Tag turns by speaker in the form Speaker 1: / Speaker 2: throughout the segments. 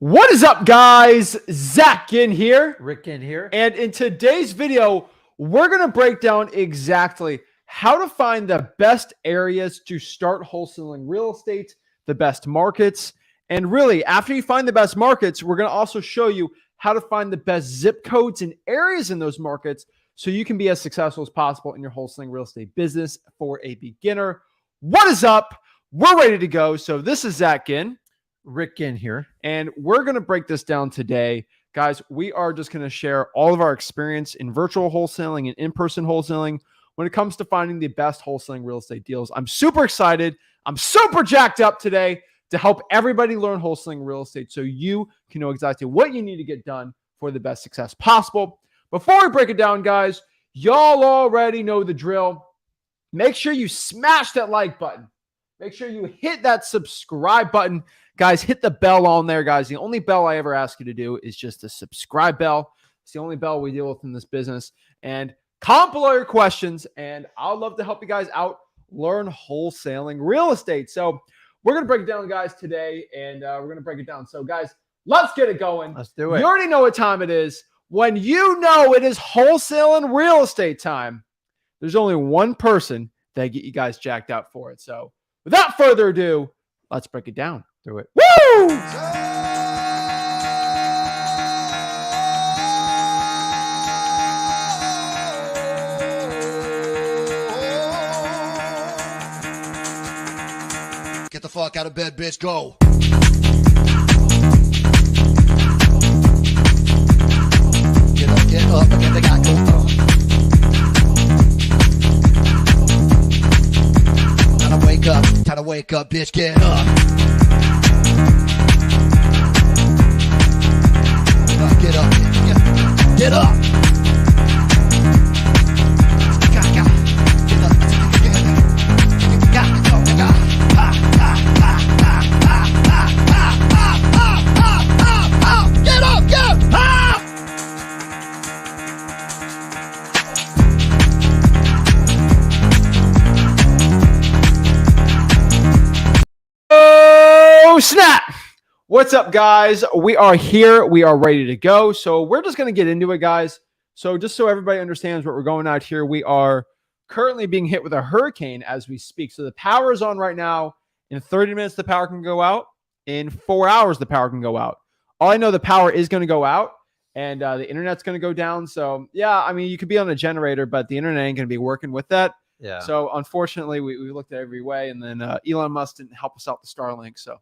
Speaker 1: What is up, guys? Zach Ginn here.
Speaker 2: Rick Ginn here.
Speaker 1: And in today's video, we're going to break down exactly how to find the best areas to start wholesaling real estate, the best markets. And really, after you find the best markets, we're going to also show you how to find the best zip codes and areas in those markets so you can be as successful as possible in your wholesaling real estate business for a beginner. What is up? We're ready to go. So this is Zach Ginn.
Speaker 2: Rick Ginn here.
Speaker 1: And we're going to break this down today. Guys, we are just going to share all of our experience in virtual wholesaling and in-person wholesaling when it comes to finding the best wholesaling real estate deals. I'm super excited. I'm super jacked up today to help everybody learn wholesaling real estate so you can know exactly what you need to get done for the best success possible. Before we break it down, guys, y'all already know the drill. Make sure you smash that like button. Make sure you hit that subscribe button. Guys, hit the bell on there, guys. The only bell I ever ask you to do is just the subscribe bell. It's the only bell we deal with in this business. And comment below your questions, and I'd love to help you guys out learn wholesaling real estate. So we're going to break it down, guys, today, and we're going to break it down. So, guys, let's get it going.
Speaker 2: Let's do it.
Speaker 1: You already know what time it is. When you know it is wholesaling real estate time, there's only one person that get you guys jacked up for it. So without further ado, let's break it down.
Speaker 2: Do it.
Speaker 1: Woo!
Speaker 3: Get the fuck out of bed, bitch. Go. Get up, and get the guy go. Time to wake up, bitch. Get up. Get up. Get up.
Speaker 1: Snap! What's up, guys? We are here. We are ready to go. So we're just going to get into it, guys. So just so everybody understands what we're going out here, we are currently being hit with a hurricane as we speak. So the power is on right now. In 30 minutes, the power can go out. In 4 hours, the power can go out. All I know, the power is going to go out, and the internet's going to go down. So yeah, I mean, you could be on a generator, but the internet ain't going to be working with that.
Speaker 2: Yeah.
Speaker 1: So unfortunately, we looked at every way, and then Elon Musk didn't help us out the Starlink. So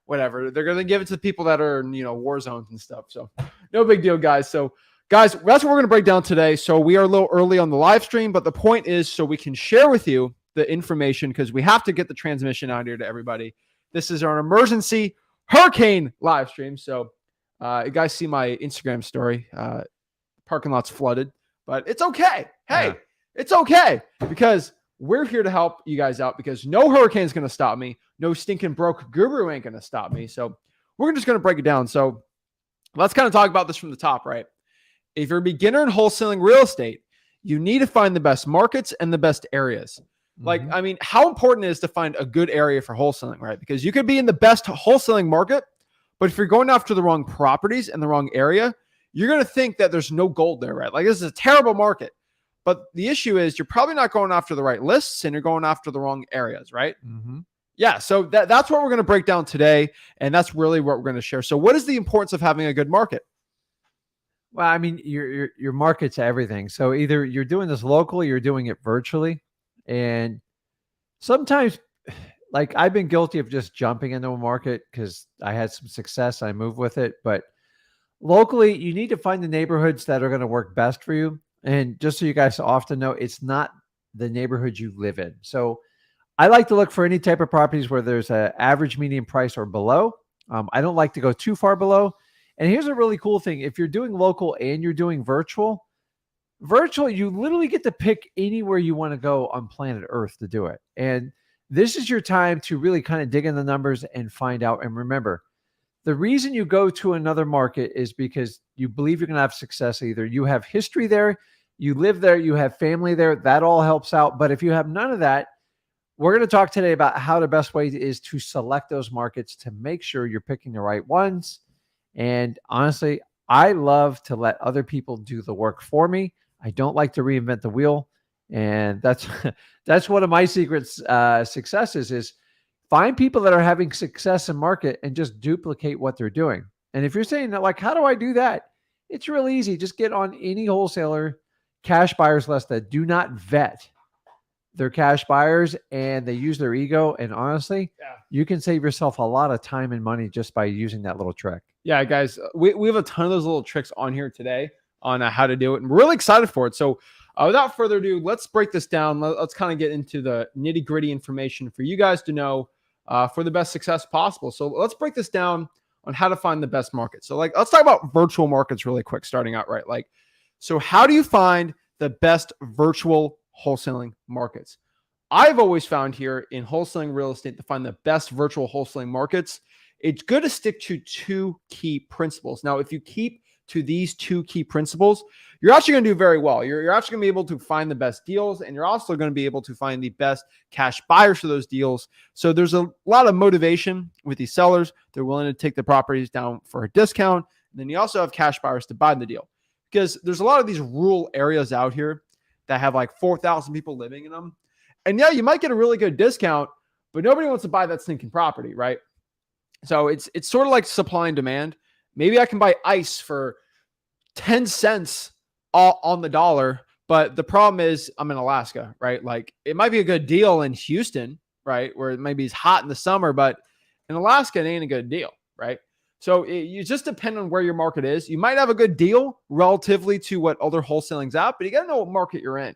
Speaker 1: whatever, they're going to give it to the people that are in, war zones and stuff. So no big deal, guys. So guys, that's what we're going to break down today. So we are a little early on the live stream, but the point is so we can share with you the information because we have to get the transmission out here to everybody. This is our emergency hurricane live stream. So you guys see my Instagram story. Parking lot's flooded, but it's okay. Hey, It's okay because we're here to help you guys out because no hurricane is going to stop me. No stinking broke guru ain't going to stop me. So we're just going to break it down. So let's kind of talk about this from the top, right? If you're a beginner in wholesaling real estate, you need to find the best markets and the best areas. Like, I mean, how important it is to find a good area for wholesaling, right? Because you could be in the best wholesaling market, but if you're going after the wrong properties and the wrong area, you're going to think that there's no gold there, right? Like, this is a terrible market. But the issue is you're probably not going after the right lists and you're going after the wrong areas, right? Yeah, so that's what we're going to break down today, and that's really what we're going to share. So what is the importance of having a good market?
Speaker 2: Well, I mean, your market's everything. So either you're doing this locally, you're doing it virtually. And sometimes, like, I've been guilty of just jumping into a market because I had some success. I moved with it. But locally, you need to find the neighborhoods that are going to work best for you. And just so you guys often know, it's not the neighborhood you live in. So I like to look for any type of properties where there's an average median price or below. I don't like to go too far below. And here's a really cool thing. If you're doing local and you're doing virtual, you literally get to pick anywhere you want to go on planet Earth to do it. And this is your time to really kind of dig in the numbers and find out. And remember, the reason you go to another market is because you believe you're going to have success. Either you have history there, you live there, you have family there, that all helps out. But if you have none of that, we're going to talk today about how the best way is to select those markets to make sure you're picking the right ones And honestly, I love to let other people do the work for me. I don't like to reinvent the wheel. And that's that's one of my secrets successes is find people that are having success in market and just duplicate what they're doing. And if you're saying that, like, how do I do that? It's real easy. Just get on any wholesaler cash buyers list that do not vet their cash buyers and they use their ego. And honestly, you can save yourself a lot of time and money just by using that little trick.
Speaker 1: Yeah, guys, we have a ton of those little tricks on here today on how to do it. And we're really excited for it. So without further ado, let's break this down. Let's kind of get into the nitty gritty information for you guys to know for the best success possible. So let's break this down on how to find the best market. So like, let's talk about virtual markets really quick, starting out right. Like, so how do you find the best virtual wholesaling markets? I've always found here in wholesaling real estate to find the best virtual wholesaling markets, it's good to stick to two key principles. Now, if you keep to these two key principles, you're actually going to do very well. You're actually going to be able to find the best deals, and you're also going to be able to find the best cash buyers for those deals. So there's a lot of motivation with these sellers. They're willing to take the properties down for a discount. And then you also have cash buyers to buy the deal, because there's a lot of these rural areas out here that have like 4,000 people living in them. And yeah, you might get a really good discount, but nobody wants to buy that stinking property, right? So it's sort of like supply and demand. Maybe I can buy ice for 10 cents on the dollar, but the problem is I'm in Alaska, right? Like it might be a good deal in Houston, right? Where it maybe it's hot in the summer, but in Alaska, it ain't a good deal, right? So you just depend on where your market is. You might have a good deal relatively to what other wholesaling's at, but you got to know what market you're in.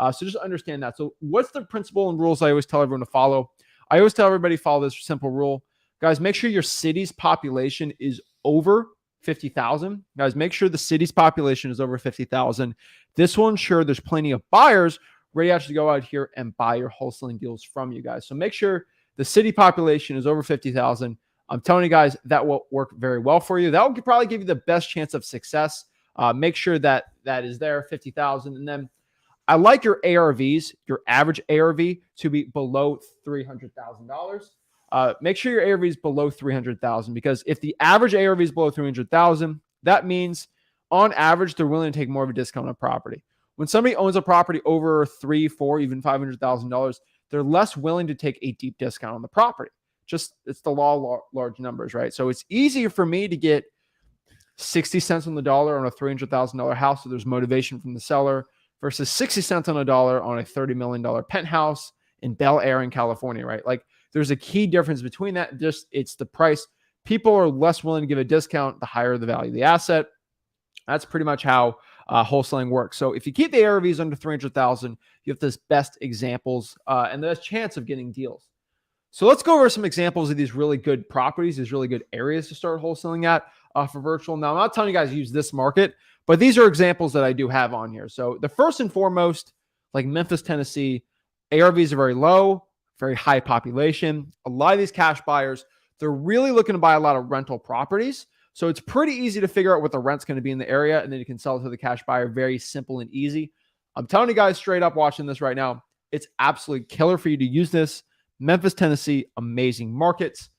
Speaker 1: So just understand that. So what's the principle and rules I always tell everyone to follow? I always tell everybody follow this simple rule. Guys, make sure your city's population is over 50,000. Guys, make sure the city's population is over 50,000. This will ensure there's plenty of buyers ready to actually go out here and buy your wholesaling deals from you guys. So make sure the city population is over 50,000. I'm telling you guys, that will work very well for you. That will probably give you the best chance of success. Make sure that is there, 50,000. And then I like your ARVs, your average ARV, to be below $300,000. Make sure your ARV is below 300,000, because if the average ARV is below 300,000, that means on average they're willing to take more of a discount on property. When somebody owns a property over $300,000, $400,000, even $500,000, they're less willing to take a deep discount on the property. Just it's the law of large numbers, right? So it's easier for me to get 60 cents on the dollar on a $300,000 house, so there's motivation from the seller, versus 60 cents on a dollar on a $30 million penthouse in Bel Air in California, right? Like there's a key difference between that. Just it's the price. People are less willing to give a discount the higher the value of the asset. That's pretty much how wholesaling works. So if you keep the ARVs under 300,000, you have the best examples and the best chance of getting deals. So let's go over some examples of these really good properties, these really good areas to start wholesaling at for virtual. Now, I'm not telling you guys to use this market, but these are examples that I do have on here. So the first and foremost, like Memphis, Tennessee, ARVs are very low, very high population. A lot of these cash buyers, they're really looking to buy a lot of rental properties. So it's pretty easy to figure out what the rent's going to be in the area, and then you can sell it to the cash buyer. Very simple and easy. I'm telling you guys straight up watching this right now, it's absolutely killer for you to use this. Memphis, Tennessee, amazing markets.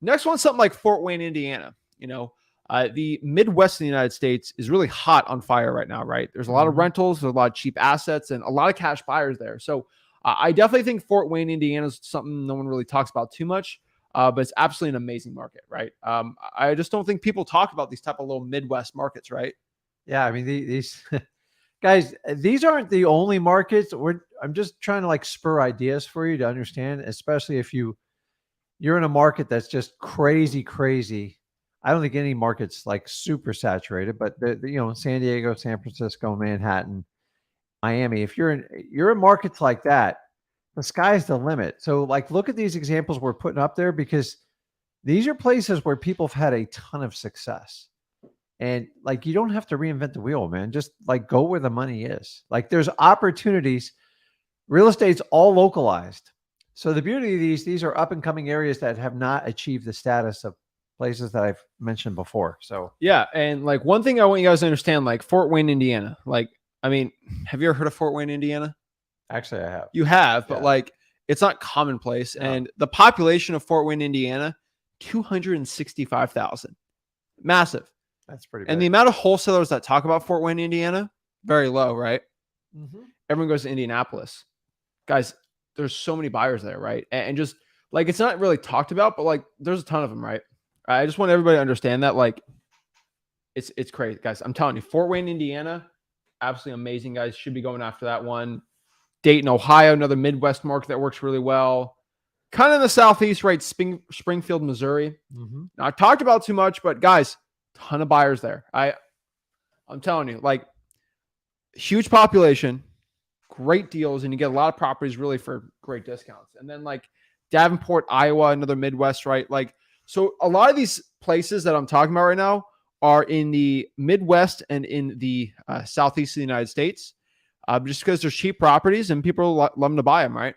Speaker 1: Next one, something like Fort Wayne, Indiana. You know, the Midwest of the United States is really hot on fire right now, right? There's a lot of rentals, there's a lot of cheap assets, and a lot of cash buyers there. So I definitely think Fort Wayne, Indiana is something no one really talks about too much, but it's absolutely an amazing market, right? I just don't think people talk about these type of little Midwest markets, right?
Speaker 2: Yeah, I mean, these guys, these aren't the only markets. I'm just trying to like spur ideas for you to understand, especially if you're in a market that's just crazy. I don't think any market's like super saturated, but San Diego, San Francisco, Manhattan, Miami. If you're in markets like that, the sky's the limit. So like, look at these examples we're putting up there, because these are places where people have had a ton of success. And like, you don't have to reinvent the wheel, man. Just like go where the money is. Like there's opportunities. Real estate's all localized. So the beauty of these are up and coming areas that have not achieved the status of places that I've mentioned before. So
Speaker 1: yeah. And like one thing I want you guys to understand, like Fort Wayne, Indiana, like, I mean, have you ever heard of Fort Wayne, Indiana?
Speaker 2: Actually I have.
Speaker 1: You have, but
Speaker 2: Yeah.
Speaker 1: like, it's not commonplace.
Speaker 2: No.
Speaker 1: And the population of Fort Wayne, Indiana, 265,000. Massive.
Speaker 2: That's pretty
Speaker 1: And
Speaker 2: big.
Speaker 1: the amount of wholesalers that talk about Fort Wayne, Indiana, very low, right? Everyone goes to Indianapolis. Guys, there's so many buyers there, right? And just like, it's not really talked about, but like there's a ton of them, right? I just want everybody to understand that, like, it's crazy, guys. I'm telling you, Fort Wayne, Indiana, absolutely amazing, guys. Should be going after that one. Dayton, Ohio, another Midwest market that works really well. Kind of in the Southeast, right? Springfield, Missouri. Now, I talked about too much, but guys, ton of buyers there. I'm telling you, like, huge population, great deals, and you get a lot of properties really for great discounts. And then like Davenport, Iowa, another Midwest, right? Like, so a lot of these places that I'm talking about right now are in the Midwest and in the Southeast of the United States, just because there's cheap properties and people love them to buy them, right?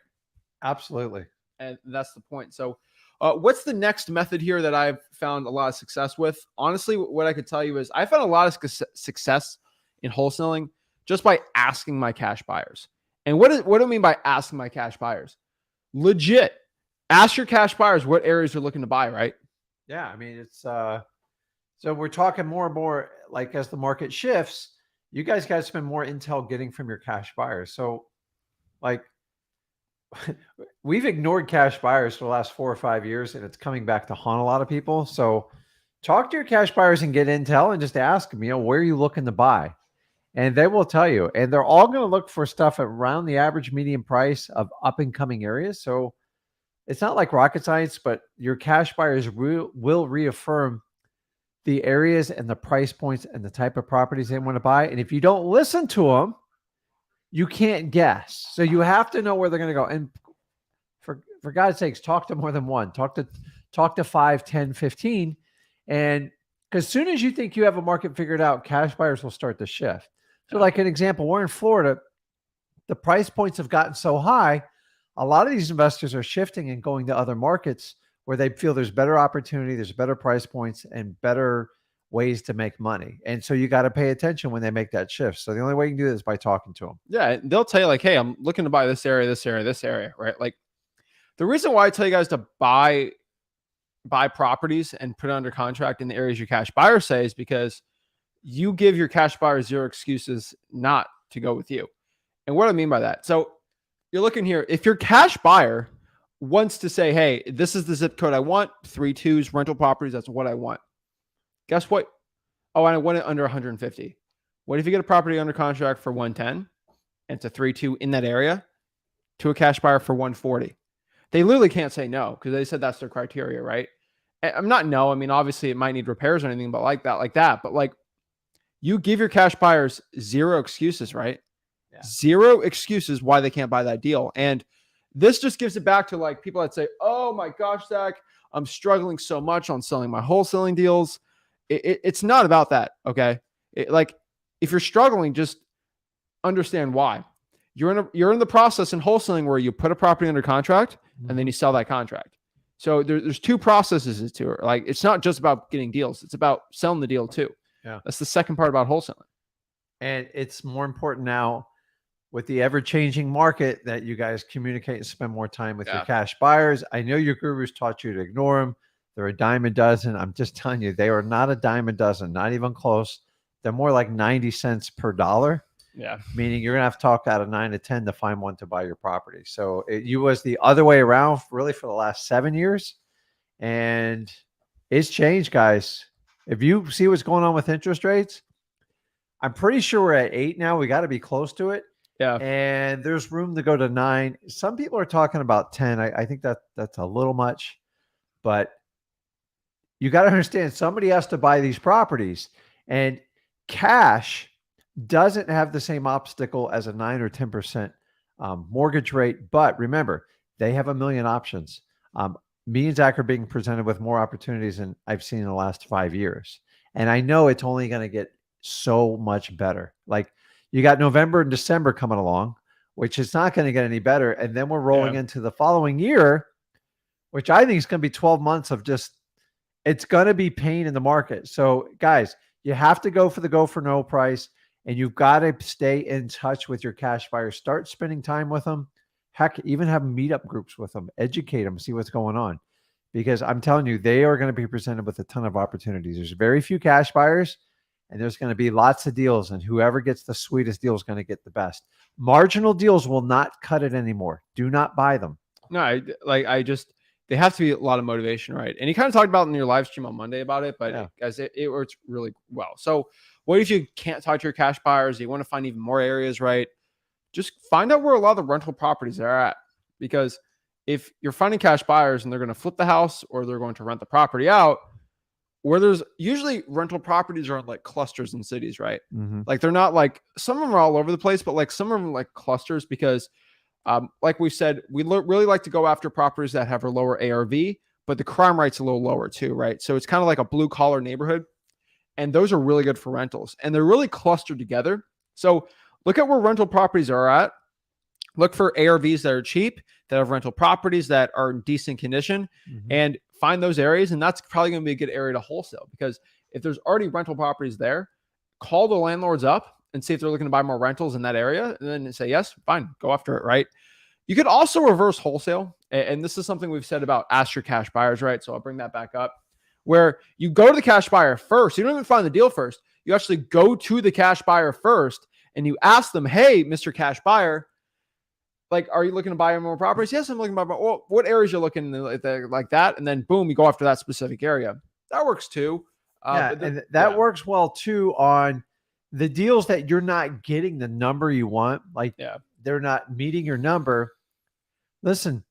Speaker 2: Absolutely.
Speaker 1: And that's the point. So what's the next method here that I've found a lot of success with? Honestly, what I could tell you is I found a lot of success in wholesaling just by asking my cash buyers. And what do I mean by asking my cash buyers? Legit. Ask your cash buyers what areas they're looking to buy, right?
Speaker 2: Yeah. I mean, it's so we're talking more and more like as the market shifts, you guys got to spend more intel getting from your cash buyers. So like we've ignored cash buyers for the last 4 or 5 years, and it's coming back to haunt a lot of people. So talk to your cash buyers and get intel and just ask them, where are you looking to buy? And they will tell you. And they're all going to look for stuff around the average median price of up and coming areas. So it's not like rocket science, but your cash buyers will reaffirm the areas and the price points and the type of properties they want to buy. And if you don't listen to them, you can't guess. So you have to know where they're going to go. And for God's sakes, talk to more than one. Talk to 5, 10, 15. And because as soon as you think you have a market figured out, cash buyers will start to shift. So like an example, we're in Florida. The price points have gotten so high. A lot of these investors are shifting and going to other markets where they feel there's better opportunity, there's better price points, and better ways to make money. And so you got to pay attention when they make that shift. So the only way you can do this is by talking to them.
Speaker 1: Yeah, they'll tell you like, hey, I'm looking to buy this area, this area, this area, right? Like the reason why I tell you guys to buy properties and put it under contract in the areas your cash buyers say is because you give your cash buyers zero excuses not to go with you. And what do I mean by that? So you're looking here, if your cash buyer wants to say, hey, this is the zip code I want, 3.2s, rental properties, that's what I want. Guess what? Oh, and I want it under 150. What if you get a property under contract for 110 and it's a 3.2 in that area to a cash buyer for 140? They literally can't say no because they said that's their criteria, right? I'm not no. I mean, obviously it might need repairs or anything, but like that. But like you give your cash buyers zero excuses, right? Yeah. Zero excuses why they can't buy that deal. And this just gives it back to like people that say, oh my gosh, Zach, I'm struggling so much on selling my wholesaling deals. It's not about that. Okay. Like if you're struggling, just understand why. You're in the process in wholesaling where you put a property under contract and then you sell that contract. So there's two processes to it. Like it's not just about getting deals. It's about selling the deal too. Yeah. That's the second part about wholesaling.
Speaker 2: And it's more important now with the ever-changing market that you guys communicate and spend more time with your cash buyers. I know your gurus taught you to ignore them. They're a dime a dozen. I'm just telling you, they are not a dime a dozen, not even close. They're more like 90 cents per dollar.
Speaker 1: Yeah.
Speaker 2: Meaning you're going to have to talk out of 9 to 10 to find one to buy your property. So you was the other way around really for the last 7 years. And it's changed, guys. If you see what's going on with interest rates, I'm pretty sure we're at 8 now. We got to be close to it.
Speaker 1: Yeah.
Speaker 2: And there's room to go to 9. Some people are talking about 10. I think that's a little much, but you got to understand somebody has to buy these properties, and cash doesn't have the same obstacle as a 9 or 10% mortgage rate. But remember, they have a million options. Me and Zach are being presented with more opportunities than I've seen in the last 5 years. And I know it's only going to get so much better. Like you got November and December coming along, which is not going to get any better. And then we're rolling into the following year, which I think is going to be 12 months of just, it's going to be pain in the market. So guys, you have to go for the go for no price, and you've got to stay in touch with your cash buyers. Start spending time with them. Heck, even have meetup groups with them, educate them, see what's going on. because I'm telling you, they are going to be presented with a ton of opportunities. There's very few cash buyers, and there's going to be lots of deals, and whoever gets the sweetest deal is going to get the best. Marginal deals will not cut it anymore. Do not buy them.
Speaker 1: No, they have to be a lot of motivation, right? And you kind of talked about in your live stream on Monday about it, but guys, it works really well. So what if you can't talk to your cash buyers? You want to find even more areas, right? Just find out where a lot of the rental properties are at, because if you're finding cash buyers and they're going to flip the house or they're going to rent the property out, where there's usually rental properties are in like clusters in cities, right?
Speaker 2: Mm-hmm.
Speaker 1: Like they're not like, some of them are all over the place, but like some of them are like clusters because like we said, we really like to go after properties that have a lower ARV, but the crime rate's a little lower too, right? So it's kind of like a blue collar neighborhood, and those are really good for rentals, and they're really clustered together. So look at where rental properties are at. Look for ARVs that are cheap, that have rental properties that are in decent condition, and find those areas. And that's probably going to be a good area to wholesale, because if there's already rental properties there, call the landlords up and see if they're looking to buy more rentals in that area, and then say, yes, fine, go after it, right? You could also reverse wholesale. And this is something we've said about ask your cash buyers, right? So I'll bring that back up, where you go to the cash buyer first. You don't even find the deal first. You actually go to the cash buyer first and you ask them, hey, Mr. Cash Buyer, like, are you looking to buy more properties? Yes, I'm looking to buy more. Well, what areas you're looking like that? And then boom, you go after that specific area. That works too.
Speaker 2: And that works well too on the deals that you're not getting the number you want. Like they're not meeting your number. Listen,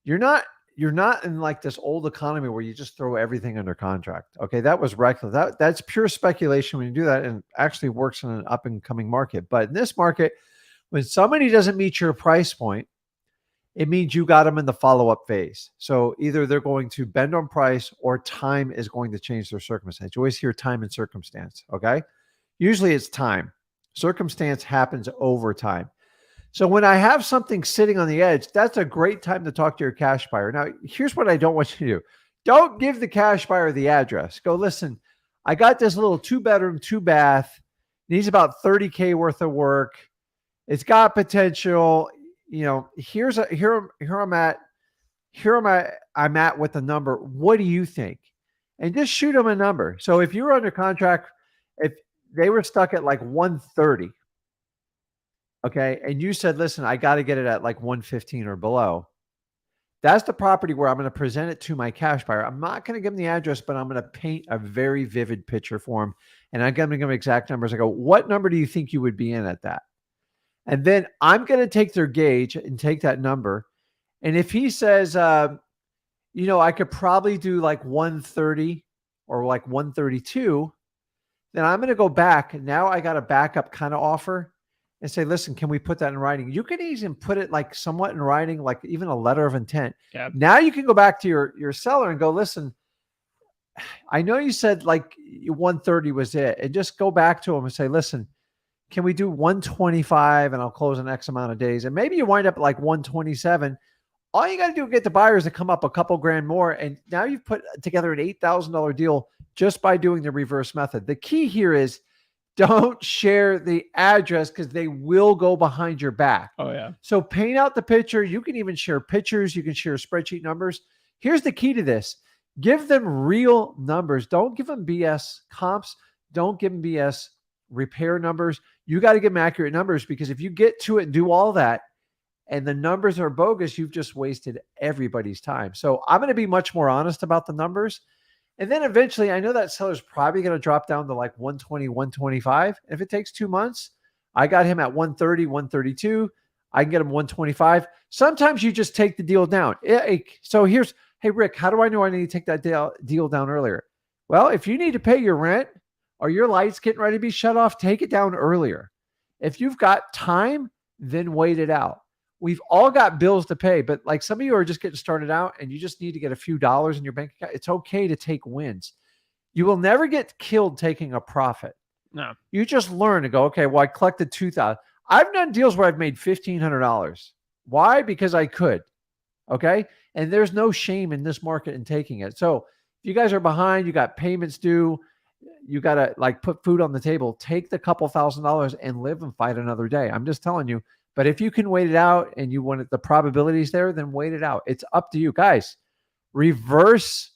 Speaker 2: you're not in like this old economy where you just throw everything under contract. Okay. That was reckless. That's pure speculation when you do that, and actually works in an up and coming market. But in this market, when somebody doesn't meet your price point, it means you got them in the follow-up phase. So either they're going to bend on price or time is going to change their circumstance. You always hear time and circumstance. Okay. Usually it's time. Circumstance happens over time. So when I have something sitting on the edge, that's a great time to talk to your cash buyer. Now, here's what I don't want you to do. Don't give the cash buyer the address. Go, listen, I got this little 2-bedroom, 2-bath. Needs about $30K worth of work. It's got potential. You know, here I'm at with the number. What do you think? And just shoot them a number. So if you were under contract, if they were stuck at like 130, okay, and you said, listen, I got to get it at like 115 or below, that's the property where I'm going to present it to my cash buyer. I'm not going to give them the address, but I'm going to paint a very vivid picture for them. And I'm going to give them exact numbers. I go, what number do you think you would be in at that? And then I'm going to take their gauge and take that number. And if he says, you know, I could probably do like 130 or like 132, then I'm going to go back. And now I got a backup kind of offer and say, listen, can we put that in writing? You can even put it like somewhat in writing, like even a letter of intent. Yeah. Now you can go back to your seller and go, listen, I know you said like 130 was it. And just go back to him and say, listen, can we do 125 and I'll close in X amount of days? And maybe you wind up at like 127. All you got to do is get the buyers to come up a couple grand more. And now you've put together an $8,000 deal just by doing the reverse method. The key here is don't share the address because they will go behind your back.
Speaker 1: Oh, yeah.
Speaker 2: So paint out the picture. You can even share pictures. You can share spreadsheet numbers. Here's the key to this. Give them real numbers. Don't give them BS comps. Don't give them BS repair numbers. You got to give them accurate numbers, because if you get to it and do all that and the numbers are bogus, you've just wasted everybody's time. So I'm going to be much more honest about the numbers. And then eventually, I know that seller's probably going to drop down to like 120, 125. If it takes 2 months, I got him at 130, 132. I can get him 125. Sometimes you just take the deal down. So here's, hey, Rick, how do I know I need to take that deal down earlier? Well, if you need to pay your rent or your lights getting ready to be shut off, take it down earlier. If you've got time, then wait it out. We've all got bills to pay, but like some of you are just getting started out and you just need to get a few dollars in your bank account. It's okay to take wins. You will never get killed taking a profit.
Speaker 1: No.
Speaker 2: You just learn to go, okay, well, I collected $2,000. I've done deals where I've made $1,500. Why? Because I could. Okay. And there's no shame in this market in taking it. So if you guys are behind, you got payments due, you got to like put food on the table, take the couple $1,000s and live and fight another day. I'm just telling you. But if you can wait it out and you want it, the probabilities there, then wait it out. It's up to you guys. reverse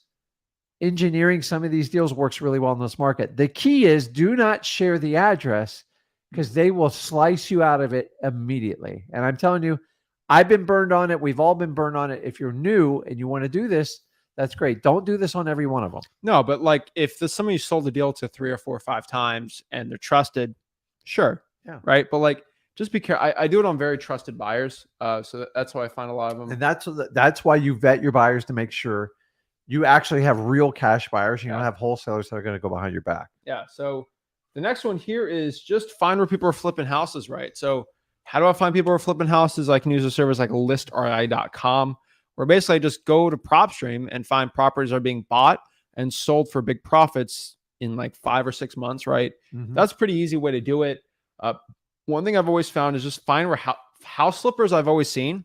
Speaker 2: engineering some of these deals works really well in this market. The key is do not share the address because they will slice you out of it immediately. And I'm telling you, I've been burned on it. We've all been burned on it. If you're new and you want to do this, that's great. Don't do this on every one of them.
Speaker 1: No, but like if somebody you sold the deal to 3 or 4 or 5 times and they're trusted, sure.
Speaker 2: Yeah.
Speaker 1: Right. But like, just be careful. I do it on very trusted buyers. So that's why I find a lot of them.
Speaker 2: And that's why you vet your buyers to make sure you actually have real cash buyers. You don't have wholesalers that are going to go behind your back.
Speaker 1: Yeah. So the next one here is just find where people are flipping houses, right? So how do I find people who are flipping houses? I can use a service like listri.com, where basically I just go to PropStream and find properties that are being bought and sold for big profits in like 5 or 6 months, right?
Speaker 2: Mm-hmm.
Speaker 1: That's a pretty easy way to do it. One thing I've always found is just find where house flippers I've always seen.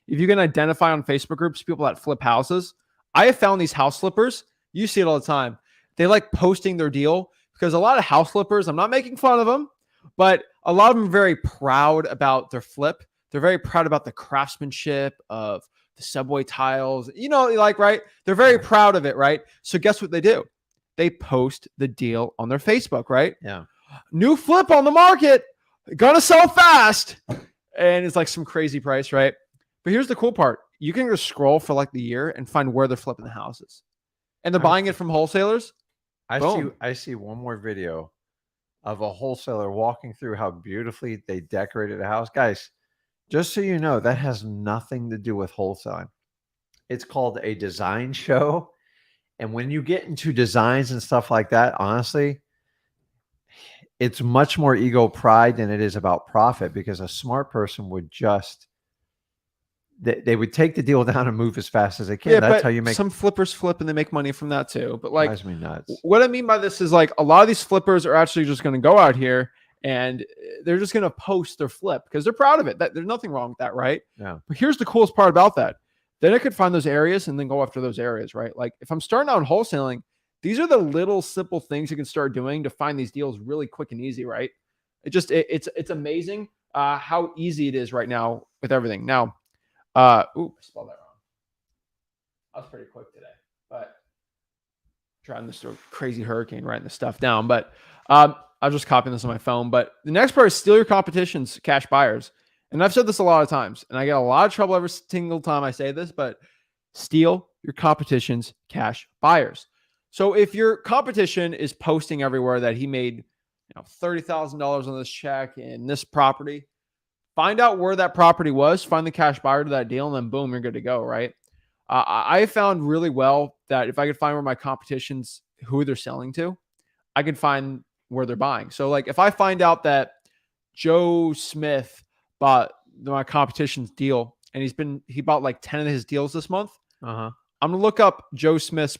Speaker 1: If you can identify on Facebook groups, people that flip houses, I have found these house flippers. You see it all the time. They like posting their deal because a lot of house flippers, I'm not making fun of them, but a lot of them are very proud about their flip. They're very proud about the craftsmanship of the subway tiles, right? They're very proud of it, right? So guess what they do? They post the deal on their Facebook, right?
Speaker 2: Yeah.
Speaker 1: New flip on the market, gonna sell fast. And it's like some crazy price, right? But here's the cool part. You can just scroll for like the year and find where they're flipping the houses. And they're buying it from wholesalers.
Speaker 2: I see one more video of a wholesaler walking through how beautifully they decorated a house. Guys, just so you know, that has nothing to do with wholesaling. It's called a design show. And when you get into designs and stuff like that, honestly, it's much more ego pride than it is about profit, because a smart person would just, they would take the deal down and move as fast as they can.
Speaker 1: Yeah,
Speaker 2: that's how you make.
Speaker 1: Some flippers flip and they make money from that too. But like,
Speaker 2: Drives me nuts.
Speaker 1: What I mean by this is like a lot of these flippers are actually just going to go out here and they're just going to post their flip because they're proud of it. There's nothing wrong with that, right?
Speaker 2: Yeah.
Speaker 1: But here's the coolest part about that. Then I could find those areas and then go after those areas, right? Like if I'm starting out in wholesaling, these are the little simple things you can start doing to find these deals really quick and easy, right? It's amazing how easy it is right now with everything. Now, I spelled that wrong. I was pretty quick today, but trying this crazy hurricane writing this stuff down. But I was just copying this on my phone. But the next part is steal your competition's cash buyers. And I've said this a lot of times, and I get a lot of trouble every single time I say this, but steal your competition's cash buyers. So if your competition is posting everywhere that he made $30,000 on this check in this property, find out where that property was, find the cash buyer to that deal, and then boom, you're good to go, right? I found really well that if I could find where my competition's, who they're selling to, I could find where they're buying. So like if I find out that Joe Smith bought my competition's deal and he bought like 10 of his deals this month, I'm going to look up Joe Smith's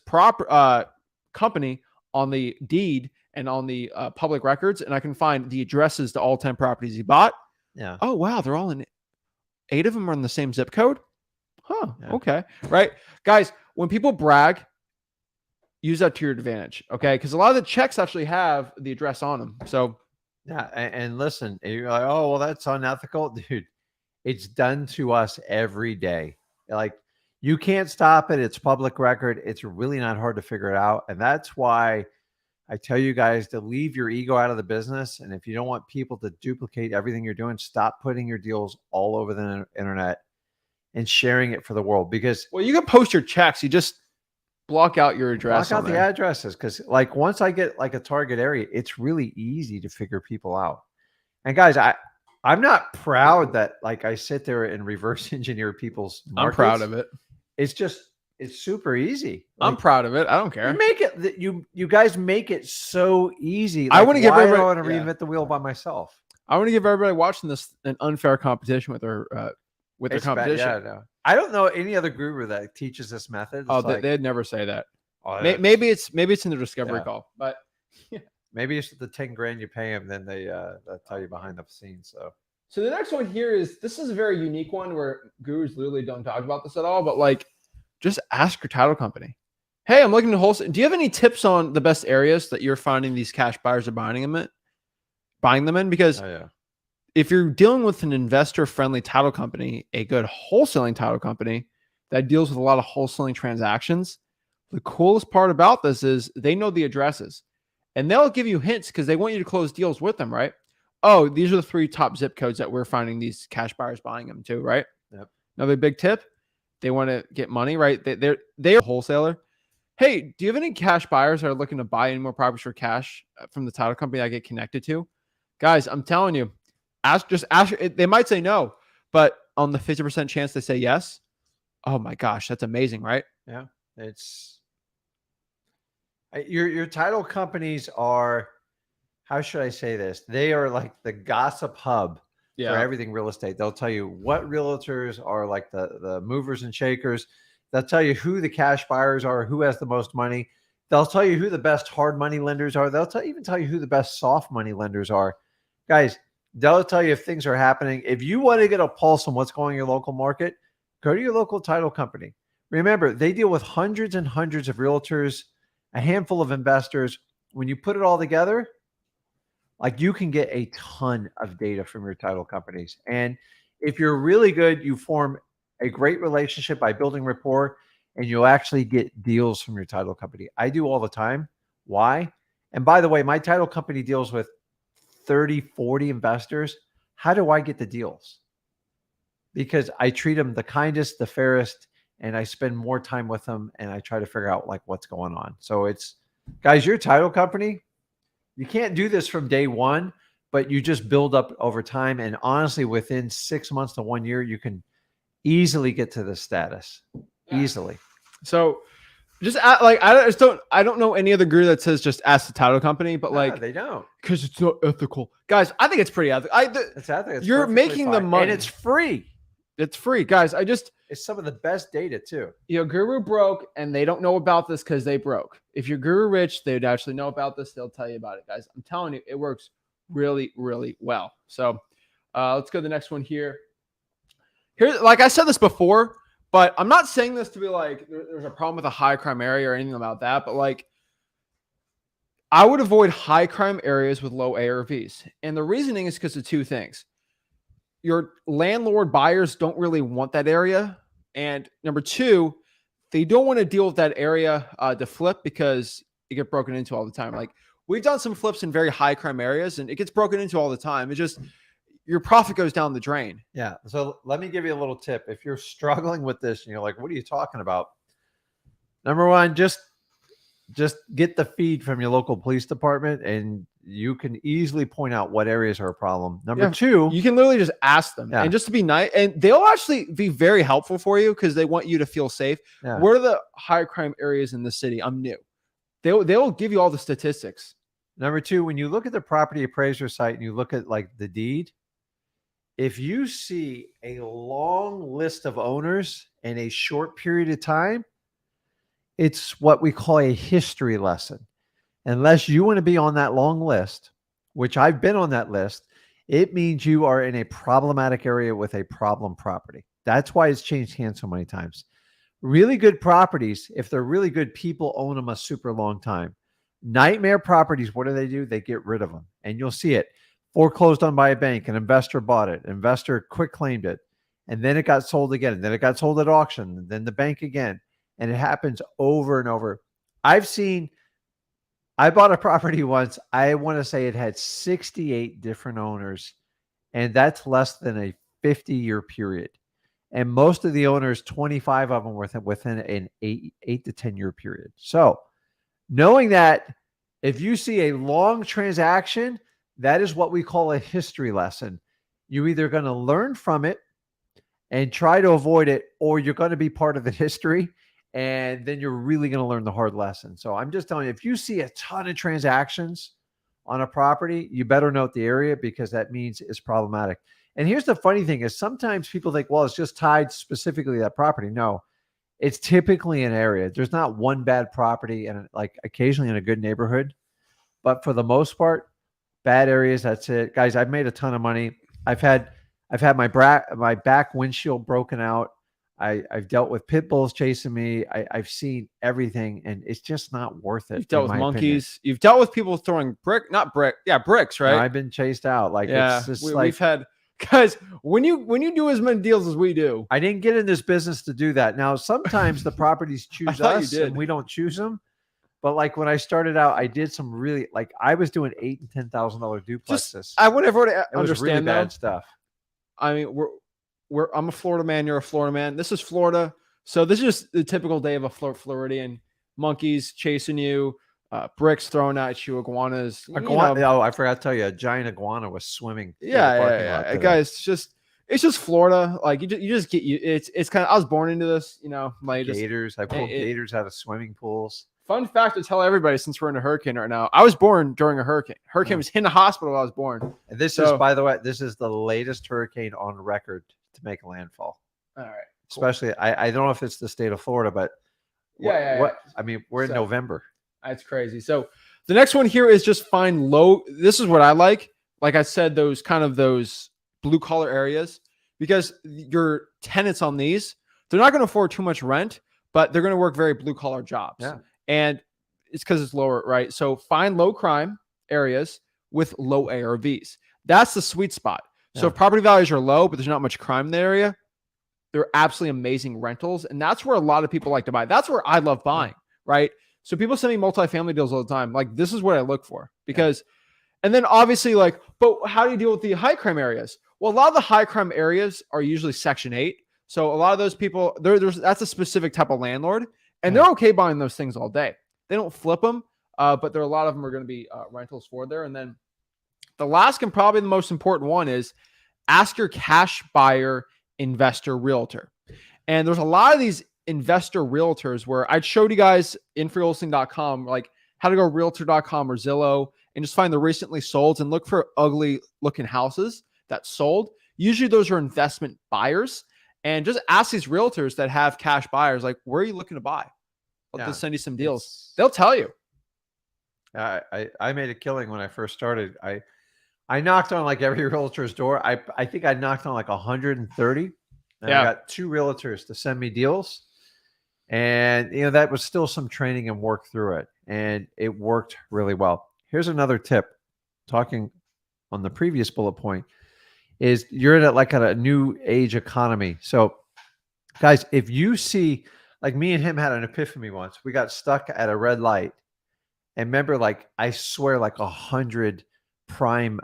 Speaker 1: company on the deed and on the public records, and I can find the addresses to all 10 properties he bought.
Speaker 2: Yeah.
Speaker 1: Oh, wow. They're all in 8 of them are in the same zip code. Huh.
Speaker 2: Yeah.
Speaker 1: Okay. Right. Guys, when people brag, use that to your advantage. Okay. Because a lot of the checks actually have the address on them. So
Speaker 2: yeah. And listen, you're like, oh, well, that's unethical. Dude, it's done to us every day. Like, you can't stop it. It's public record. It's really not hard to figure it out. And that's why I tell you guys to leave your ego out of the business. And if you don't want people to duplicate everything you're doing, stop putting your deals all over the internet and sharing it for the world. Because,
Speaker 1: well, you can post your checks. You just block out your address.
Speaker 2: Block out the addresses. Because like once I get like a target area, it's really easy to figure people out. And guys, I'm not proud that like I sit there and reverse engineer people's markets.
Speaker 1: I'm proud of it.
Speaker 2: It's super easy. Like,
Speaker 1: I'm proud of it. I don't care.
Speaker 2: You make it you guys make it so easy. Like,
Speaker 1: I want to give everybody.
Speaker 2: I want to reinvent the wheel by myself.
Speaker 1: I want to give everybody watching this an unfair competition with their competition.
Speaker 2: Yeah, no. I don't know any other guru that teaches this method.
Speaker 1: It's they'd never say that.
Speaker 2: Oh,
Speaker 1: maybe it's in the discovery call, but
Speaker 2: maybe it's the 10 grand you pay them, then they'll tell you behind the scenes.
Speaker 1: So the next one here is a very unique one where gurus literally don't talk about this at all, but like just ask your title company. Hey, I'm looking to wholesale. Do you have any tips on the best areas that you're finding these cash buyers are buying them in? Because if you're dealing with an investor-friendly title company, a good wholesaling title company, that deals with a lot of wholesaling transactions. The coolest part about this is they know the addresses, and they'll give you hints because they want you to close deals with them, right? Oh, these are the 3 top zip codes that we're finding these cash buyers buying them to, right?
Speaker 2: Yep.
Speaker 1: Another big tip: they want to get money, right? They're a wholesaler. Hey, do you have any cash buyers that are looking to buy any more properties for cash from the title company I get connected to? Guys, I'm telling you, ask. They might say no, but on the 50% chance they say yes, oh my gosh, that's amazing, right?
Speaker 2: Yeah, it's your title companies are, how should I say this? They are like the gossip hub for everything real estate. They'll tell you what realtors are like the movers and shakers. They'll tell you who the cash buyers are, who has the most money. They'll tell you who the best hard money lenders are. They'll even tell you who the best soft money lenders are. Guys, they'll tell you if things are happening. If you want to get a pulse on what's going on in your local market, go to your local title company. Remember, they deal with hundreds and hundreds of realtors, a handful of investors. When you put it all together, like, you can get a ton of data from your title companies. And if you're really good, you form a great relationship by building rapport, and you'll actually get deals from your title company. I do all the time. Why? And by the way, my title company deals with 30, 40 investors. How do I get the deals? Because I treat them the kindest, the fairest, and I spend more time with them, and I try to figure out like what's going on. So it's, guys, your title company, you can't do this from day one, but you just build up over time. And honestly, within 6 months to 1 year, you can easily get to this status. Easily.
Speaker 1: So just I don't know any other guru that says just ask the title company, but like
Speaker 2: they don't,
Speaker 1: because it's not ethical. Guys, I think it's pretty ethical.
Speaker 2: It's ethical. It's
Speaker 1: you're making the money,
Speaker 2: and it's free.
Speaker 1: It's free, guys.
Speaker 2: It's some of the best data too.
Speaker 1: Guru broke, and they don't know about this because they broke. If you're guru rich, they'd actually know about this. They'll tell you about it, guys. I'm telling you, it works really, really well. So let's go to the next one here. Here, like I said this before, but I'm not saying this to be like there's a problem with a high crime area or anything about that. But like, I would avoid high crime areas with low ARVs, and the reasoning is because of 2 things. Your landlord buyers don't really want that area. And number 2, they don't want to deal with that area to flip because it gets broken into all the time. Like, we've done some flips in very high crime areas, and it gets broken into all the time. It just, your profit goes down the drain.
Speaker 2: Yeah. So let me give you a little tip. If you're struggling with this and you're like, what are you talking about? Number 1, just get the feed from your local police department, and you can easily point out what areas are a problem. Number 2,
Speaker 1: you can literally just ask them, and just to be nice, and they'll actually be very helpful for you because they want you to feel safe.
Speaker 2: Yeah.
Speaker 1: What are the high crime areas in the city? I'm new. They'll give you all the statistics.
Speaker 2: Number 2, when you look at the property appraiser site and you look at like the deed, if you see a long list of owners in a short period of time, it's what we call a history lesson. Unless you want to be on that long list, which I've been on that list, it means you are in a problematic area with a problem property. That's why it's changed hands so many times. Really good properties, if they're really good, people own them a super long time. Nightmare properties, what do? They get rid of them. And you'll see it. Foreclosed on by a bank. An investor bought it. Investor quick claimed it. And then it got sold again. And then it got sold at auction. And then the bank again. And it happens over and over. I bought a property once. I want to say it had 68 different owners. And that's less than a 50-year period. And most of the owners, 25 of them were within an 8 to 10 year period. So knowing that, if you see a long transaction, that is what we call a history lesson. You're either going to learn from it and try to avoid it, or you're going to be part of the history, and then you're really going to learn the hard lesson. So I'm just telling you, if you see a ton of transactions on a property, you better note the area, because that means it's problematic. And here's the funny thing is, sometimes people think, well, it's just tied specifically to that property. No, it's typically an area. There's not one bad property, and like occasionally in a good neighborhood, but for the most part, bad areas, that's it. Guys, I've made a ton of money. I've had my back windshield broken out. I've dealt with pit bulls chasing me. I've seen everything, and it's just not worth it.
Speaker 1: You've dealt with monkeys. You've dealt with people throwing bricks, right?
Speaker 2: No, I've been chased out. Like,
Speaker 1: yeah,
Speaker 2: it's just
Speaker 1: we've had, guys, when you do as many deals as we do,
Speaker 2: I didn't get in this business to do that. Now, sometimes the properties choose
Speaker 1: thought you
Speaker 2: us
Speaker 1: did.
Speaker 2: and we don't choose them. But like when I started out, I did some really I was doing $8,000 and $10,000 duplexes.
Speaker 1: I want everyone to
Speaker 2: It was really
Speaker 1: understand
Speaker 2: bad
Speaker 1: though.
Speaker 2: stuff.
Speaker 1: I mean, I'm a Florida man. You're a Florida man. This is Florida. So this is just the typical day of a Floridian. Monkeys chasing you, bricks thrown at you, iguanas.
Speaker 2: Oh, I forgot to tell you, a giant iguana was swimming through the parking lot today.
Speaker 1: Guys, it's just Florida. Like you just get you. It's kind of. I was born into this. Like
Speaker 2: Gators. I pulled gators out of swimming pools.
Speaker 1: Fun fact to tell everybody, since we're in a hurricane right now, I was born during a hurricane. Hurricane was in the hospital when I was born.
Speaker 2: And this is, by the way, this is the latest hurricane on record to make landfall.
Speaker 1: All right. Cool.
Speaker 2: Especially, I don't know if it's the state of Florida, but I mean, we're in November.
Speaker 1: That's crazy. So the next one here is just find low. This is what I like. Like I said, those blue collar areas, because your tenants on these, they're not going to afford too much rent, but they're going to work very blue collar jobs.
Speaker 2: Yeah.
Speaker 1: And it's because it's lower, right? So find low crime areas with low ARVs. That's the sweet spot. Yeah. So if property values are low, but there's not much crime in the area, they're absolutely amazing rentals. And that's where a lot of people like to buy. That's where I love buying, right? So people send me multifamily deals all the time. Like, this is what I look for because, and then obviously but how do you deal with the high crime areas? Well, a lot of the high crime areas are usually Section 8. So a lot of those people, that's a specific type of landlord. And they're okay buying those things all day. They don't flip them, but a lot of them are going to be rentals for there. And then the last and probably the most important one is ask your cash buyer investor realtor. And there's a lot of these investor realtors where I'd showed you guys in freewholesaling.com, like how to go realtor.com or Zillow and just find the recently sold and look for ugly looking houses that sold. Usually those are investment buyers. And just ask these realtors that have cash buyers, like, where are you looking to buy? They'll send you some deals. They'll tell you.
Speaker 2: I made a killing when I first started. I knocked on like every realtor's door. I think I knocked on like 130. And I got 2 realtors to send me deals. And, that was still some training and work through it. And it worked really well. Here's another tip. Talking on the previous bullet point. Is you're in a new age economy. So guys, if you see, like me and him had an epiphany once, we got stuck at a red light and remember, I swear 100 prime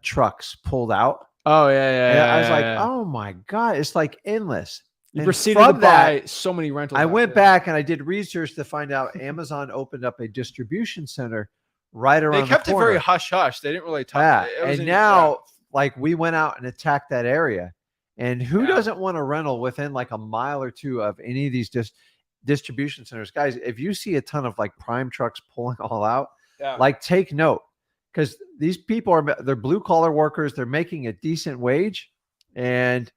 Speaker 2: trucks pulled out.
Speaker 1: Oh yeah.
Speaker 2: I was like, oh my God, it's like endless.
Speaker 1: You proceeded to buy so many rentals.
Speaker 2: I went back and I did research to find out Amazon opened up a distribution center right around the corner.
Speaker 1: They kept it very hush-hush. They didn't really talk.
Speaker 2: Yeah. And now we went out and attacked that area. And who doesn't want a rental within a mile or two of any of these distribution centers? Guys, if you see a ton of prime trucks pulling all out, take note. Because these people they're blue collar workers. They're making a decent wage. And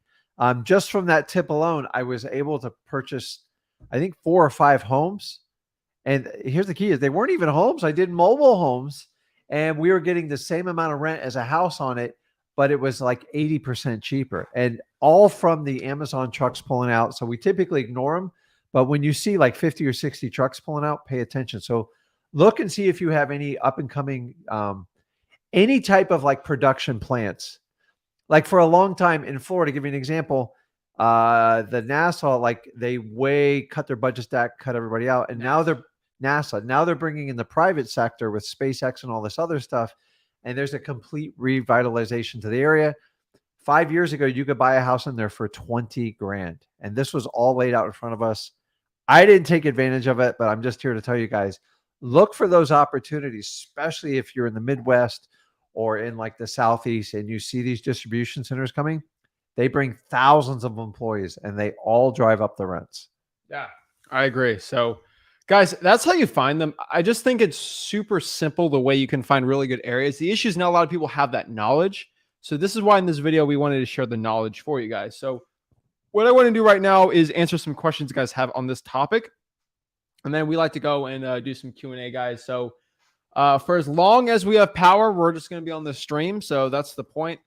Speaker 2: just from that tip alone, I was able to purchase, I think 4 or 5 homes. And here's the key is they weren't even homes. I did mobile homes and we were getting the same amount of rent as a house on it, but it was 80% cheaper, and all from the Amazon trucks pulling out. So we typically ignore them, but when you see 50 or 60 trucks pulling out, pay attention. So look and see if you have any up and coming, any type of production plants. For a long time in Florida, give you an example, the NASA, they cut their budget stack, cut everybody out. And now they're bringing in the private sector with SpaceX and all this other stuff. And there's a complete revitalization to the area. 5 years ago, you could buy a house in there for 20 grand. And this was all laid out in front of us. I didn't take advantage of it, but I'm just here to tell you guys, look for those opportunities, especially if you're in the Midwest or in the Southeast and you see these distribution centers coming. They bring thousands of employees and they all drive up the rents.
Speaker 1: Yeah, I agree. So guys, that's how you find them. I just think it's super simple the way you can find really good areas. The issue is not a lot of people have that knowledge. So this is why in this video, we wanted to share the knowledge for you guys. So what I want to do right now is answer some questions you guys have on this topic. And then we like to go and do some Q&A, guys. So for as long as we have power, we're just going to be on the stream. So that's the point.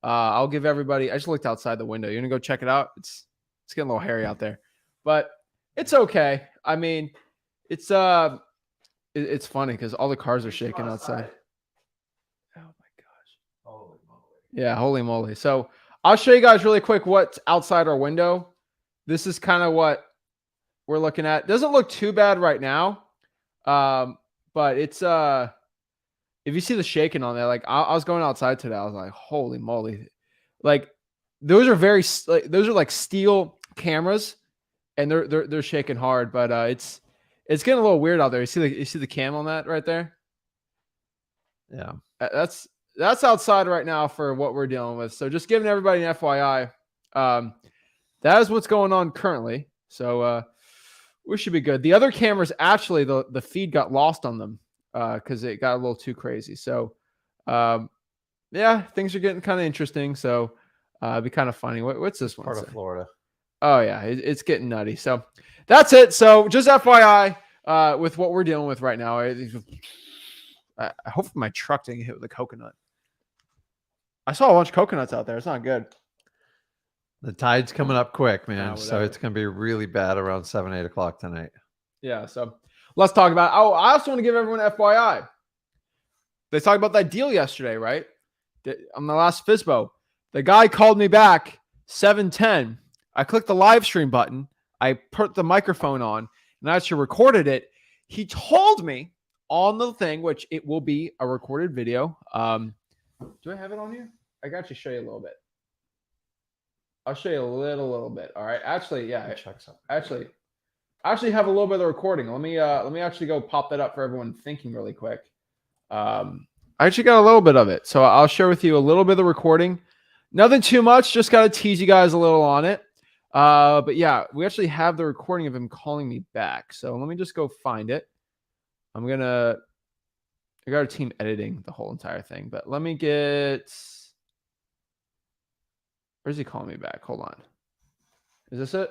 Speaker 1: I'll give everybody, I just looked outside the window. You're going to go check it out. It's getting a little hairy out there, but it's okay. I mean, it's funny because all the cars are shaking outside. Oh my gosh. Holy moly. Yeah, holy moly. So I'll show you guys really quick what's outside our window. This is kind of what we're looking at. Doesn't look too bad right now. But it's if you see the shaking on there, like I was going outside today, I was like, holy moly. Like those are those are like steel cameras and they're shaking hard, but it's getting a little weird out there. You see the cam on that right there?
Speaker 2: Yeah.
Speaker 1: That's outside right now for what we're dealing with. So just giving everybody an FYI. That is what's going on currently. So we should be good. The other cameras, actually, the feed got lost on them because it got a little too crazy. So yeah, things are getting kind of interesting. So it'd be kind of funny. What's this one?
Speaker 2: Part of Florida.
Speaker 1: Oh yeah, it's getting nutty. So that's it. So just FYI with what we're dealing with right now. I hope my truck didn't get hit with a coconut. I saw a bunch of coconuts out there. It's not good.
Speaker 2: The tide's coming up quick, man. So
Speaker 1: whatever.
Speaker 2: it's going to be really bad around 7, 8 o'clock tonight.
Speaker 1: Yeah. So let's talk about. Oh, I also want to give everyone FYI. They talked about that deal yesterday, right? On the last FISBO, the guy called me back 7:10. I clicked the live stream button. I put the microphone on, and I actually recorded it. He told me on the thing, which it will be a recorded video. Do I have it on here? I got to show you a little bit. I'll show you a little bit. All right. Actually, yeah. Actually have a little bit of the recording. Let me actually go pop that up for everyone thinking really quick. I actually got a little bit of it, so I'll share with you a little bit of the recording. Nothing too much. Just got to tease you guys a little on it. But yeah, we actually have the recording of him calling me back. So let me just go find it. I got a team editing the whole entire thing, but let me get. Where's he calling me back? Hold on. Is this it?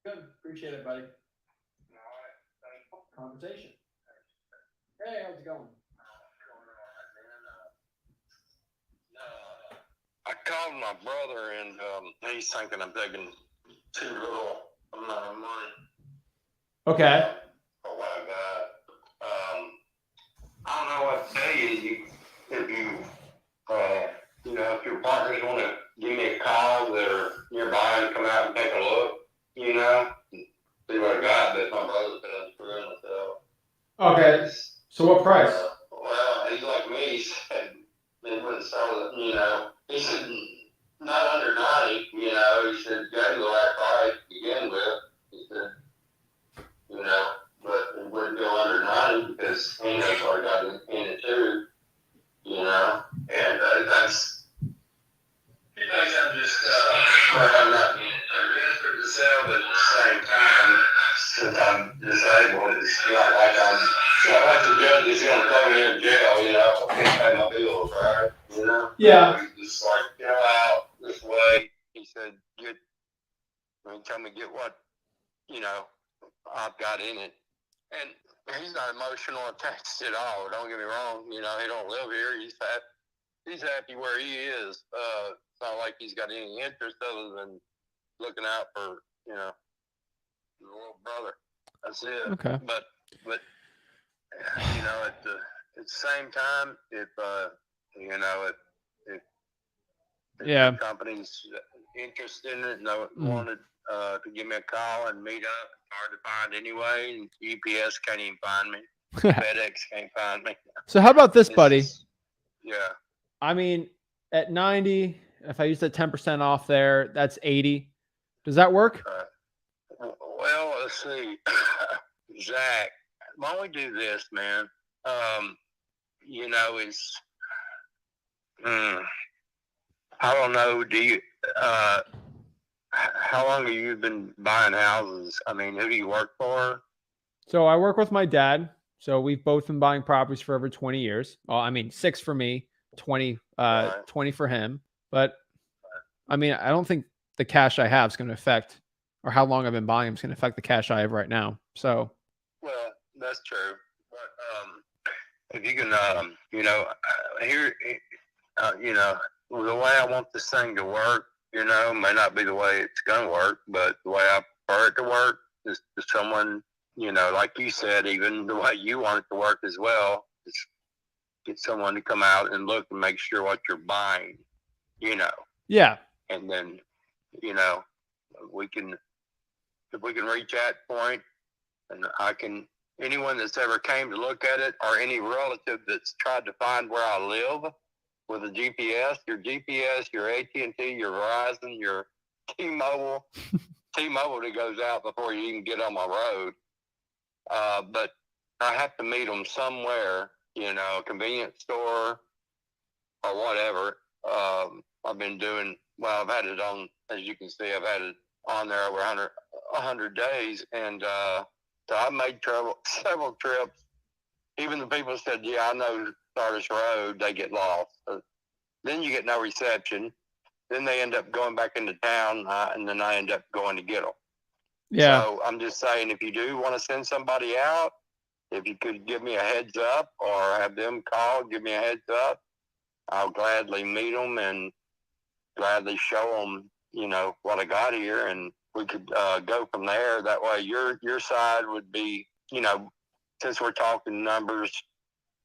Speaker 1: Good. Appreciate it, buddy. Conversation. Hey, how's it going?
Speaker 4: I called my brother and he's thinking I'm taking too little amount of money.
Speaker 1: Okay.
Speaker 4: For what I got. I don't know what to tell you. If your partners want to give me a call that are nearby and come out and take a look, see what I got. But my brother's been screwing himself.
Speaker 1: Okay. So what price?
Speaker 4: Well, he's like me. He said they wouldn't sell it. He said not under 90. He said go to the last price to begin with. He said, but it wouldn't go under 90 because he knows what I got in it too. And that's. He thinks I'm just I'm not desperate to sell, but at the same time, since I'm disabled, it's not like the judge is going to throw me in jail. I can't pay my bills, right?
Speaker 1: Yeah.
Speaker 4: Just like go out this way. He said, tell me get what I've got in it, and he's not emotional attached at all. Don't get me wrong. He don't live here. He's happy where he is. It's not like he's got any interest other than looking out for the little brother. That's it.
Speaker 1: Okay.
Speaker 4: But at the same time, if
Speaker 1: Yeah.
Speaker 4: the company's interested in it and wanted to give me a call and meet up, it's hard to find anyway. UPS can't even find me. FedEx can't find me.
Speaker 1: So how about this, buddy?
Speaker 4: Yeah.
Speaker 1: I mean, at 90, if I use the 10% off there, that's 80. Does that work?
Speaker 4: Well, let's see. Zach, why don't we do this, man? I don't know. Do you, how long have you been buying houses? I mean, who do you work for?
Speaker 1: So I work with my dad. So we've both been buying properties for over 20 years. Well, I mean, 6 for me, 20 for him. But I mean, I don't think the cash I have is going to affect, or how long I've been buying is going to affect the cash I have right now. So.
Speaker 4: Well, that's true. But if you can, the way I want this thing to work, may not be the way it's going to work, but the way I prefer it to work is to someone, like you said, even the way you want it to work as well, is get someone to come out and look and make sure what you're buying, you know,
Speaker 1: Yeah.
Speaker 4: and then, you know, if we can reach that point, and anyone that's ever came to look at it, or any relative that's tried to find where I live with a GPS, your AT&T, your Verizon, your T-Mobile that goes out before you even get on my road. But I have to meet them somewhere, you know, a convenience store or whatever. I've been doing, well, I've had it on, as you can see, I've had it on there over 100 days. And so I made several trips. Even the people said, yeah, I know Sardis Road, they get lost. So then you get no reception. Then they end up going back into town, and then I end up going to get them.
Speaker 1: Yeah.
Speaker 4: So I'm just saying, if you do want to send somebody out, if you could give me a heads up or have them call, give me a heads up, I'll gladly meet them and gladly show them, you know, what I got here, and we could go from there. That way your side would be, you know, since we're talking numbers,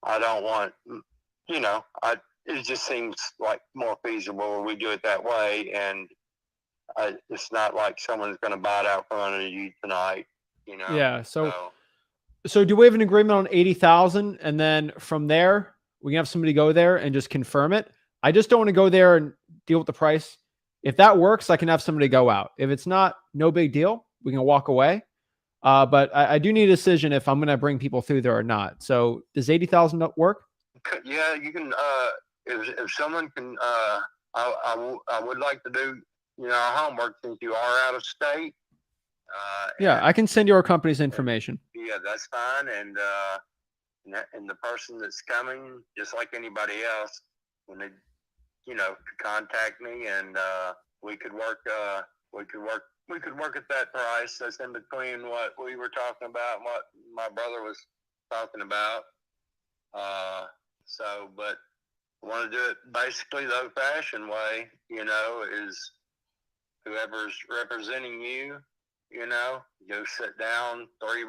Speaker 4: I don't want, you know, it just seems like more feasible when we do it that way, and it's not like someone's going to buy it out from under you tonight, you know.
Speaker 1: Yeah. So do we have an agreement on 80,000, and then from there we can have somebody go there and just confirm it? I just don't want to go there and deal with the price. If that works, I can have somebody go out. If it's not, no big deal. We can walk away. But I do need a decision if I'm going to bring people through there or not. So does 80,000 work?
Speaker 4: Yeah, you can. If someone can, I would like to do, you know, our homework since you are out of state.
Speaker 1: Yeah, I can send you our company's information.
Speaker 4: Yeah, that's fine. And the person that's coming, just like anybody else, when they, you know, contact me, and we could work at that price. That's in between what we were talking about and what my brother was talking about. But I want to do it basically the old-fashioned way, you know, is whoever's representing you, you know, go sit down, three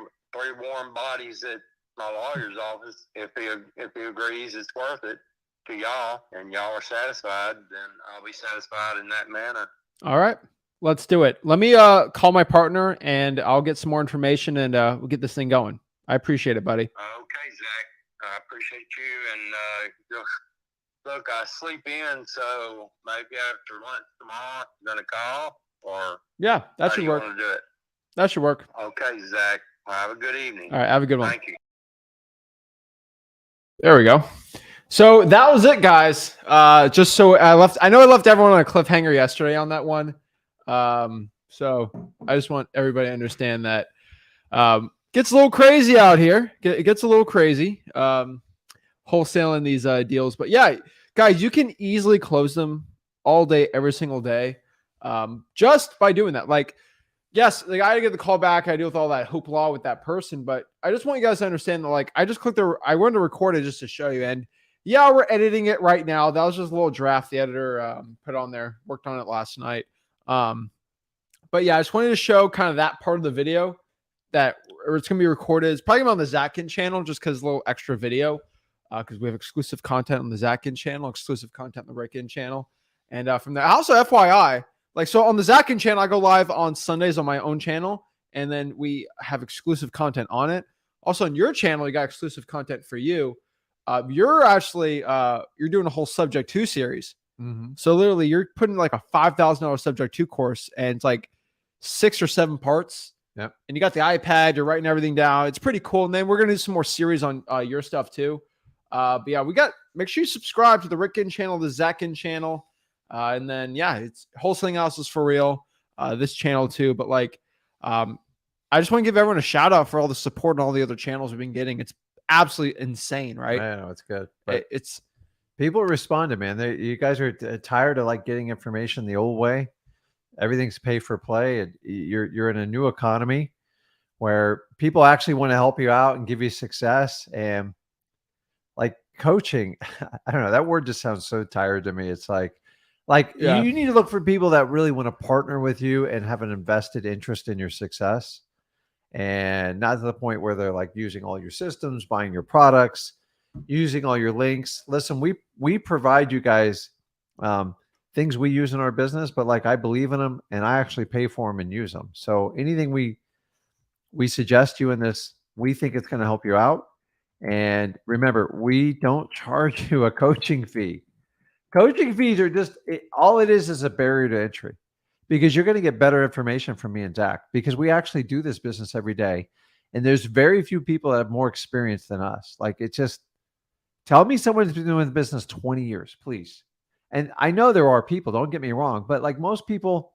Speaker 4: warm bodies at my lawyer's office. If he agrees it's worth it to y'all and y'all are satisfied, then I'll be satisfied in that manner.
Speaker 1: All right, let's do it. Let me call my partner and I'll get some more information, and we'll get this thing going. I appreciate it, buddy.
Speaker 4: Okay, Zach. I appreciate you. And look, I sleep in, so maybe after lunch tomorrow, I'm going to call, or
Speaker 1: yeah, that should work.
Speaker 4: Want to do it?
Speaker 1: That should work.
Speaker 4: Okay, Zach. Have a good evening.
Speaker 1: All right, have a good one.
Speaker 4: Thank you.
Speaker 1: There we go. So that was it, guys. Just so I know I left everyone on a cliffhanger yesterday on that one. So I just want everybody to understand that gets a little crazy out here. It gets a little crazy wholesaling these deals. But yeah, guys, you can easily close them all day, every single day, just by doing that. Like, yes, like I get the call back. I deal with all that hoopla with that person, but I just want you guys to understand that, like, I wanted to record it just to show you. And yeah, we're editing it right now. That was just a little draft the editor put on there. Worked on it last night. But yeah, I just wanted to show kind of that part of the video that it's going to be recorded. It's probably going to be on the Zach Ginn channel, just because a little extra video, because we have exclusive content on the Zach Ginn channel, exclusive content on the Rick Ginn channel. And from there, also FYI, like, so on the Zach Ginn channel, I go live on Sundays on my own channel, and then we have exclusive content on it. Also on your channel, you got exclusive content for you. You're actually you're doing a whole subject 2 series.
Speaker 2: Mm-hmm.
Speaker 1: So literally you're putting like a $5,000 subject 2 course, and it's like 6 or 7 parts.
Speaker 2: Yep.
Speaker 1: And you got the iPad, you're writing everything down. It's pretty cool. And then we're going to do some more series on your stuff too. But yeah, make sure you subscribe to the Rick Ginn channel, the Zach Ginn channel. And then, yeah, it's Wholesaling Houses for Real, this channel too. But like, I just want to give everyone a shout out for all the support and all the other channels we've been getting. It's absolutely insane, right?
Speaker 2: I know, it's good. But
Speaker 1: It's
Speaker 2: people responded, man. You guys are tired of like getting information the old way. Everything's pay for play, and you're in a new economy where people actually want to help you out and give you success. And like coaching, I don't know, that word just sounds so tired to me. It's like
Speaker 1: Yeah.
Speaker 2: you need to look for people that really want to partner with you and have an invested interest in your success, and not to the point where they're like using all your systems, buying your products. using all your links. Listen, we provide you guys things we use in our business, but like I believe in them and I actually pay for them and use them. So anything we suggest you in this, we think it's going to help you out. And remember, we don't charge you a coaching fee. Coaching fees are just all it is a barrier to entry, because you're going to get better information from me and Zach, because we actually do this business every day. And there's very few people that have more experience than us. Like, it's just, tell me someone who's been doing the business 20 years, please. And I know there are people, don't get me wrong, but like most people,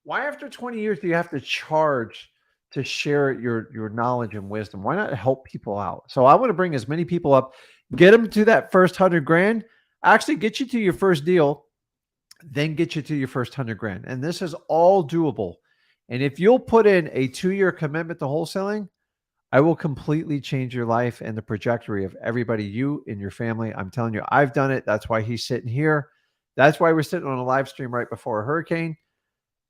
Speaker 2: why after 20 years do you have to charge to share your knowledge and wisdom? Why not help people out? So I want to bring as many people up, get them to that first 100 grand, actually get you to your first deal, then get you to your first 100 grand. And this is all doable. And if you'll put in a 2-year commitment to wholesaling, I will completely change your life and the trajectory of everybody, you and your family. I'm telling you, I've done it. That's why he's sitting here. That's why we're sitting on a live stream right before a hurricane.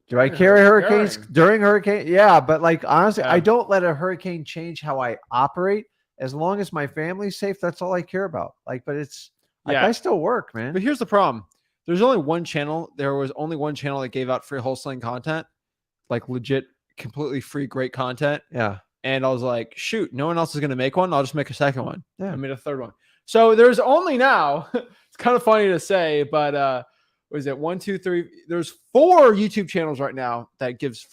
Speaker 2: Do I carry hurricanes during hurricane? Yeah, but like honestly, I don't let a hurricane change how I operate. As long as my family's safe, that's all I care about. Like, but it's like I still work, man.
Speaker 1: But here's the problem. There's only one channel. There was only one channel that gave out free wholesaling content, like legit, completely free, great content.
Speaker 2: Yeah.
Speaker 1: And I was like, shoot, no one else is going to make one. I'll just make a second one.
Speaker 2: Yeah.
Speaker 1: I made a third one. So there's only now, it's kind of funny to say, but what is it? 1, 2, 3. There's 4 YouTube channels right now that gives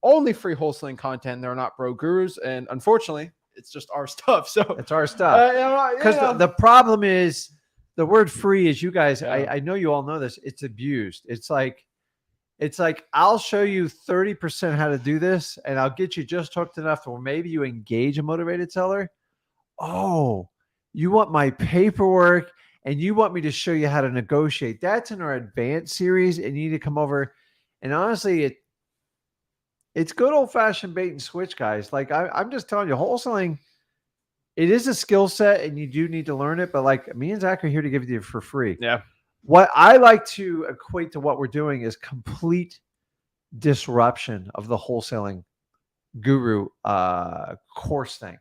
Speaker 1: only free wholesaling content. They're not bro gurus. And unfortunately, it's just our stuff. So
Speaker 2: it's our stuff. Because the problem is the word free is, you guys, I know you all know this. It's abused. It's like, I'll show you 30% how to do this, and I'll get you just hooked enough where maybe you engage a motivated seller. Oh, you want my paperwork and you want me to show you how to negotiate. That's in our advanced series, and you need to come over. And honestly, it's good old-fashioned bait and switch, guys. Like I'm just telling you, wholesaling, it is a skill set and you do need to learn it. But like, me and Zach are here to give it to you for free.
Speaker 1: Yeah.
Speaker 2: What I like to equate to what we're doing is complete disruption of the wholesaling guru course thing.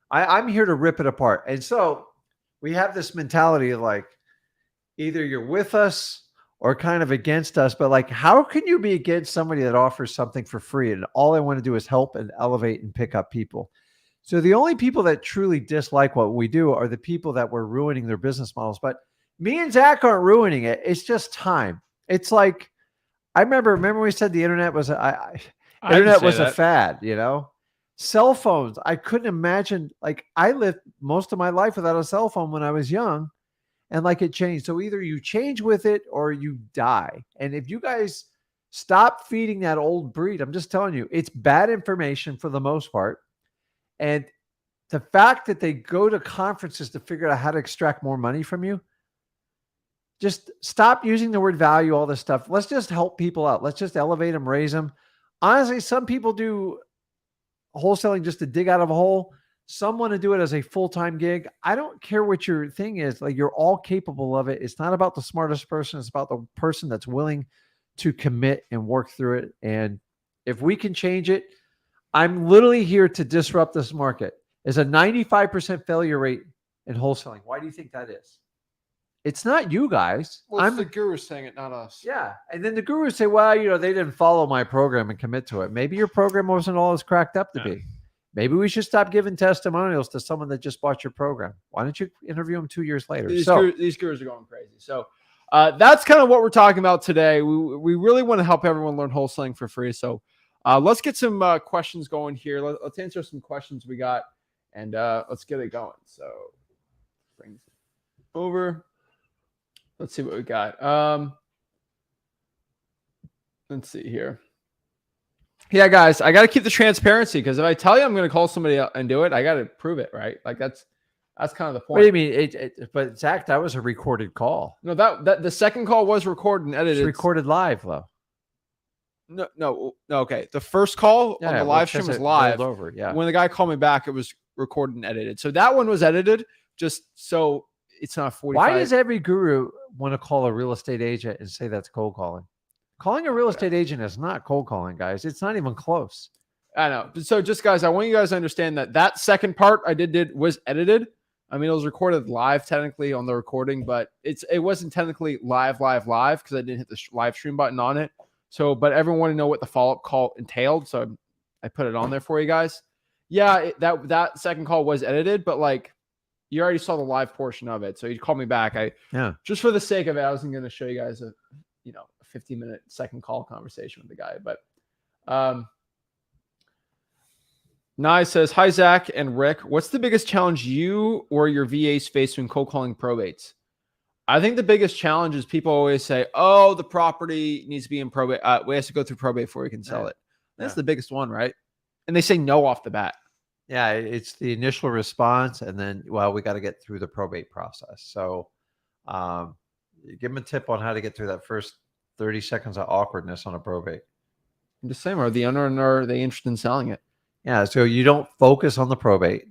Speaker 2: I'm here to rip it apart. And so we have this mentality of like, either you're with us or kind of against us, but like, how can you be against somebody that offers something for free? And all I want to do is help and elevate and pick up people. So the only people that truly dislike what we do are the people that we're ruining their business models. But me and Zach aren't ruining it. It's just time. It's like, I remember we said the internet was internet was a fad, you know? Cell phones. I couldn't imagine, like, I lived most of my life without a cell phone when I was young, and like it changed. So either you change with it or you die. And if you guys stop feeding that old breed, I'm just telling you, it's bad information for the most part. And the fact that they go to conferences to figure out how to extract more money from you, just stop using the word value, all this stuff. Let's just help people out. Let's just elevate them, raise them. Honestly, some people do wholesaling just to dig out of a hole. Some want to do it as a full-time gig. I don't care what your thing is. Like, you're all capable of it. It's not about the smartest person. It's about the person that's willing to commit and work through it. And if we can change it, I'm literally here to disrupt this market. There's a 95% failure rate in wholesaling. Why do you think that is? It's not you guys.
Speaker 1: Well, I'm the guru saying it, not us.
Speaker 2: Yeah. And then the gurus say, well, you know, they didn't follow my program and commit to it. Maybe your program wasn't all it's cracked up to be. Maybe we should stop giving testimonials to someone that just bought your program. Why don't you interview them 2 years later?
Speaker 1: These gurus are going crazy. So that's kind of what we're talking about today. We really want to help everyone learn wholesaling for free. So let's get some questions going here. Let's answer some questions we got, and let's get it going. So bring this over. Let's see what we got. Let's see here. Yeah, guys, I got to keep the transparency, because if I tell you I'm going to call somebody out and do it, I got to prove it, right? Like that's kind of the point.
Speaker 2: What do you mean? But Zach, that was a recorded call.
Speaker 1: No, that the second call was recorded and edited.
Speaker 2: It's recorded live, though.
Speaker 1: No. Okay. The first call on the live stream was live.
Speaker 2: Over, yeah.
Speaker 1: When the guy called me back, it was recorded and edited. So that one was edited, just so it's not 45.
Speaker 2: Why does every guru want to call a real estate agent and say that's cold calling? Calling a real estate agent is not cold calling, guys. It's not even close.
Speaker 1: I know. So just guys, I want you guys to understand that second part I did was edited. I mean, it was recorded live technically on the recording, but it wasn't technically live because I didn't hit the live stream button on it. So, but everyone wanted to know what the follow-up call entailed, so I put it on there for you guys. Yeah, that second call was edited, but like you already saw the live portion of it, so you called me back. Just for the sake of it, I wasn't going to show you guys a 15-minute second call conversation with the guy, but Nye says, hi, Zach and Rick. What's the biggest challenge you or your VAs face when cold calling probates? I think the biggest challenge is people always say, oh, the property needs to be in probate. We have to go through probate before we can sell it. That's the biggest one, right? And they say no off the bat.
Speaker 2: Yeah, it's the initial response. And then, well, we got to get through the probate process. So give them a tip on how to get through that first 30 seconds of awkwardness on a probate.
Speaker 1: I'm just saying, are they interested in selling it?
Speaker 2: Yeah, so you don't focus on the probate.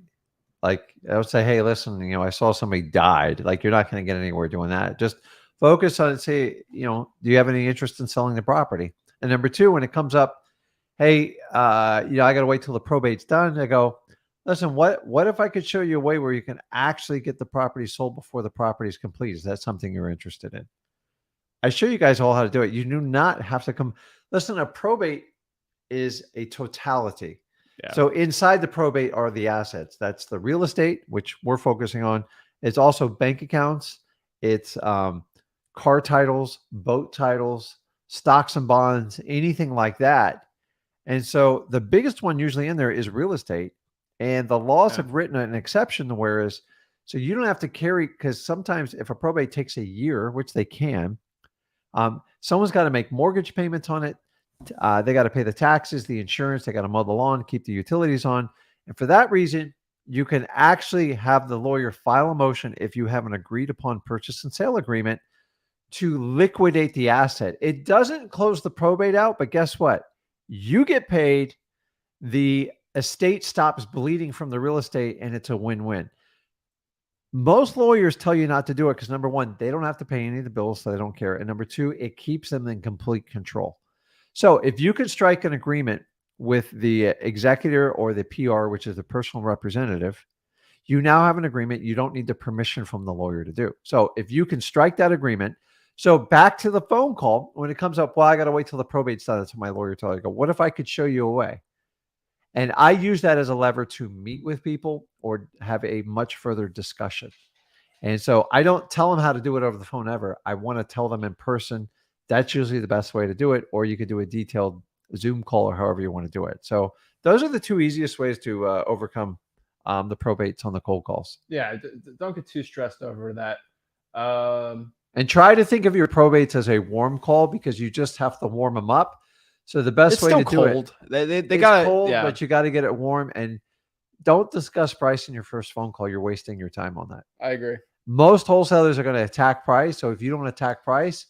Speaker 2: Like I would say, hey, listen, I saw somebody died. Like you're not going to get anywhere doing that. Just focus on it. Say, do you have any interest in selling the property? And number two, when it comes up, hey, I got to wait till the probate's done. I go, listen, what if I could show you a way where you can actually get the property sold before the property is complete? Is that something you're interested in? I show you guys all how to do it. You do not have to come. Listen, a probate is a totality. Yeah. So inside the probate are the assets. That's the real estate, which we're focusing on. It's also bank accounts. It's car titles, boat titles, stocks and bonds, anything like that. And so the biggest one usually in there is real estate. And the laws have written an exception to whereas, so you don't have to carry, because sometimes if a probate takes a year, which they can, someone's got to make mortgage payments on it. They got to pay the taxes, the insurance, they got to mow the lawn, keep the utilities on. And for that reason, you can actually have the lawyer file a motion if you have an agreed upon purchase and sale agreement to liquidate the asset. It doesn't close the probate out, but guess what? You get paid, the estate stops bleeding from the real estate, and it's a win-win. Most lawyers tell you not to do it because number one, they don't have to pay any of the bills, so they don't care. And number two, it keeps them in complete control. So if you can strike an agreement with the executor or the PR, which is the personal representative, you now have an agreement. You don't need the permission from the lawyer to do. So if you can strike that agreement, so back to the phone call, when it comes up, well, I got to wait till the probate's done. That's what my lawyer told me. I go, what if I could show you a way? And I use that as a lever to meet with people or have a much further discussion. And so I don't tell them how to do it over the phone ever. I want to tell them in person. That's usually the best way to do it. Or you could do a detailed Zoom call or however you want to do it. So those are the two easiest ways to overcome the probates on the cold calls.
Speaker 1: Yeah, don't get too stressed over that.
Speaker 2: And try to think of your probates as a warm call because you just have to warm them up. So the best way to do it,
Speaker 1: they got
Speaker 2: cold, but you got to get it warm. And don't discuss price in your first phone call. You're wasting your time on that.
Speaker 1: I agree.
Speaker 2: Most wholesalers are going to attack price. So if you don't attack price,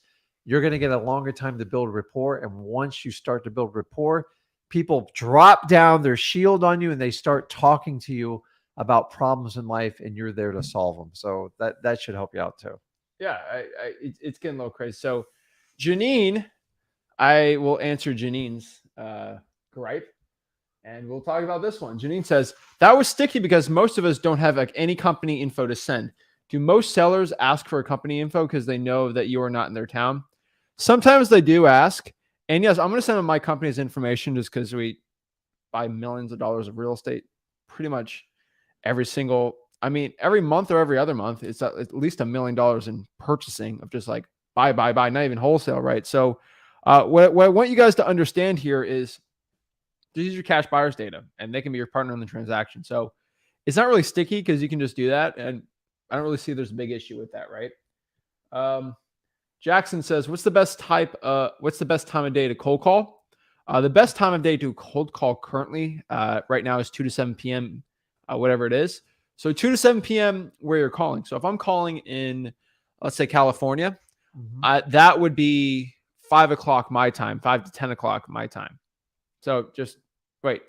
Speaker 2: you're going to get a longer time to build rapport. And once you start to build rapport, people drop down their shield on you and they start talking to you about problems in life, and you're there to solve them. So that should help you out too.
Speaker 1: Yeah, it's getting a little crazy. So Janine, I will answer Janine's gripe, and we'll talk about this one. Janine says, that was sticky because most of us don't have like any company info to send. Do most sellers ask for a company info because they know that you are not in their town? Sometimes they do ask. And yes, I'm going to send them my company's information just because we buy millions of dollars of real estate pretty much every month or every other month. It's at least $1 million in purchasing of just like buy, not even wholesale, right? So what I want you guys to understand here is these are your cash buyers data, and they can be your partner in the transaction. So it's not really sticky because you can just do that. And I don't really see there's a big issue with that, right? Jackson says, what's the best time of day to cold call? The best time of day to cold call currently right now is 2 to 7 p.m., whatever it is. So 2 to 7 p.m. where you're calling. So if I'm calling in, let's say California, that would be 5 o'clock my time, 5 to 10 o'clock my time. So just wait,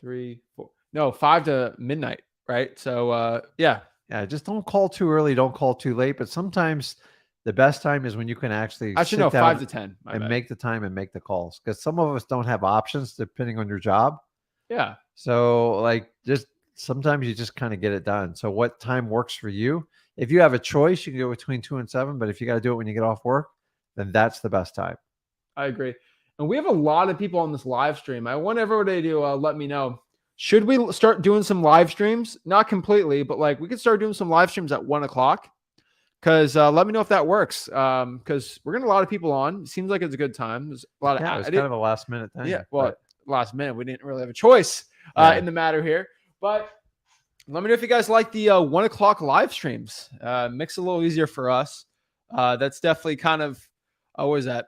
Speaker 1: 3, 4, no, 5 to midnight, right? So yeah,
Speaker 2: just don't call too early, don't call too late. But sometimes the best time is when you can actually
Speaker 1: sit down 5 to 10
Speaker 2: and make the time and make the calls, because some of us don't have options depending on your job.
Speaker 1: Yeah.
Speaker 2: So like just sometimes you just kind of get it done. So what time works for you? If you have a choice, you can go between 2 and 7. But if you got to do it when you get off work, then that's the best time.
Speaker 1: I agree. And we have a lot of people on this live stream. I want everybody to let me know. Should we start doing some live streams? Not completely, but like we could start doing some live streams at 1 o'clock. Because let me know if that works. Because we're getting a lot of people on. It seems like it's a good time. There's a lot of
Speaker 2: It was kind of a last minute thing.
Speaker 1: Yeah, well, last minute we didn't really have a choice in the matter here. But let me know if you guys like the 1 o'clock live streams. Makes it a little easier for us. That's definitely kind of what is that?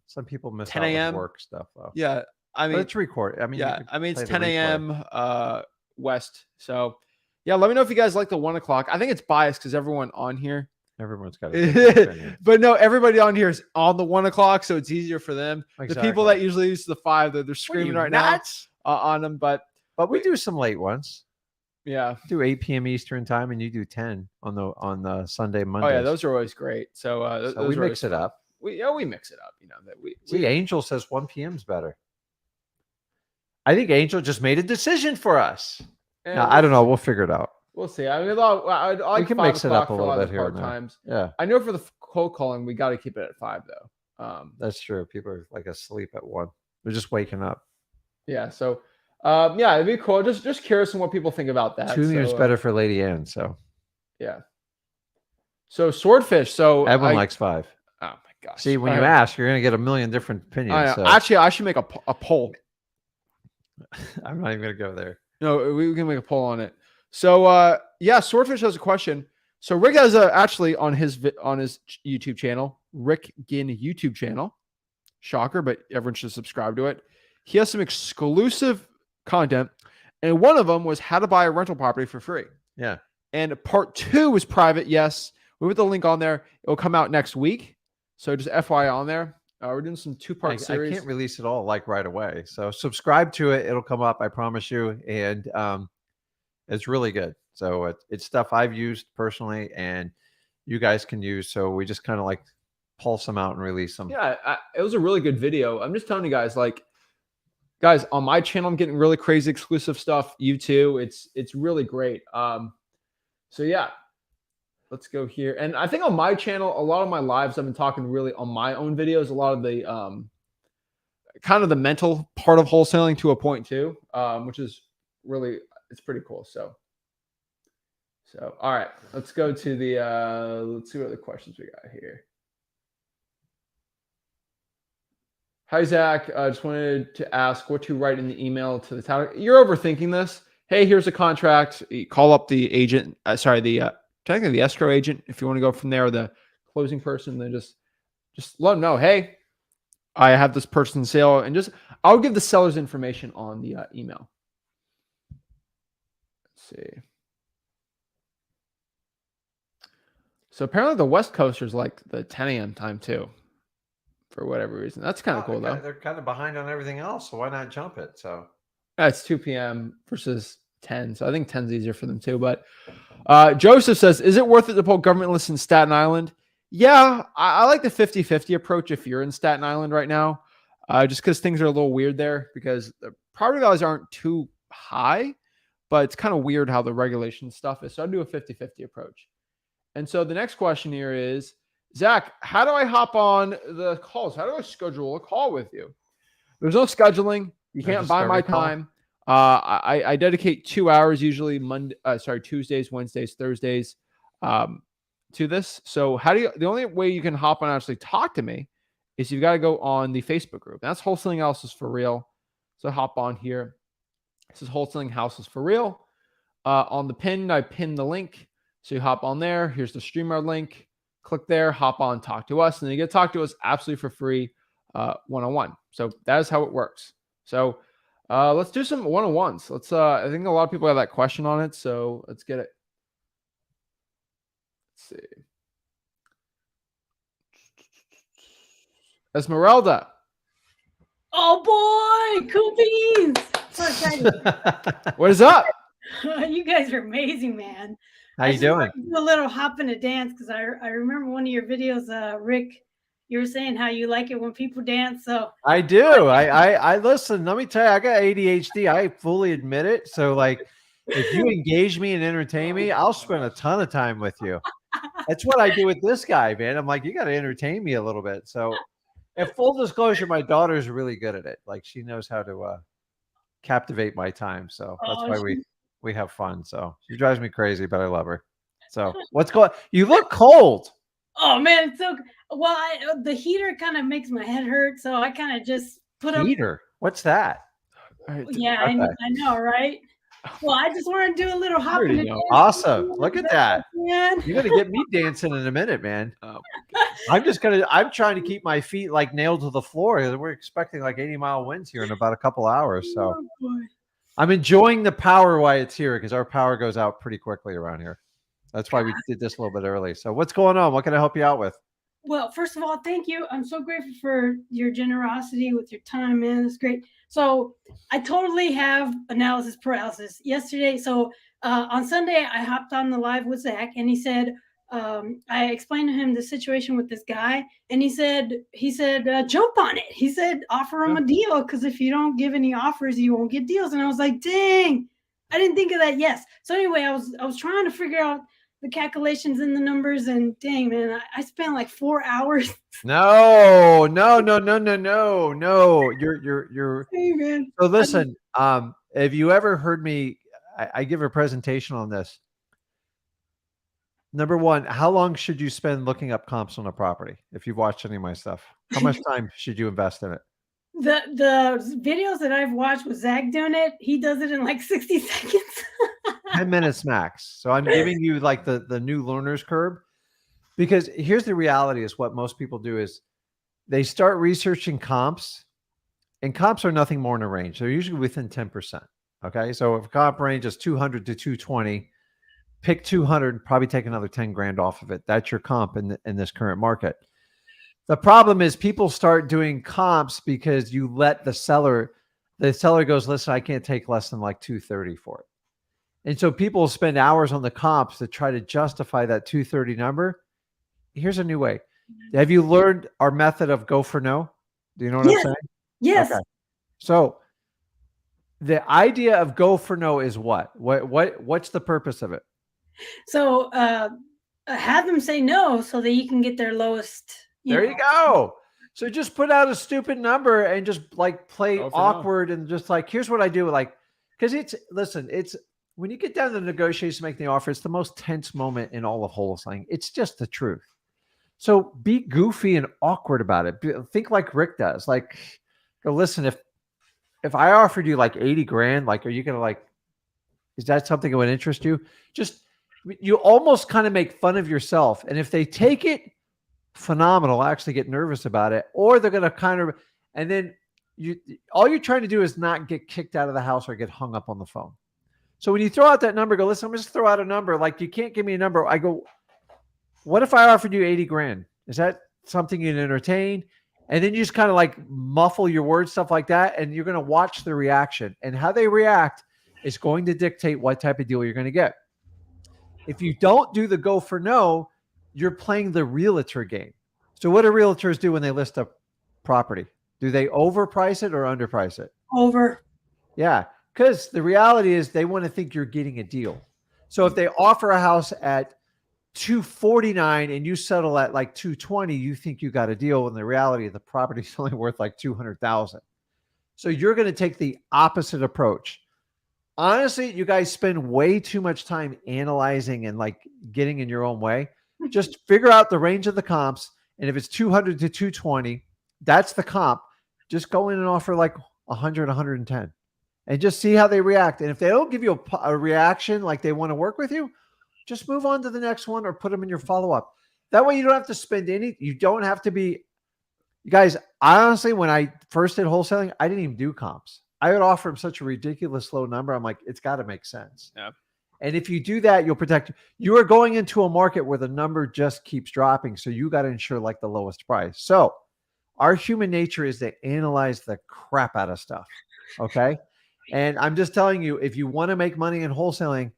Speaker 2: Some people miss
Speaker 1: 10
Speaker 2: out
Speaker 1: a.m.
Speaker 2: with work stuff though.
Speaker 1: Yeah, I mean
Speaker 2: But it's recorded. I mean,
Speaker 1: yeah, I mean it's
Speaker 2: play the
Speaker 1: 10
Speaker 2: replay.
Speaker 1: a.m. West. So yeah, let me know if you guys like the 1 o'clock. I think it's biased because everyone on here.
Speaker 2: Everyone's got a different opinion.
Speaker 1: But no, everybody on here is on the 1 o'clock, so it's easier for them. The people
Speaker 2: Exactly.
Speaker 1: that usually use the 5, they're screaming right now on them. But
Speaker 2: we do some late ones.
Speaker 1: Yeah,
Speaker 2: Do 8 p.m. Eastern time, and you do 10 on the Sunday, Monday.
Speaker 1: Oh yeah, those are always great. So,
Speaker 2: So we mix it up.
Speaker 1: We mix it up. You know that we
Speaker 2: See, Angel says 1 p.m. is better. I think Angel just made a decision for us. Now, I don't know. We'll figure it out.
Speaker 1: We'll see. I mean, I like
Speaker 2: We can
Speaker 1: 5
Speaker 2: mix it up
Speaker 1: o'clock
Speaker 2: a
Speaker 1: for
Speaker 2: little
Speaker 1: lot of
Speaker 2: bit here
Speaker 1: part
Speaker 2: and there.
Speaker 1: times.
Speaker 2: Yeah,
Speaker 1: I know for the cold calling, we got to keep it at 5 though.
Speaker 2: that's true. People are like asleep at 1. They're just waking up.
Speaker 1: Yeah. So, yeah, it'd be cool. Just curious on what people think about that.
Speaker 2: 2 years better for Lady Ann. So
Speaker 1: yeah. So swordfish. So
Speaker 2: everyone likes 5.
Speaker 1: Oh my gosh.
Speaker 2: See, when you ask, you're gonna get a million different opinions. So.
Speaker 1: Actually, I should make a poll.
Speaker 2: I'm not even gonna go there.
Speaker 1: No, we can make a poll on it. So, yeah, Swordfish has a question. So Rick has actually on his YouTube channel, Rick Ginn YouTube channel. Shocker, but everyone should subscribe to it. He has some exclusive content, and one of them was how to buy a rental property for free.
Speaker 2: Yeah.
Speaker 1: And part 2 was private. Yes, we put the link on there. It will come out next week. So just FYI on there. We're doing some 2-part series.
Speaker 2: I can't release it all like right away. So subscribe to it. It'll come up. I promise you. And it's really good. So it's stuff I've used personally and you guys can use. So we just kind of like pulse them out and release them.
Speaker 1: Yeah, it was a really good video. I'm just telling you guys, like, guys, on my channel, I'm getting really crazy exclusive stuff. You too. It's really great. So yeah, let's go here. And I think on my channel, a lot of my lives, I've been talking really on my own videos, a lot of the kind of the mental part of wholesaling to a point too, which is really, it's pretty cool. So all right, let's go to the let's see what other questions we got here. Hi, Zach. I just wanted to ask what to write in the email to the title. You're overthinking this. Hey, here's a contract. You call up the agent. Technically the escrow agent. If you want to go from there, or the closing person, then just let them know. Hey, I have this person sale, and I'll give the seller's information on the email. Let's see. So apparently the West Coasters like the 10 a.m. time too. For whatever reason. That's kind of cool, though.
Speaker 2: They're kind of behind on everything else, so why not jump it? So
Speaker 1: it's 2 p.m. versus 10, so I think 10's easier for them too. But Joseph says, is it worth it to pull government lists in Staten Island? Yeah, I like the 50-50 approach if you're in Staten Island right now, just because things are a little weird there because the property values aren't too high, but it's kind of weird how the regulation stuff is. So I'd do a 50-50 approach. And so the next question here is, Zach, how do I hop on the calls? How do I schedule a call with you? There's no scheduling. You can't buy my time. I dedicate 2 hours usually Tuesdays, Wednesdays, Thursdays to this. So the only way you can hop on and actually talk to me is you've got to go on the Facebook group. That's Wholesaling Houses for Real. So hop on here. This is Wholesaling Houses for Real. On the pin, I pin the link. So you hop on there. Here's the StreamYard link. Click there, hop on, talk to us, and you get to talk to us absolutely for free one-on-one. So that is how it works. So let's do some one-on-ones. I think a lot of people have that question on it, so let's get it. Let's see. Esmeralda.
Speaker 5: Oh boy, cool beans. So excited.
Speaker 1: What is up?
Speaker 5: You guys are amazing, man.
Speaker 2: How you doing?
Speaker 5: Do a little hop in a dance because I remember one of your videos, Rick. You were saying how you like it when people dance. So
Speaker 2: I do. I listen. Let me tell you, I got ADHD. I fully admit it. So like, If you engage me and entertain me, I'll spend a ton of time with you. That's what I do with this guy, man. I'm like, you got to entertain me a little bit. So, and full disclosure, my daughter's really good at it. Like, she knows how to captivate my time. So that's
Speaker 5: Oh,
Speaker 2: why we have fun. So she drives me crazy, but I love her. So what's going? You look cold.
Speaker 5: oh man, it's so well. The heater kind of makes my head hurt, so I kind of just put up.
Speaker 2: Heater. What's that?
Speaker 5: Yeah, I know, right? Well, I just want to do a little hopping.
Speaker 1: already know.
Speaker 2: Awesome. Look at that.
Speaker 5: Man.
Speaker 2: You're gonna get me dancing in a minute, man. I'm trying to keep my feet like nailed to the floor. We're expecting like 80-mile winds here in about a couple hours. So
Speaker 5: Oh, boy.
Speaker 2: I'm enjoying the power while it's here because our power goes out pretty quickly around here. That's why we did this a little bit early. So what's going on? What can I help you out with?
Speaker 5: Well, first of all, thank you. I'm so grateful for your generosity with your time, man. It's great. So I totally have analysis paralysis yesterday. So on Sunday, I hopped on the live with Zach, and he said, I explained to him the situation with this guy, and he said, jump on it. He said, offer him a deal, because if you don't give any offers, you won't get deals. And I was like, dang, I didn't think of that. Yes. So anyway, I was trying to figure out the calculations and the numbers, and dang, man, I spent like 4 hours.
Speaker 2: No.
Speaker 5: Hey, man.
Speaker 2: So listen, have you ever heard me? I give a presentation on this. Number one, how long should you spend looking up comps on a property? If you've watched any of my stuff, how much time should you invest in it?
Speaker 5: The videos that I've watched with Zach doing it, he does it in like 60 seconds.
Speaker 2: 10 minutes max. So I'm giving you like the new learner's curve, because here's the reality is what most people do is they start researching comps, and comps are nothing more in a range. They're usually within 10%. Okay. So if comp range is 200 to 220, pick 200, probably take another 10 grand off of it. That's your comp in this current market. The problem is people start doing comps because you let the seller goes, listen, I can't take less than like 230 for it. And so people spend hours on the comps to try to justify that 230 number. Here's a new way. Have you learned our method of go for no? Do you know what I'm saying?
Speaker 5: Yes.
Speaker 2: Okay. So the idea of go for no is what's the purpose of it?
Speaker 5: So have them say no so that you can get their lowest.
Speaker 2: There you go. So just put out a stupid number and just like play awkward and just like, here's what I do. Like, because it's when you get down to the negotiation, make the offer, it's the most tense moment in all of wholesaling. It's just the truth. So be goofy and awkward about it. Think like Rick does. Like, go, listen, if I offered you like 80 grand, like, are you going to like, is that something that would interest you? Just, you almost kind of make fun of yourself. And if they take it, phenomenal, actually get nervous about it, or they're going to kind of, and then all you're trying to do is not get kicked out of the house or get hung up on the phone. So when you throw out that number, go, listen, I'm just throw out a number. Like, you can't give me a number. I go, what if I offered you 80 grand? Is that something you'd entertain? And then you just kind of like muffle your words, stuff like that. And you're going to watch the reaction, and how they react is going to dictate what type of deal you're going to get. If you don't do the go for no, you're playing the realtor game. So what do realtors do when they list a property? Do they overprice it or underprice it?
Speaker 5: Over.
Speaker 2: Yeah, because the reality is they want to think you're getting a deal. So if they offer a house at 249 and you settle at like 220, you think you got a deal, when the reality of the property is only worth like 200,000. So you're going to take the opposite approach. Honestly, you guys spend way too much time analyzing and like getting in your own way. Just figure out the range of the comps. And if it's 200 to 220, that's the comp. Just go in and offer like 100, 110 and just see how they react. And if they don't give you a reaction, like they want to work with you, just move on to the next one or put them in your follow-up. That way you don't have to spend you don't have to be, you guys, I honestly, when I first did wholesaling, I didn't even do comps. I would offer them such a ridiculous low number. I'm like, it's got to make sense.
Speaker 1: Yeah.
Speaker 2: And if you do that, you'll protect. You are going into a market where the number just keeps dropping. So you got to ensure like the lowest price. So our human nature is to analyze the crap out of stuff. Okay. And I'm just telling you, if you want to make money in wholesaling,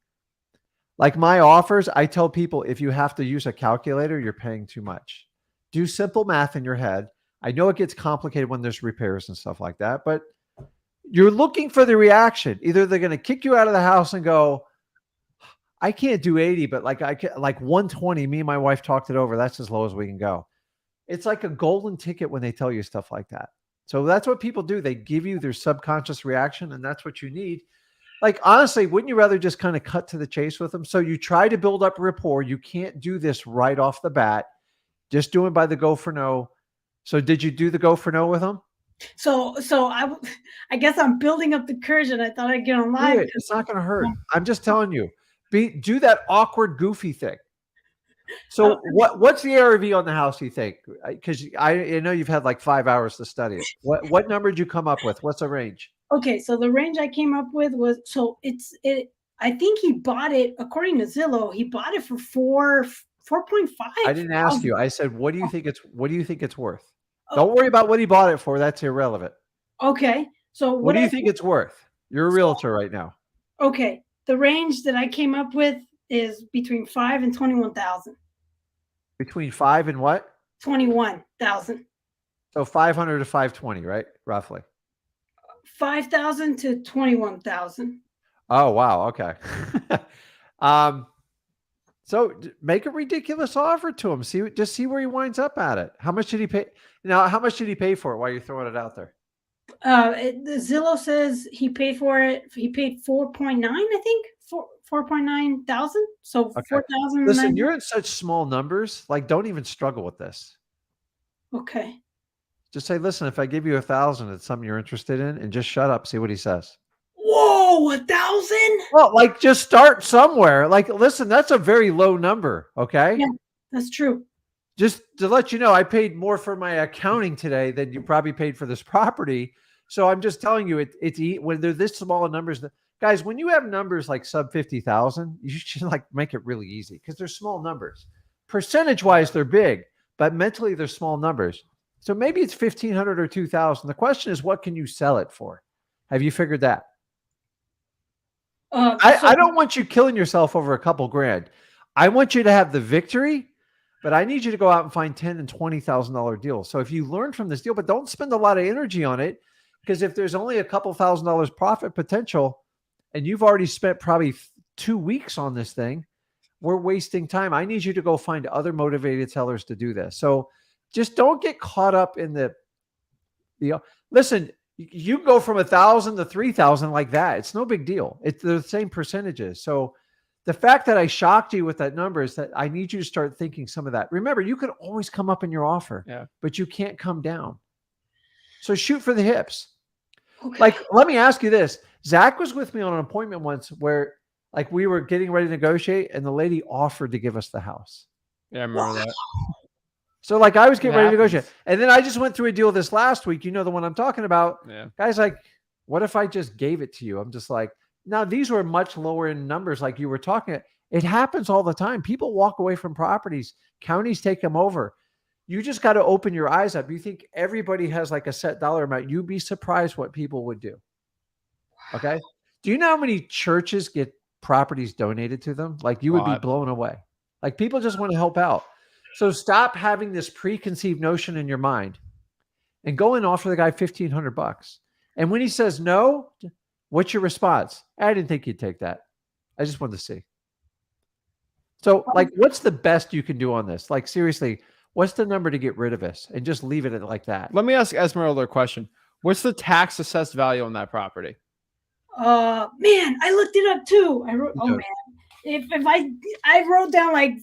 Speaker 2: like my offers, I tell people, if you have to use a calculator, you're paying too much. Do simple math in your head. I know it gets complicated when there's repairs and stuff like that, but You're looking for the reaction. Either they're going to kick you out of the house and go, I can't do 80, but like I can, like 120. Me and my wife talked it over. That's as low as we can go. It's like a golden ticket when they tell you stuff like that. So that's what people do. They give you their subconscious reaction, and that's what you need. Like, honestly, wouldn't you rather just kind of cut to the chase with them? So you try to build up rapport. You can't do this right off the bat. Just do it by the go for no. So did you do the go for no with them?
Speaker 5: So I guess I'm building up the courage, and I thought I'd get on live.
Speaker 2: It's not going to hurt. I'm just telling you. Do that awkward, goofy thing. So what's the ARV on the house, you think? Because I know you've had like 5 hours to study it. What number did you come up with? What's the range?
Speaker 5: Okay, so the range I came up with was, I think he bought it, according to Zillow, he bought it for 4.5.
Speaker 2: I didn't ask you. I said, what do you think it's worth? Don't worry about what he bought it for. That's irrelevant.
Speaker 5: Okay. So
Speaker 2: what do you think it's worth? You're a realtor right now.
Speaker 5: Okay. The range that I came up with is between 5 and 21,000.
Speaker 2: Between 5 and what?
Speaker 5: 21,000.
Speaker 2: So 500 to 520, right? Roughly.
Speaker 5: 5,000 to 21,000.
Speaker 2: Oh, wow. Okay. So make a ridiculous offer to him. Just see where he winds up at it. How much did he pay? Now, how much did he pay for it while you're throwing it out there?
Speaker 5: The Zillow says he paid for it. He paid 4.9, I think, 4.9 thousand. So
Speaker 2: Okay.
Speaker 5: 4,000.
Speaker 2: Listen, you're in such small numbers. Like, don't even struggle with this.
Speaker 5: Okay.
Speaker 2: Just say, listen, if I give you 1,000, it's something you're interested in, and just shut up. See what he says.
Speaker 5: Whoa, 1,000?
Speaker 2: Well, like, just start somewhere. Like, listen, that's a very low number. Okay.
Speaker 5: Yeah, that's true.
Speaker 2: Just to let you know, I paid more for my accounting today than you probably paid for this property. So I'm just telling you, it's when they're this small in numbers, guys, when you have numbers like sub 50,000, you should like make it really easy because they're small numbers. Percentage wise, they're big, but mentally they're small numbers. So maybe it's 1,500 or 2,000. The question is, what can you sell it for? Have you figured that? I don't want you killing yourself over a couple grand. I want you to have the victory, but I need you to go out and find $10,000 and $20,000 deals. So if you learn from this deal, but don't spend a lot of energy on it, because if there's only a couple $1,000s profit potential, and you've already spent probably 2 weeks on this thing, we're wasting time. I need you to go find other motivated sellers to do this. So just don't get caught up in listen, you go from 1,000 to 3,000 like that. It's no big deal. It's the same percentages. So the fact that I shocked you with that number is that I need you to start thinking some of that. Remember, you can always come up in your offer, but you can't come down. So shoot for the hips.
Speaker 5: Okay.
Speaker 2: Like, let me ask you this. Zach was with me on an appointment once where like we were getting ready to negotiate and the lady offered to give us the house.
Speaker 1: Yeah, I remember that.
Speaker 2: So like I was getting ready to negotiate. And then I just went through a deal this last week. You know, the one I'm talking about.
Speaker 1: Yeah.
Speaker 2: Guys, like, what if I just gave it to you? I'm just like, now these were much lower in numbers like you were talking. It happens all the time. People walk away from properties. Counties take them over. You just got to open your eyes up. You think everybody has like a set dollar amount. You'd be surprised what people would do. Okay. Do you know how many churches get properties donated to them? Like you would be blown away. Like people just want to help out. So stop having this preconceived notion in your mind and go and offer the guy $1,500. And when he says no, what's your response? I didn't think you'd take that. I just wanted to see. So like, what's the best you can do on this? Like seriously, what's the number to get rid of us and just leave it at like that?
Speaker 1: Let me ask Esmeralda a question. What's the tax assessed value on that property?
Speaker 5: Man, I looked it up too. If I wrote down like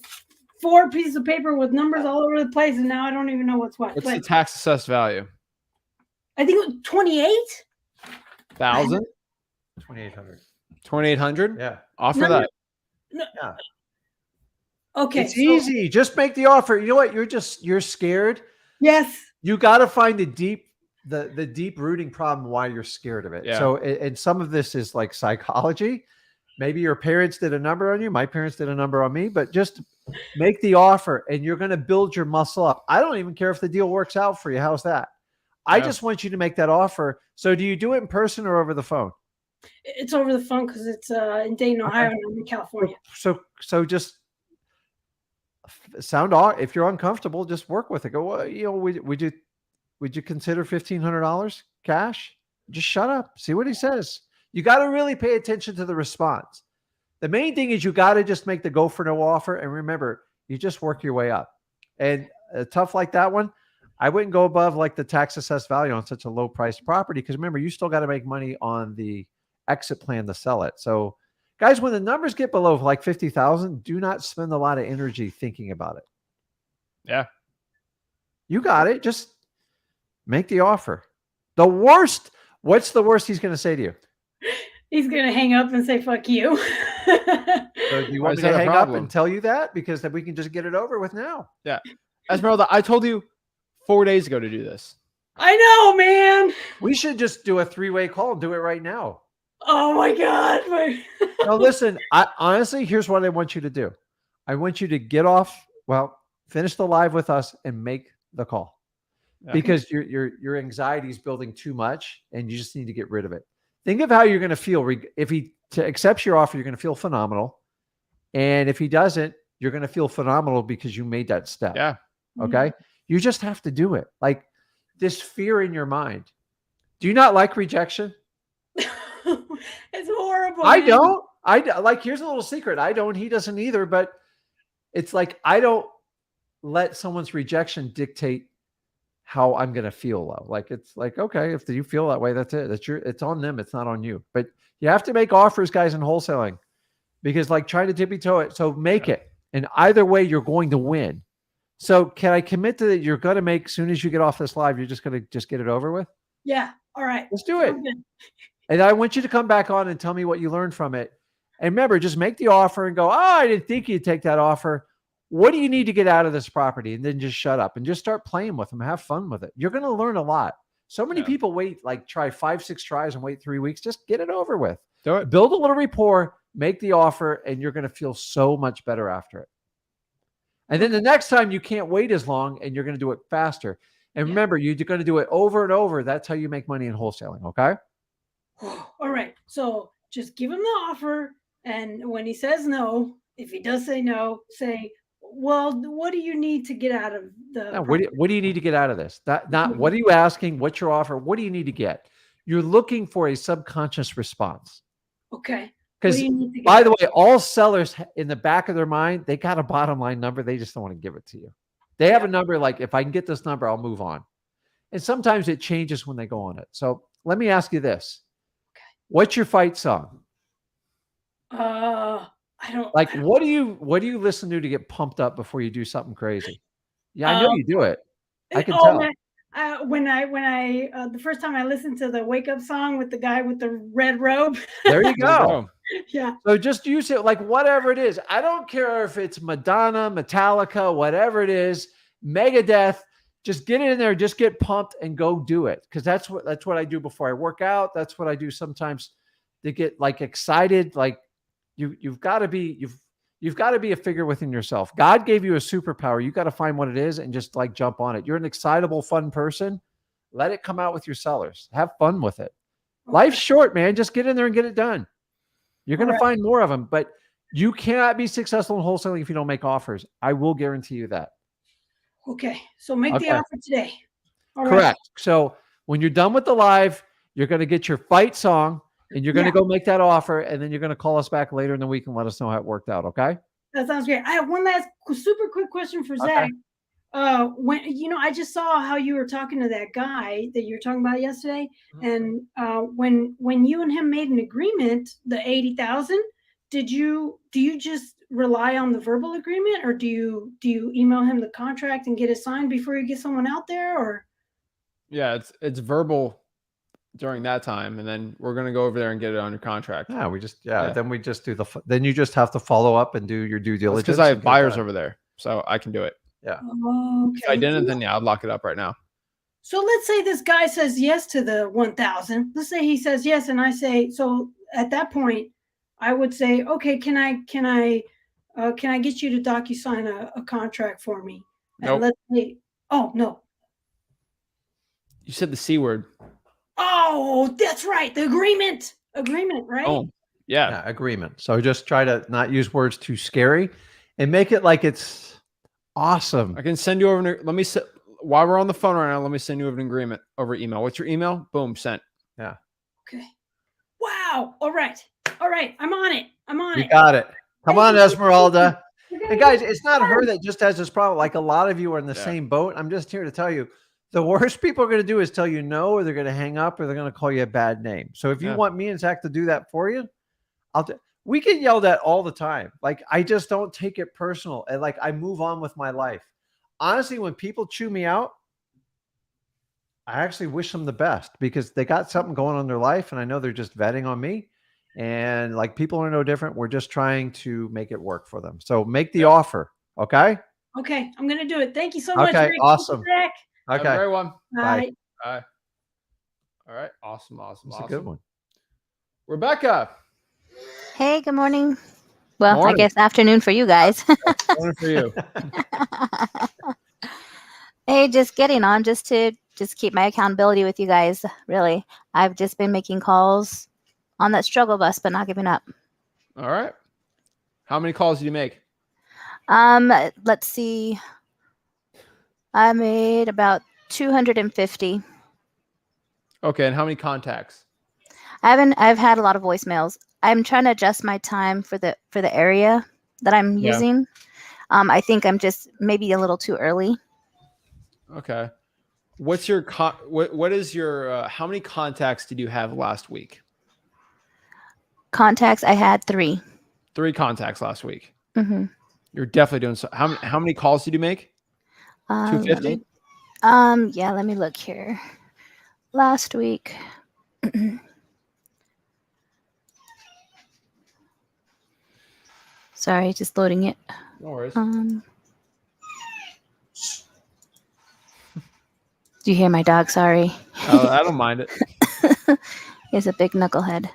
Speaker 5: 4 pieces of paper with numbers all over the place, and now I don't even know what's what.
Speaker 1: What's the tax assessed value?
Speaker 5: I think it was
Speaker 1: 28,000.
Speaker 2: 2,800.
Speaker 1: 2,800.
Speaker 2: Yeah.
Speaker 1: Offer that.
Speaker 5: No.
Speaker 2: Yeah.
Speaker 5: Okay.
Speaker 2: It's easy. Just make the offer. You know what? You're scared.
Speaker 5: Yes.
Speaker 2: You got to find the deep rooting problem why you're scared of it.
Speaker 1: Yeah.
Speaker 2: So, and some of this is like psychology. Maybe your parents did a number on you. My parents did a number on me, but just make the offer and you're going to build your muscle up. I don't even care if the deal works out for you. How's that? I just want you to make that offer. So do you do it in person or over the phone?
Speaker 5: It's over the phone because it's in Dayton, Ohio, and I'm in California.
Speaker 2: So just sound off. If you're uncomfortable, just work with it. Go, well, would you consider $1,500 cash? just shut up. See what he says. You got to really pay attention to the response. The main thing is you got to just make the go for no offer. And remember, you just work your way up. And tough like that one, I wouldn't go above like the tax assessed value on such a low priced property. Because remember, you still got to make money on the exit plan to sell it. So guys, when the numbers get below like 50,000, do not spend a lot of energy thinking about it.
Speaker 1: Yeah.
Speaker 2: You got it. Just make the offer. The worst, what's the worst he's going to say to you?
Speaker 5: He's going to hang up and say, fuck you.
Speaker 2: So do you want me
Speaker 1: Why is
Speaker 2: to
Speaker 1: that a
Speaker 2: hang up
Speaker 1: problem?
Speaker 2: and tell you that? Because then we can just get it over with now.
Speaker 1: Yeah. Esmeralda, I told you 4 days ago to do this.
Speaker 5: I know, man.
Speaker 2: We should just do a 3-way call and do it right now.
Speaker 5: Oh my God.
Speaker 2: No, listen, honestly, here's what I want you to do. I want you to get off, finish the live with us and make the call.
Speaker 1: Yeah.
Speaker 2: Because your anxiety is building too much and you just need to get rid of it. Think of how you're going to feel. If he accepts your offer, you're going to feel phenomenal. And if he doesn't, you're going to feel phenomenal because you made that step.
Speaker 1: Yeah.
Speaker 2: Okay. You just have to do it. Like this fear in your mind. Do you not like rejection?
Speaker 5: It's horrible.
Speaker 2: I
Speaker 5: man.
Speaker 2: don't. Like, here's a little secret. I don't, he doesn't either, but it's like, I don't let someone's rejection dictate how I'm going to feel low. Like, it's like, okay, if you feel that way, that's it. It's on them. It's not on you, but you have to make offers, guys, in wholesaling, because like try to tippy toe it. So make it. And either way, you're going to win. So can I commit to that? You're going to make, as soon as you get off this live, you're just going to just get it over with.
Speaker 5: Yeah. All right.
Speaker 2: Let's do it.
Speaker 5: Okay.
Speaker 2: And I want you to come back on and tell me what you learned from it. And remember, just make the offer and go, I didn't think you'd take that offer. What do you need to get out of this property? And then just shut up and just start playing with them. Have fun with it. You're going to learn a lot. So many people try 5-6 tries and wait 3 weeks. Just get it over with.
Speaker 1: Do it.
Speaker 2: Build a little rapport, make the offer, and you're going to feel so much better after it. And then the next time you can't wait as long and you're going to do it faster. And remember, you're going to do it over and over. That's how you make money in wholesaling. Okay.
Speaker 5: All right. So just give him the offer. And when he says no, if he does say no, say, well, what do you need to get out of the
Speaker 2: Now, what do you need to get out of this? Not what are you asking? What's your offer? What do you need to get? You're looking for a subconscious response.
Speaker 5: Okay.
Speaker 2: Because by the way, all sellers in the back of their mind, they got a bottom line number. They just don't want to give it to you. They have a number like, if I can get this number, I'll move on. And sometimes it changes when they go on it. So let me ask you this.
Speaker 5: Okay.
Speaker 2: What's your fight song?
Speaker 5: I don't
Speaker 2: like. What do you listen to get pumped up before you do something crazy? Yeah, I know you do it. I can tell.
Speaker 5: Man, when I the first time I listened to the wake up song with the guy with the red robe.
Speaker 2: There you go.
Speaker 5: Yeah.
Speaker 2: So just use it like whatever it is. I don't care if it's Madonna, Metallica, whatever it is, Megadeth. Just get in there, just get pumped and go do it. Because that's what I do before I work out. That's what I do sometimes to get like excited. Like you've got to be a figure within yourself. God gave you a superpower. You got to find what it is and just like jump on it. You're an excitable, fun person. Let it come out with your sellers. Have fun with it. Life's short, man. Just get in there and get it done. You're going to find more of them, but you cannot be successful in wholesaling if you don't make offers. I will guarantee you that.
Speaker 5: Okay. So make the offer today. All
Speaker 2: Correct.
Speaker 5: right.
Speaker 2: So when you're done with the live, you're going to get your fight song and you're going to go make that offer. And then you're going to call us back later in the week and let us know how it worked out. Okay.
Speaker 5: That sounds great. I have one last super quick question for Zach. When I just saw how you were talking to that guy that you were talking about yesterday, and when you and him made an agreement, the 80,000, do you just rely on the verbal agreement, or do you email him the contract and get it signed before you get someone out there? Or
Speaker 1: yeah, it's verbal during that time, and then we're gonna go over there and get it under contract.
Speaker 2: Yeah, then we just do then you just have to follow up and do your due diligence.
Speaker 1: Because I have buyers over there, so I can do it.
Speaker 2: Yeah.
Speaker 5: Okay.
Speaker 1: If I didn't, then I'd lock it up right now.
Speaker 5: So let's say this guy says yes to the 1,000. Let's say he says yes, and I say so. At that point, I would say, okay, can I get you to DocuSign a contract for me?
Speaker 1: Nope.
Speaker 5: Let's say, oh no.
Speaker 1: You said the C word.
Speaker 5: Oh, that's right. The agreement, right?
Speaker 1: Oh, yeah,
Speaker 2: agreement. So just try to not use words too scary, and make it like it's awesome.
Speaker 1: I can send you over. While we're on the phone right now, let me send you over an agreement over email. What's your email? Boom, sent.
Speaker 2: Yeah.
Speaker 5: Okay. Wow. All right. All right. I'm on it. I'm on
Speaker 2: You
Speaker 5: it.
Speaker 2: got it. Come on, Esmeralda.
Speaker 5: We're gonna
Speaker 2: And guys,
Speaker 5: get
Speaker 2: it's not her
Speaker 5: done.
Speaker 2: that just has this problem. Like a lot of you are in the
Speaker 1: Yeah.
Speaker 2: same boat. I'm just here to tell you, the worst people are going to do is tell you no, or they're going to hang up, or they're going to call you a bad name. So if you
Speaker 1: Yeah.
Speaker 2: want me and Zach to do that for you, we get yelled at all the time. Like I just don't take it personal, and like I move on with my life. Honestly, when people chew me out, I actually wish them the best because they got something going on in their life, and I know they're just vetting on me. And like people are no different. We're just trying to make it work for them. So make the offer. Okay.
Speaker 5: Okay. I'm going to do it. Thank you so much,
Speaker 2: Okay.
Speaker 5: Rick.
Speaker 2: Awesome.
Speaker 5: Zach.
Speaker 1: Have a
Speaker 2: Okay.
Speaker 1: great one.
Speaker 2: Bye.
Speaker 1: Bye. All right. Awesome. Awesome.
Speaker 2: That's a
Speaker 1: Awesome.
Speaker 2: good one.
Speaker 1: Rebecca.
Speaker 6: Hey, good morning. Well,
Speaker 1: Morning.
Speaker 6: I guess afternoon for you guys.
Speaker 1: Morning for you.
Speaker 6: Hey, just getting on just to keep my accountability with you guys. Really, I've just been making calls on that struggle bus, but not giving up.
Speaker 1: All right. How many calls did you make?
Speaker 6: Let's see. I made about 250.
Speaker 1: Okay. And how many contacts?
Speaker 6: I've had a lot of voicemails. I'm trying to adjust my time for the area that I'm
Speaker 1: Yeah.
Speaker 6: using. I think I'm just maybe a little too early.
Speaker 1: Okay. What's your what is your how many contacts did you have last week?
Speaker 6: Contacts, I had 3.
Speaker 1: 3 contacts last week.
Speaker 6: Mm-hmm.
Speaker 1: You're definitely doing so. How many calls did you make? 250?
Speaker 6: Yeah, let me look here. Last week. Sorry, just loading it.
Speaker 1: No worries.
Speaker 6: Do you hear my dog? Sorry.
Speaker 1: I don't mind it.
Speaker 6: He's a big knucklehead.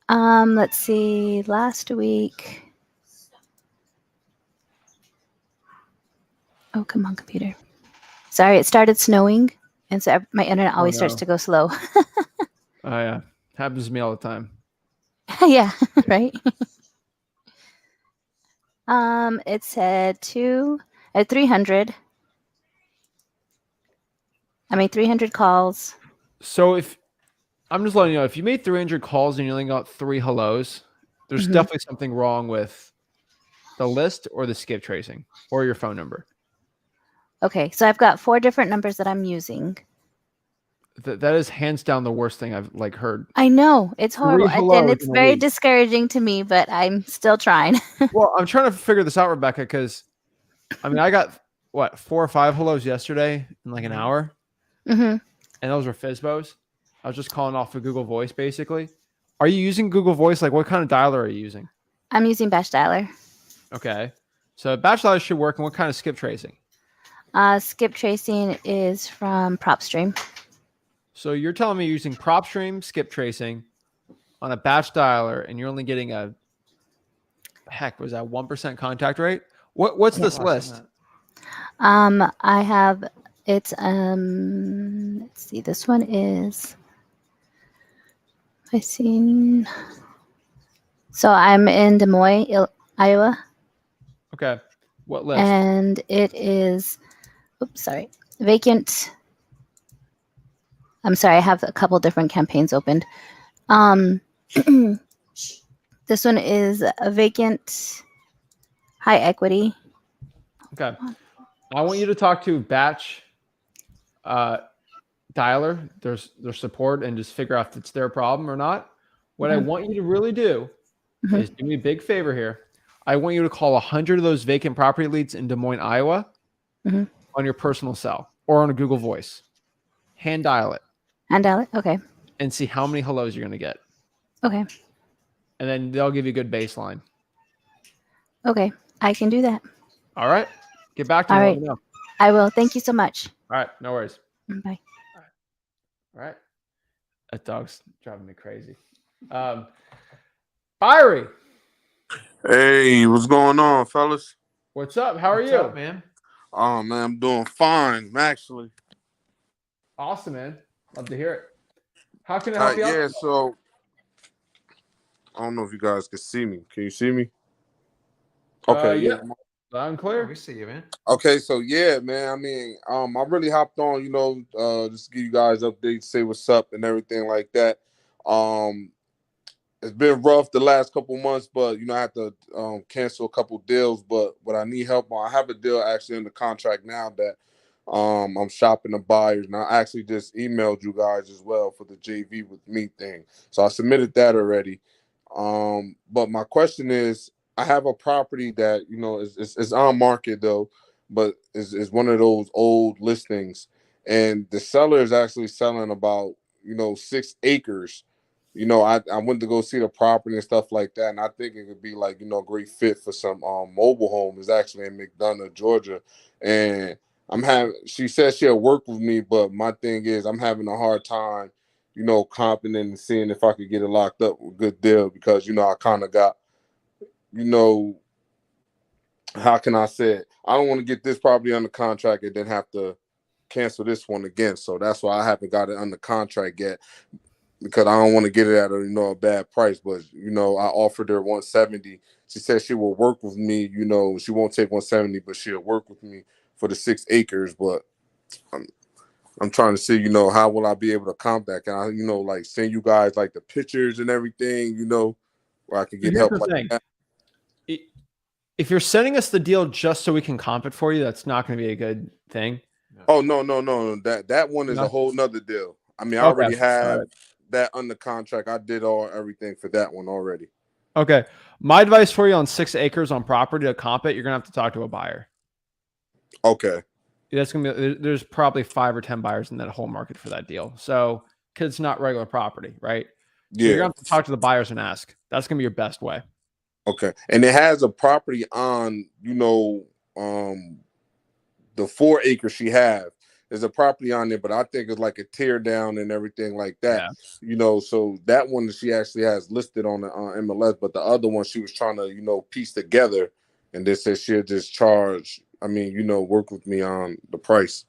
Speaker 6: Let's see. Last week. Oh, come on, computer. Sorry, it started snowing, and so my internet always starts
Speaker 1: no.
Speaker 6: to go slow.
Speaker 1: Oh yeah, happens to me all the time.
Speaker 6: Yeah, right. It said 300. 300 calls.
Speaker 1: So if I'm just letting you know, if you made 300 calls and you only got 3 hellos, there's
Speaker 6: Mhm.
Speaker 1: definitely something wrong with the list or the skip tracing or your phone number.
Speaker 6: Okay, so I've got 4 different numbers that I'm using.
Speaker 1: That is hands down the worst thing I've heard.
Speaker 6: I know it's
Speaker 1: 3
Speaker 6: horrible, and
Speaker 1: hellos
Speaker 6: it's
Speaker 1: in a
Speaker 6: very
Speaker 1: week.
Speaker 6: discouraging to me, but I'm still trying.
Speaker 1: Well, I'm trying to figure this out, Rebecca, because I got 4 or 5 hellos yesterday in like an hour,
Speaker 6: Mm-hmm.
Speaker 1: and those were FSBOs. I was just calling off of Google Voice, basically. Are you using Google Voice? Like, what kind of dialer are you using?
Speaker 6: I'm using Batch Dialer.
Speaker 1: Okay, so batch dialer should work. And what kind of skip tracing?
Speaker 6: Skip tracing is from PropStream.
Speaker 1: So you're telling me you're using PropStream skip tracing on a batch dialer, and you're only getting a was that 1% contact rate? What's this list?
Speaker 6: I have it's let's see, this one is I seen. So I'm in Des Moines, Iowa,
Speaker 1: Okay, what list?
Speaker 6: and it is vacant. I'm sorry, I have a couple different campaigns opened. This one is a vacant high equity.
Speaker 1: Okay, I want you to talk to batch dialer, their support, and just figure out if it's their problem or not. What I want you to really do is do me a big favor here. I want you to call 100 of those vacant property leads in Des Moines, Iowa, on your personal cell or on a Google Voice. Hand dial it.
Speaker 6: Hand dial it. Okay.
Speaker 1: And see how many hellos you're going to get.
Speaker 6: Okay.
Speaker 1: And then they'll give you a good baseline.
Speaker 6: Okay. I can do that.
Speaker 1: All right. Get back to me.
Speaker 6: All
Speaker 1: Let
Speaker 6: right.
Speaker 1: me know.
Speaker 6: I will. Thank you so much.
Speaker 1: All right. No worries.
Speaker 6: Bye.
Speaker 1: All right. That dog's driving me crazy. Fiery.
Speaker 7: Hey, what's going on, fellas?
Speaker 1: What's up? How are
Speaker 2: What's
Speaker 1: you?
Speaker 2: up, man?
Speaker 7: Oh man, I'm doing fine, actually.
Speaker 1: Awesome, man. Love to hear it. How can I help you out?
Speaker 7: Yeah, so I don't know if you guys can see me. Can you see me? Okay,
Speaker 1: Yeah. Loud and
Speaker 2: Yeah,
Speaker 1: clear.
Speaker 2: we see you, man.
Speaker 7: Okay, so yeah, man. I mean, I really hopped on, just to give you guys updates, say what's up and everything like that. It's been rough the last couple months, but I have to cancel a couple deals. But what I need help on, I have a deal actually in the contract now that I'm shopping the buyers, and I actually just emailed you guys as well for the JV with me thing. So I submitted that already. But my question is, I have a property that is on market though, but is one of those old listings, and the seller is actually selling about 6 acres. I went to go see the property and stuff like that, and I think it could be like a great fit for some mobile home. It's actually in McDonough, Georgia, and she said she'll work with me, but my thing is I'm having a hard time, comping and seeing if I could get it locked up with a good deal because I kind of got, how can I say it? I don't want to get this property under contract and then have to cancel this one again. So that's why I haven't got it under contract yet, because I don't want to get it at a bad price. But I offered her 170. She said she will work with me. She won't take 170, but she'll work with me for the 6 acres. But I'm trying to see, how will I be able to comp that? Can I, like send you guys like the pictures and everything, where I can get
Speaker 1: Here's
Speaker 7: help
Speaker 1: the
Speaker 7: like
Speaker 1: thing.
Speaker 7: that.
Speaker 1: If you're sending us the deal just so we can comp it for you, that's not going to be a good thing.
Speaker 7: Oh no. That one is
Speaker 1: No?
Speaker 7: a whole nother deal. I mean, I
Speaker 1: Okay.
Speaker 7: already
Speaker 1: All
Speaker 7: have
Speaker 1: right.
Speaker 7: that under contract. I did everything for that one already.
Speaker 1: Okay. My advice for you on 6 acres on property to comp it, you're going to have to talk to a buyer.
Speaker 7: Okay.
Speaker 1: That's going to be, there's probably 5 or 10 buyers in that whole market for that deal. So, because it's not regular property, right? So you're
Speaker 7: Yeah.
Speaker 1: going to have to talk to the buyers and ask. That's going to be your best way.
Speaker 7: Okay. And it has a property on, the 4 acres she have. There's a property on there, but I think it's like a tear down and everything like that.
Speaker 1: Yeah.
Speaker 7: So that one she actually has listed on the MLS, but the other one she was trying to, piece together, and they said she'll just charge. I mean, work with me on the price.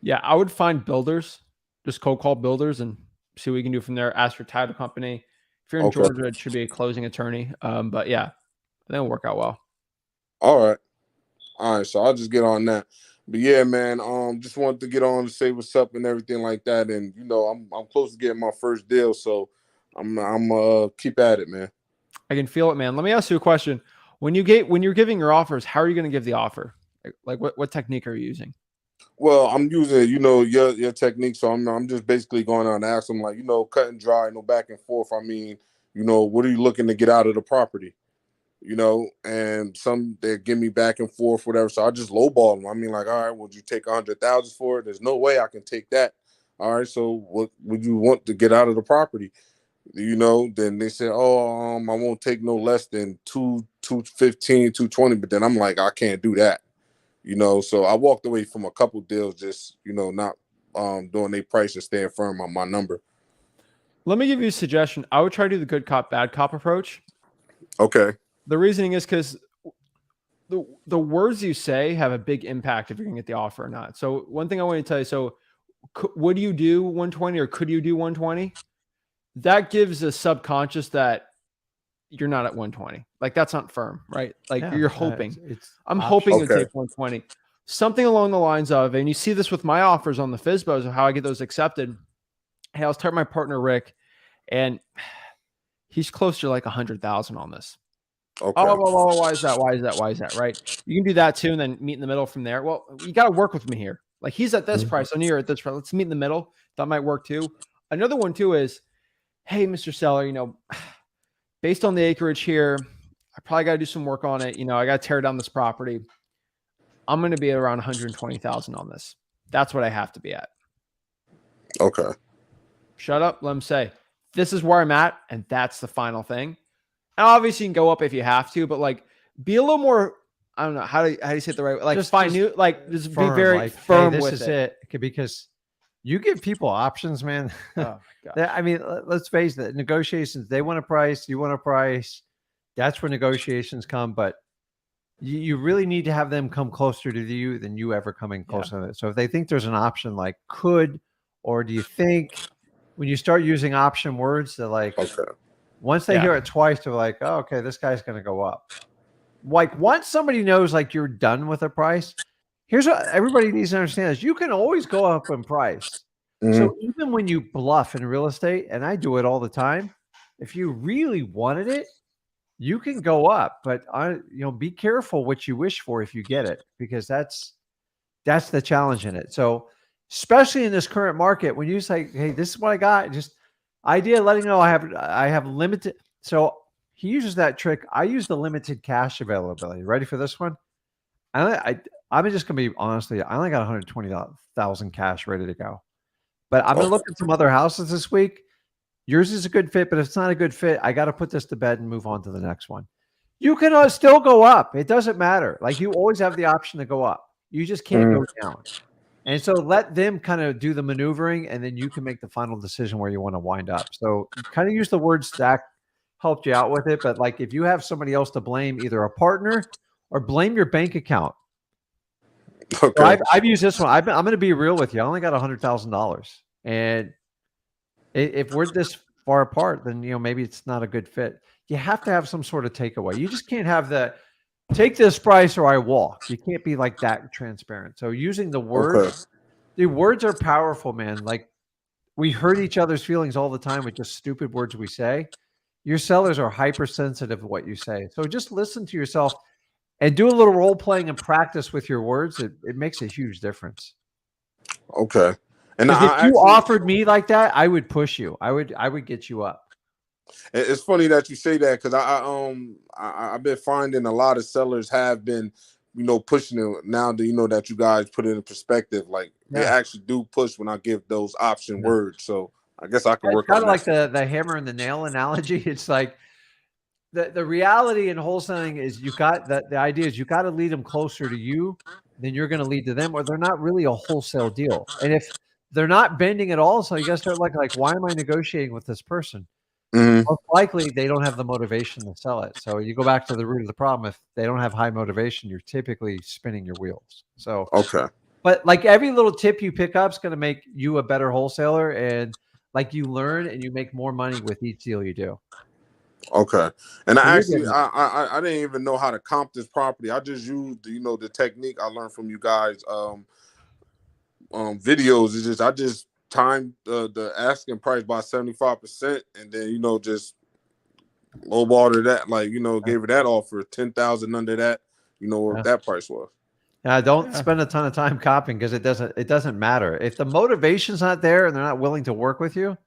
Speaker 1: Yeah. I would find builders, just cold call builders and see what we can do from there. Ask your title company. If you're in
Speaker 7: Okay.
Speaker 1: Georgia, it should be a closing attorney. But yeah, I think it'll work out well.
Speaker 7: All right. So I'll just get on that. But yeah, man, just wanted to get on to say what's up and everything like that. And I'm close to getting my first deal, so I'm keep at it, man.
Speaker 1: I can feel it, man. Let me ask you a question. When you're giving your offers, how are you going to give the offer? Like what technique are you using?
Speaker 7: Well, I'm using, your technique. So I'm just basically going on and ask them like, cut and dry, no back and forth. I mean, what are you looking to get out of the property? And some they give me back and forth, whatever. So I just lowball them. I mean, like, all right, would you take 100,000 for it? There's no way I can take that. All right, so what would you want to get out of the property? Then they said, oh, I won't take no less than 215, 220. But then I'm like, I can't do that. So I walked away from a couple deals, just not doing their price and staying firm on my number.
Speaker 1: Let me give you a suggestion. I would try to do the good cop, bad cop approach.
Speaker 7: Okay.
Speaker 1: The reasoning is because the words you say have a big impact if you're going to get the offer or not. So one thing I want to tell you, so would you do 120 or could you do 120? That gives a subconscious that you're not at 120. Like that's not firm, right? Like
Speaker 2: Yeah,
Speaker 1: you're hoping. I'm
Speaker 2: optional.
Speaker 1: hoping to
Speaker 7: Okay.
Speaker 1: take 120. Something along the lines of, and you see this with my offers on the FSBOs of how I get those accepted. Hey, I was talking to my partner Rick, and he's close to like 100,000 on this.
Speaker 7: Okay.
Speaker 1: Oh, why is that? Why is that? Why is that? Right? You can do that too, and then meet in the middle from there. Well, you got to work with me here. Like he's at this price, and you're at this price. Let's meet in the middle. That might work too. Another one too is, hey, Mr. Seller, based on the acreage here, I probably got to do some work on it. I got to tear down this property. I'm going to be at around 120,000 on this. That's what I have to be at.
Speaker 7: Okay.
Speaker 1: Shut up. Let him say, this is where I'm at. And that's the final thing. And obviously you can go up if you have to, but like be a little more, I don't know. How do you say it the right way? Like just be very
Speaker 2: like,
Speaker 1: firm
Speaker 2: hey,
Speaker 1: with
Speaker 2: this is it. Because you give people options, man.
Speaker 1: Oh my God.
Speaker 2: I mean, let's face it, negotiations, they want a price, you want a price. That's where negotiations come. But you really need to have them come closer to you than you ever coming closer to it. So if they think there's an option like could, or do you think, when you start using option words, they're like,
Speaker 7: Okay.
Speaker 2: once they hear it twice, they're like, oh, okay, this guy's going to go up. like once somebody knows like you're done with a price, here's what everybody needs to understand is you can always go up in price. So even when you bluff in real estate, and I do it all the time, if you really wanted it, you can go up, but be careful what you wish for if you get it, because that's the challenge in it. So especially in this current market, when you say, hey, this is what I got, just idea letting know I have limited. So he uses that trick. I use the limited cash availability. Ready for this one? I'm just gonna be honestly, I only got 120,000 cash ready to go. But I'm gonna look at some other houses this week. Yours is a good fit, but if it's not a good fit, I got to put this to bed and move on to the next one. You can still go up. It doesn't matter. Like you always have the option to go up. You just can't go down. And so let them kind of do the maneuvering, and then you can make the final decision where you want to wind up. So kind of use the words Zach helped you out with it. But like if you have somebody else to blame, either a partner or blame your bank account.
Speaker 7: Okay.
Speaker 2: So I've used this one. I'm going to be real with you. I only got $100,000, and if we're this far apart, then maybe it's not a good fit. You have to have some sort of takeaway. You just can't have the take this price or I walk. You can't be like that transparent. So using the words, the words are powerful, man. Like we hurt each other's feelings all the time with just stupid words we say. Your sellers are hypersensitive to what you say. So just listen to yourself and do a little role playing and practice with your words. It makes a huge difference.
Speaker 7: Okay. And
Speaker 2: if you offered me like that, I would push you. I would get you up.
Speaker 7: It's funny that you say that, because I've been finding a lot of sellers have been, pushing it now that that you guys put it in perspective. Like they actually do push when I give those option words. So I guess I can work on
Speaker 2: kind of like the hammer and the nail analogy. It's like the reality in wholesaling is you got the idea is you got to lead them closer to you, then you're going to lead to them, or they're not really a wholesale deal. And if they're not bending at all, so you got to start like, why am I negotiating with this person? Most likely they don't have the motivation to sell it. So you go back to the root of the problem. If they don't have high motivation, you're typically spinning your wheels. So but like every little tip you pick up is going to make you a better wholesaler, and like you learn and you make more money with each deal you do.
Speaker 7: Okay. And I didn't even know how to comp this property. I just used the technique I learned from you guys videos. Is just I just timed the asking price by 75%, and then just lowballed that, like gave her that offer 10,000 under that, what that price was.
Speaker 2: Don't spend a ton of time copying, because it doesn't matter if the motivation's not there and they're not willing to work with you.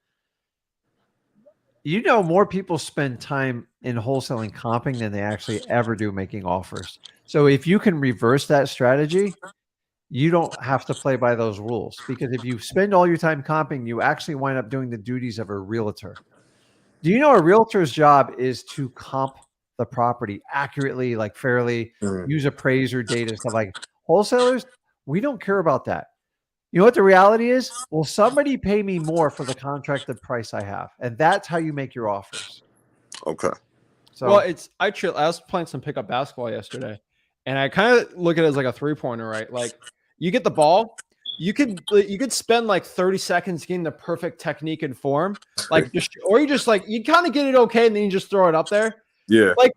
Speaker 2: More people spend time in wholesaling comping than they actually ever do making offers. So if you can reverse that strategy, you don't have to play by those rules, because if you spend all your time comping, you actually wind up doing the duties of a realtor. Do you know a realtor's job is to comp the property accurately, like fairly, use appraiser data, stuff like wholesalers? We don't care about that. You know what the reality is? Will somebody pay me more for the contracted price I have? And that's how you make your offers.
Speaker 7: Okay.
Speaker 2: So
Speaker 1: I was playing some pickup basketball yesterday, and I kind of look at it as like a 3-pointer, right? Like you get the ball, you could spend like 30 seconds getting the perfect technique and form, like you kind of get it okay, and then you just throw it up there.
Speaker 7: Yeah.
Speaker 1: Like,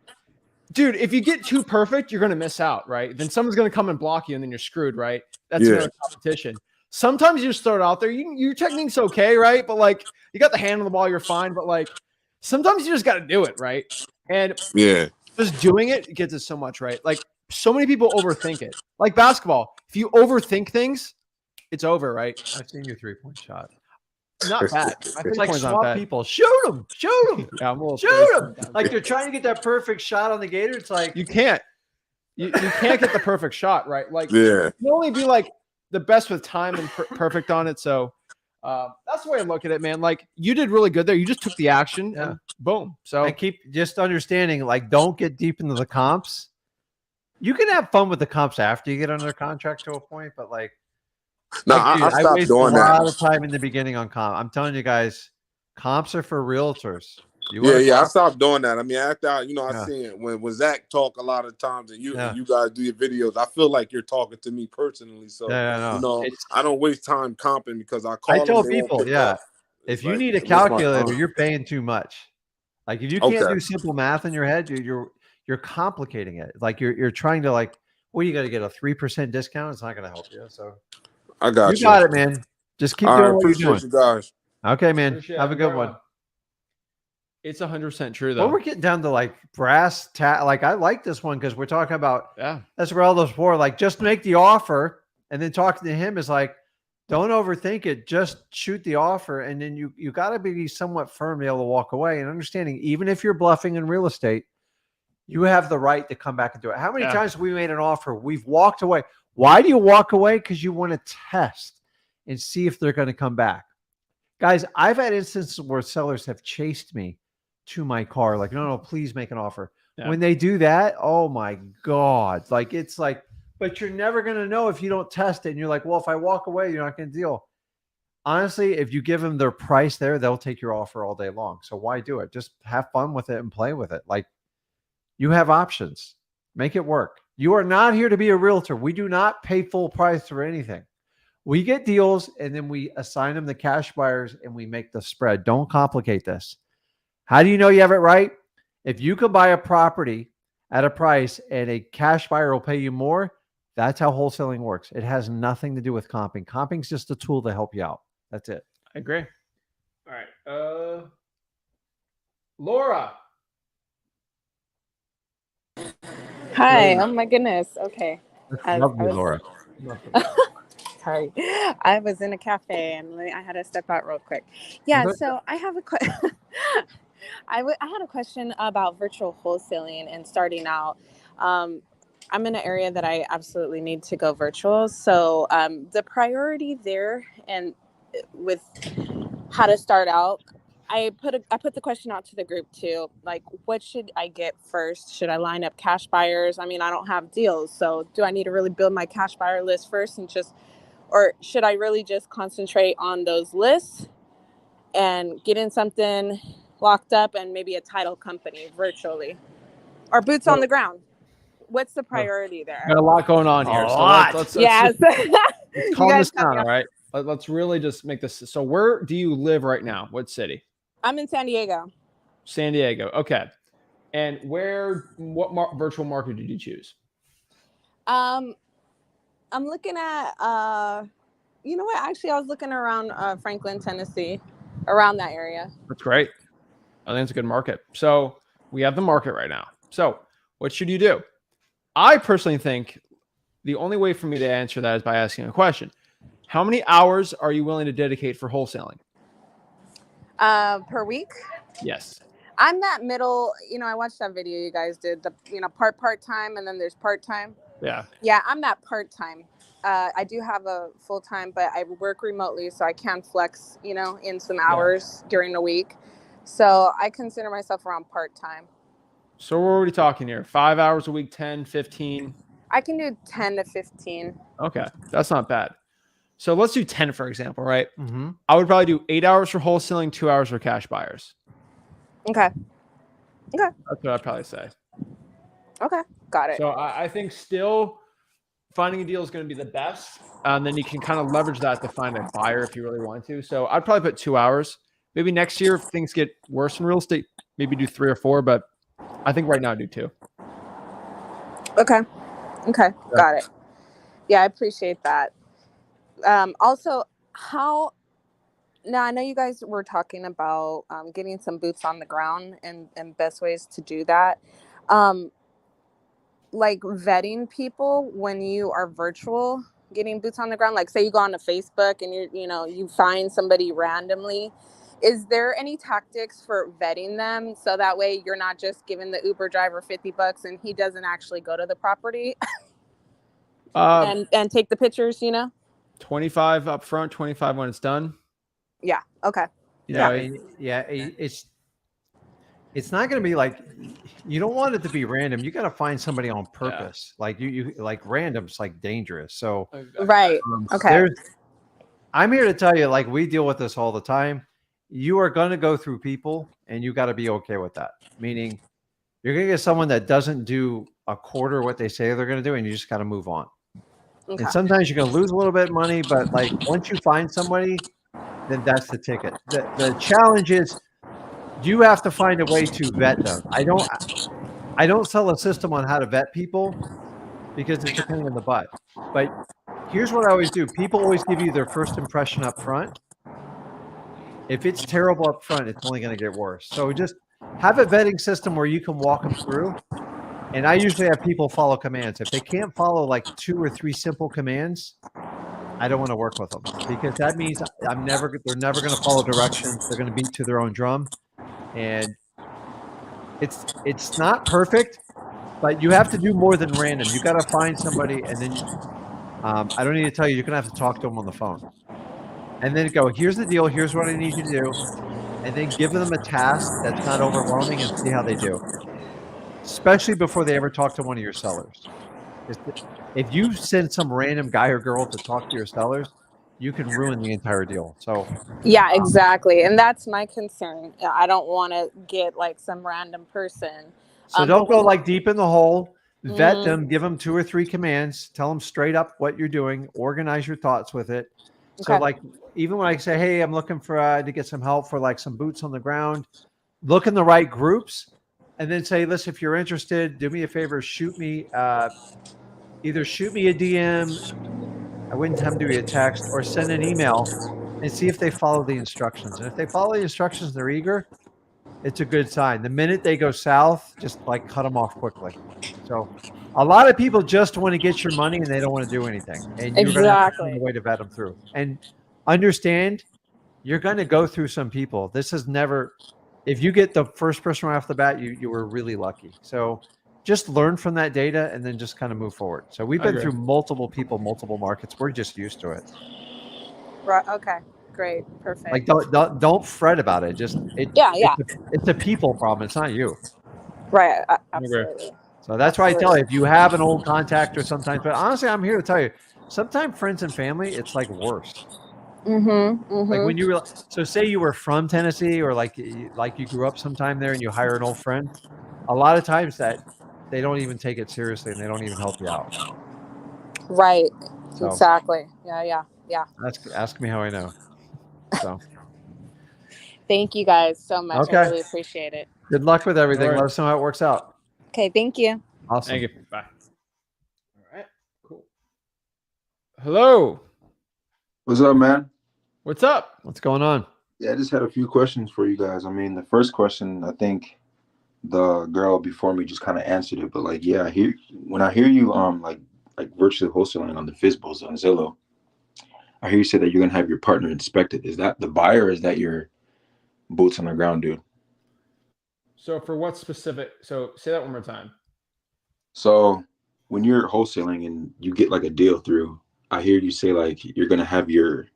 Speaker 1: dude, if you get too perfect, you're gonna miss out, right? Then someone's gonna come and block you, and then you're screwed, right? That's another competition. Sometimes you just throw it out there. Your technique's okay, right? But like you got the hand on the ball, you're fine. But like sometimes you just got to do it, right? And just doing it gets us so much, right? Like so many people overthink it. Like basketball, if you overthink things, it's over, right?
Speaker 2: I've seen your 3-point shot.
Speaker 1: Not bad.
Speaker 2: It's like swap people. Shoot them.
Speaker 1: Yeah, I'm a little
Speaker 2: shoot them. Like they're trying to get that perfect shot on the gator. It's like
Speaker 1: you can't. You can't get the perfect shot, right? Like
Speaker 7: you
Speaker 1: can only be like the best with time and perfect on it. So that's the way I look at it, man. Like you did really good there. You just took the action and boom. So
Speaker 2: I keep just understanding, like, don't get deep into the comps. You can have fun with the comps after you get under contract to a point, but like,
Speaker 7: I stopped doing that.
Speaker 2: A lot of time in the beginning on comp. I'm telling you guys, comps are for realtors.
Speaker 7: I stopped doing that. I mean, after I seen it when Zach talk a lot of times, and you guys do your videos, I feel like you're talking to me personally. So I don't waste time comping, because I
Speaker 2: tell people, if you need a calculator, you're paying too much. Like if you can't do simple math in your head, you're complicating it. Like you're trying to like, well, you got to get a 3% discount. It's not going to help you. So
Speaker 7: I got
Speaker 2: you got it, man. Just keep
Speaker 7: All
Speaker 2: doing
Speaker 7: right,
Speaker 2: what you're
Speaker 7: appreciate
Speaker 2: doing.
Speaker 7: you guys.
Speaker 2: Okay, man.
Speaker 1: Appreciate
Speaker 2: Have
Speaker 1: it.
Speaker 2: a good
Speaker 1: Very
Speaker 2: one.
Speaker 1: well. It's 100% true,
Speaker 2: Well,
Speaker 1: though.
Speaker 2: we're getting down to like brass tat. Like I like this one because we're talking about,
Speaker 1: Yeah.
Speaker 2: that's where all those for. Like just make the offer, and then talking to him is like, don't overthink it. Just shoot the offer, and then you got to be somewhat firm to be able to walk away. And understanding, even if you're bluffing in real estate, you have the right to come back and do it. How many times have we made an offer? We've walked away. Why do you walk away? Because you want to test and see if they're going to come back. Guys, I've had instances where sellers have chased me to my car. Like, no, please make an offer.
Speaker 1: Yeah.
Speaker 2: When they do that, oh my God. Like, it's like, but you're never going to know if you don't test it. And you're like, well, if I walk away, you're not going to deal. Honestly, if you give them their price there, they'll take your offer all day long. So why do it? Just have fun with it and play with it. Like, you have options. Make it work. You are not here to be a realtor. We do not pay full price for anything. We get deals and then we assign them the cash buyers and we make the spread. Don't complicate this. How do you know you have it right? If you could buy a property at a price and a cash buyer will pay you more, that's how wholesaling works. It has nothing to do with comping. Comping is just a tool to help you out. That's it.
Speaker 1: I agree. All right. Laura.
Speaker 8: Hi. Oh my goodness. Okay.
Speaker 2: Lovely, Laura.
Speaker 8: Sorry. I was in a cafe and I had to step out real quick. Yeah. So I have a question. I had a question about virtual wholesaling and starting out. I'm in an area that I absolutely need to go virtual. So the priority there and with how to start out, I put the question out to the group too. Like, what should I get first? Should I line up cash buyers? I mean, I don't have deals. So do I need to really build my cash buyer list first or should I really just concentrate on those lists and get in something locked up and maybe a title company virtually or boots on the ground? What's the priority there?
Speaker 1: Got a lot going on here. Let's
Speaker 8: Yes.
Speaker 1: let's calm this down, all right? Let's really just make this. So where do you live right now? What city?
Speaker 8: I'm in San Diego.
Speaker 1: San Diego. Okay. And what virtual market did you choose?
Speaker 8: I'm looking at, you know what? Actually, I was looking around Franklin, Tennessee, around that area.
Speaker 1: That's great. I think it's a good market. So we have the market right now. So what should you do? I personally think the only way for me to answer that is by asking a question. How many hours are you willing to dedicate for wholesaling?
Speaker 8: Per week?
Speaker 1: Yes.
Speaker 8: I'm that middle, I watched that video you guys did, the, part-time and then there's part-time.
Speaker 1: Yeah.
Speaker 8: Yeah, I'm that part-time. I do have a full-time, but I work remotely, so I can flex, in some hours during the week. So I consider myself around part-time.
Speaker 1: So we're already talking here. 5 hours a week, 10, 15.
Speaker 8: I can do 10 to 15.
Speaker 1: Okay. That's not bad. So let's do 10, for example, right?
Speaker 2: Mm-hmm.
Speaker 1: I would probably do 8 hours for wholesaling, 2 hours for cash buyers.
Speaker 8: Okay.
Speaker 1: That's what I'd probably say.
Speaker 8: Okay. Got it.
Speaker 1: So I think still finding a deal is going to be the best. And then you can kind of leverage that to find a buyer if you really want to. So I'd probably put 2 hours. Maybe next year, if things get worse in real estate, maybe do 3 or 4. But I think right now do 2.
Speaker 8: Okay. Got it. Yeah, I appreciate that. Also, now I know you guys were talking about getting some boots on the ground and best ways to do that. Like vetting people when you are virtual, getting boots on the ground. Like say you go on to Facebook and you find somebody randomly. Is there any tactics for vetting them so that way you're not just giving the Uber driver $50 and he doesn't actually go to the property and take the pictures,
Speaker 1: 25 up front, 25 when it's done.
Speaker 8: Yeah. Okay.
Speaker 2: It's not going to be like, you don't want it to be random. You got to find somebody on purpose. Like you like random's like dangerous. So
Speaker 8: right. Okay.
Speaker 2: I'm here to tell you, like we deal with this all the time. You are going to go through people and you got to be okay with that. Meaning you're going to get someone that doesn't do a quarter what they say they're going to do. And you just got to move on. Okay. And sometimes you're going to lose a little bit of money, but like once you find somebody, then that's the ticket. The challenge is you have to find a way to vet them. I don't sell a system on how to vet people because it's a pain in the butt. But here's what I always do. People always give you their first impression up front. If it's terrible up front, it's only going to get worse. So just have a vetting system where you can walk them through. And I usually have people follow commands. If they can't follow like 2 or 3 simple commands, I don't want to work with them because that means they're never going to follow directions. They're going to beat to their own drum. And it's not perfect, but you have to do more than random. You got to find somebody, and then I don't need to tell you, you're going to have to talk to them on the phone. And then go, here's the deal. Here's what I need you to do. And then give them a task that's not overwhelming and see how they do. Especially before they ever talk to one of your sellers. If you send some random guy or girl to talk to your sellers, you can ruin the entire deal. So
Speaker 8: yeah, exactly. And that's my concern. I don't want to get like some random person.
Speaker 2: So don't go like deep in the hole. Vet
Speaker 8: Mhm.
Speaker 2: them, give them 2 or 3 commands, tell them straight up what you're doing, organize your thoughts with it. So
Speaker 8: Okay.
Speaker 2: like even when I say, hey, I'm looking for to get some help for like some boots on the ground, look in the right groups and then say, listen, if you're interested, do me a favor, shoot me either shoot me a DM, I wouldn't have them do you a text, or send an email and see if they follow the instructions. And if they follow the instructions, they're eager, it's a good sign. The minute they go south, just like cut them off quickly. So a lot of people just want to get your money and they don't want to do anything. And you're going to have to find a way to vet them through. And understand, you're going to go through some people. This is never, if you get the first person right off the bat, you were really lucky. So just learn from that data and then just kind of move forward. So we've been through multiple people, multiple markets. We're just used to it.
Speaker 8: Right. Okay. Great. Perfect.
Speaker 2: Like don't fret about it. Just it's a people problem. It's not you.
Speaker 8: Right. Absolutely.
Speaker 2: So that's why I tell you, if you have an old contact or sometimes, but honestly, I'm here to tell you, sometimes friends and family, it's like worse. Like when you were, so say you were from Tennessee or like you grew up sometime there and you hire an old friend, a lot of times that they don't even take it seriously and they don't even help you out.
Speaker 8: Right.
Speaker 2: So,
Speaker 8: exactly. Yeah.
Speaker 2: Ask me how I know. So
Speaker 8: thank you guys so much.
Speaker 2: Okay.
Speaker 8: I really appreciate it.
Speaker 2: Good luck with everything. Let us know how it works out.
Speaker 8: Okay. Thank you.
Speaker 2: Awesome.
Speaker 1: Thank you. Bye. All right. Cool. Hello.
Speaker 9: What's up, man?
Speaker 1: What's up?
Speaker 2: What's going on?
Speaker 9: Yeah, I just had a few questions for you guys. I mean, the first question, I think the girl before me just kind of answered it, but like, yeah, when I hear you like virtually wholesaling on the FISBOs on Zillow, I hear you say that you're gonna have your partner inspected. Is that the buyer or is that your boots on the ground dude?
Speaker 1: So for what specific? So say that one more time.
Speaker 9: So when you're wholesaling and you get like a deal through, I hear you say like you're gonna have your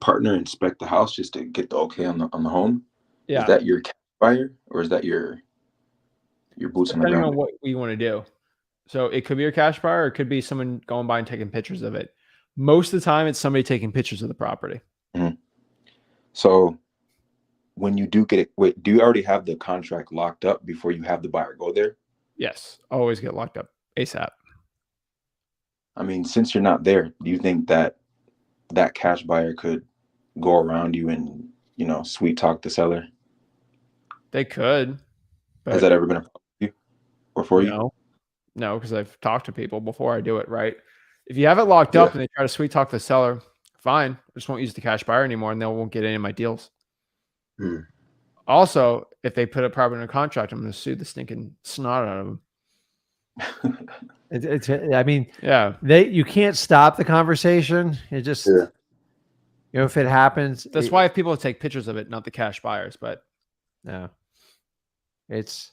Speaker 9: partner inspect the house just to get the okay on the home.
Speaker 1: Yeah.
Speaker 9: Is that your cash buyer or is that your boots on the
Speaker 1: Depending
Speaker 9: ground?
Speaker 1: on what you want to do. So it could be your cash buyer or it could be someone going by and taking pictures of it. Most of the time, it's somebody taking pictures of the property.
Speaker 9: Mm-hmm. So when you do get it, wait, do you already have the contract locked up before you have the buyer go there?
Speaker 1: Yes. Always get locked up ASAP.
Speaker 9: I mean, since you're not there, do you think that cash buyer could go around you and, sweet talk the seller?
Speaker 1: They could. But
Speaker 9: has that ever been a problem for you or for you?
Speaker 1: No, because I've talked to people before I do it, right? If you have it locked up and they try to sweet talk the seller, fine. I just won't use the cash buyer anymore and they won't get any of my deals. Also, if they put a property in a contract, I'm going to sue the stinking snot out of them.
Speaker 2: I mean, you can't stop the conversation. It just, if it happens.
Speaker 1: That's why people take pictures of it, not the cash buyers, but
Speaker 2: it's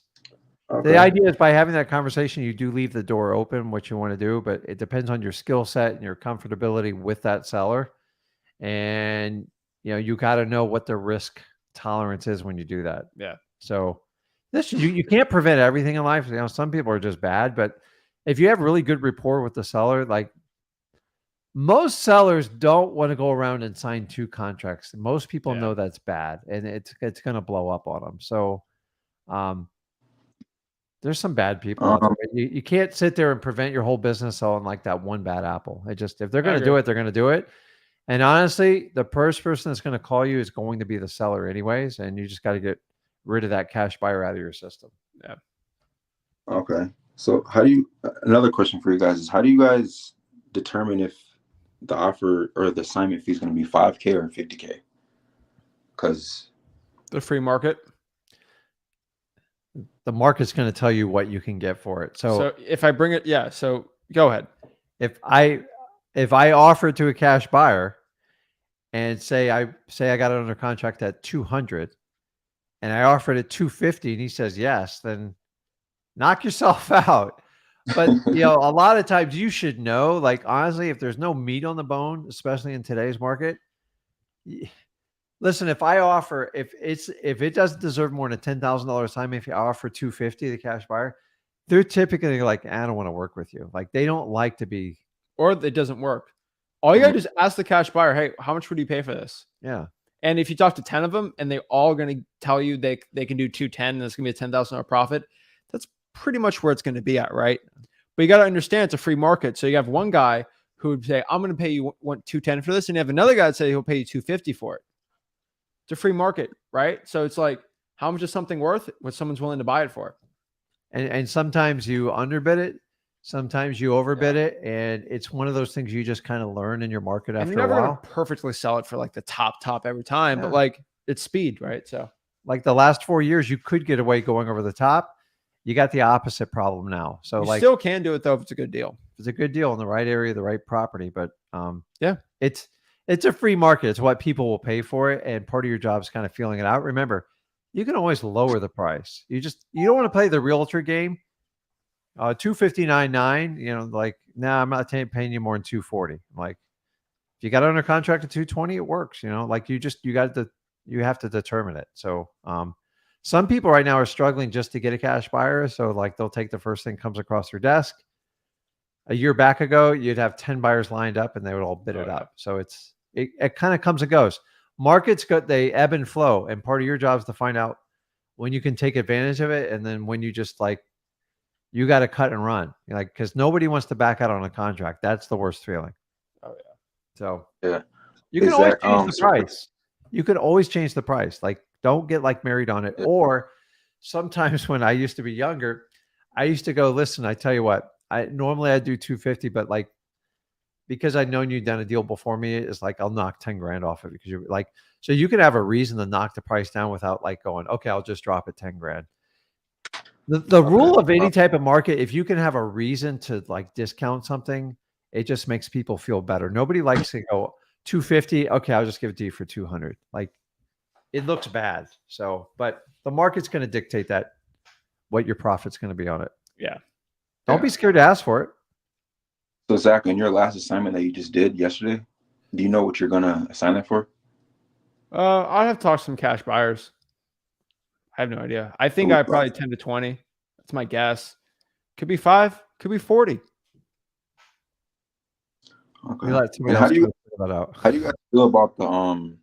Speaker 2: the idea is by having that conversation, you do leave the door open, what you want to do, but it depends on your skill set and your comfortability with that seller. And, you got to know what the risk tolerance is when you do that.
Speaker 1: Yeah.
Speaker 2: So you can't prevent everything in life. Some people are just bad, but if you have really good rapport with the seller, like most sellers don't want to go around and sign 2 contracts. Most people know that's bad and it's going to blow up on them. So, there's some bad people out there. You can't sit there and prevent your whole business on like that one bad apple. If they're going to do it, they're going to do it. And honestly, the first person that's going to call you is going to be the seller anyways. And you just got to get rid of that cash buyer out of your system.
Speaker 1: Yeah.
Speaker 9: Okay. So how do you, another question for you guys is how do you guys determine if the offer or the assignment fee is going to be 5K or 50K? Because
Speaker 1: The free market.
Speaker 2: The market's going to tell you what you can get for it.
Speaker 1: So if I bring it, yeah. So go ahead.
Speaker 2: if I offer it to a cash buyer and say I got it under contract at 200 and I offered it 250 and he says yes, then knock yourself out. But a lot of times you should know, like, honestly, if there's no meat on the bone, especially in today's market, listen, if it doesn't deserve more than $10,000 assignment, if you offer 250, the cash buyer, they're typically like, I don't want to work with you. Like, they don't like to be,
Speaker 1: Or it doesn't work. All you gotta do is ask the cash buyer, hey, how much would you pay for this?
Speaker 2: yeah.
Speaker 1: And if you talk to 10 of them and they all going to tell you they can do 210 and it's going to be a $10,000 profit, that's pretty much where it's going to be at, right? But you got to understand it's a free market. So you have one guy who would say, I'm going to pay you 210 for this. And you have another guy that say he'll pay you 250 for it. It's a free market, right? So it's like, how much is something worth when someone's willing to buy it for?
Speaker 2: And sometimes you underbid it. Sometimes you overbid it, and it's one of those things you just kind of learn in your market
Speaker 1: And
Speaker 2: after
Speaker 1: you're never
Speaker 2: a
Speaker 1: going
Speaker 2: while.
Speaker 1: to perfectly sell it for like the top every time, but like it's speed, right? So
Speaker 2: like the last 4 years, you could get away going over the top. You got the opposite problem now. So
Speaker 1: you
Speaker 2: like,
Speaker 1: still can do it though if it's a good deal.
Speaker 2: it's a good deal in the right area, the right property. But
Speaker 1: yeah,
Speaker 2: it's a free market. It's what people will pay for it, and part of your job is kind of feeling it out. Remember, you can always lower the price. You don't want to play the realtor game. 259.9, like, nah, I'm not paying you more than 240. Like, if you got it under contract at 220, it works, like you have to determine it. So, some people right now are struggling just to get a cash buyer. So like they'll take the first thing comes across their desk. A year back ago, you'd have 10 buyers lined up and they would all bid it up. So it kind of comes and goes. Markets they ebb and flow. And part of your job is to find out when you can take advantage of it. And then when you just like, you got to cut and run, like, because nobody wants to back out on a contract. That's the worst feeling.
Speaker 1: Oh yeah.
Speaker 2: So
Speaker 9: yeah,
Speaker 2: you can always change the price. You can always change the price. Like, don't get like married on it.
Speaker 9: Yeah.
Speaker 2: Or sometimes when I used to be younger, I used to go, listen, I tell you what, I'd do 250, but like, because I'd known you'd done a deal before me, it's like, I'll knock 10 grand off it because you're like, so you can have a reason to knock the price down without like going, okay, I'll just drop it 10 grand. The rule of any type of market, if you can have a reason to like discount something, it just makes people feel better. Nobody likes to go 250. Okay, I'll just give it to you for 200. Like, it looks bad. So, but the market's going to dictate that what your profit's going to be on it.
Speaker 1: Yeah.
Speaker 2: Don't be scared to ask for it.
Speaker 9: So Zach, on your last assignment that you just did yesterday, do you know what you're gonna assign that for?
Speaker 1: I'll have to talk to some cash buyers. I have no idea. I think I probably 10 to 20. That's my guess. Could be 5, could be 40.
Speaker 9: Okay.
Speaker 2: How do you
Speaker 9: guys feel about the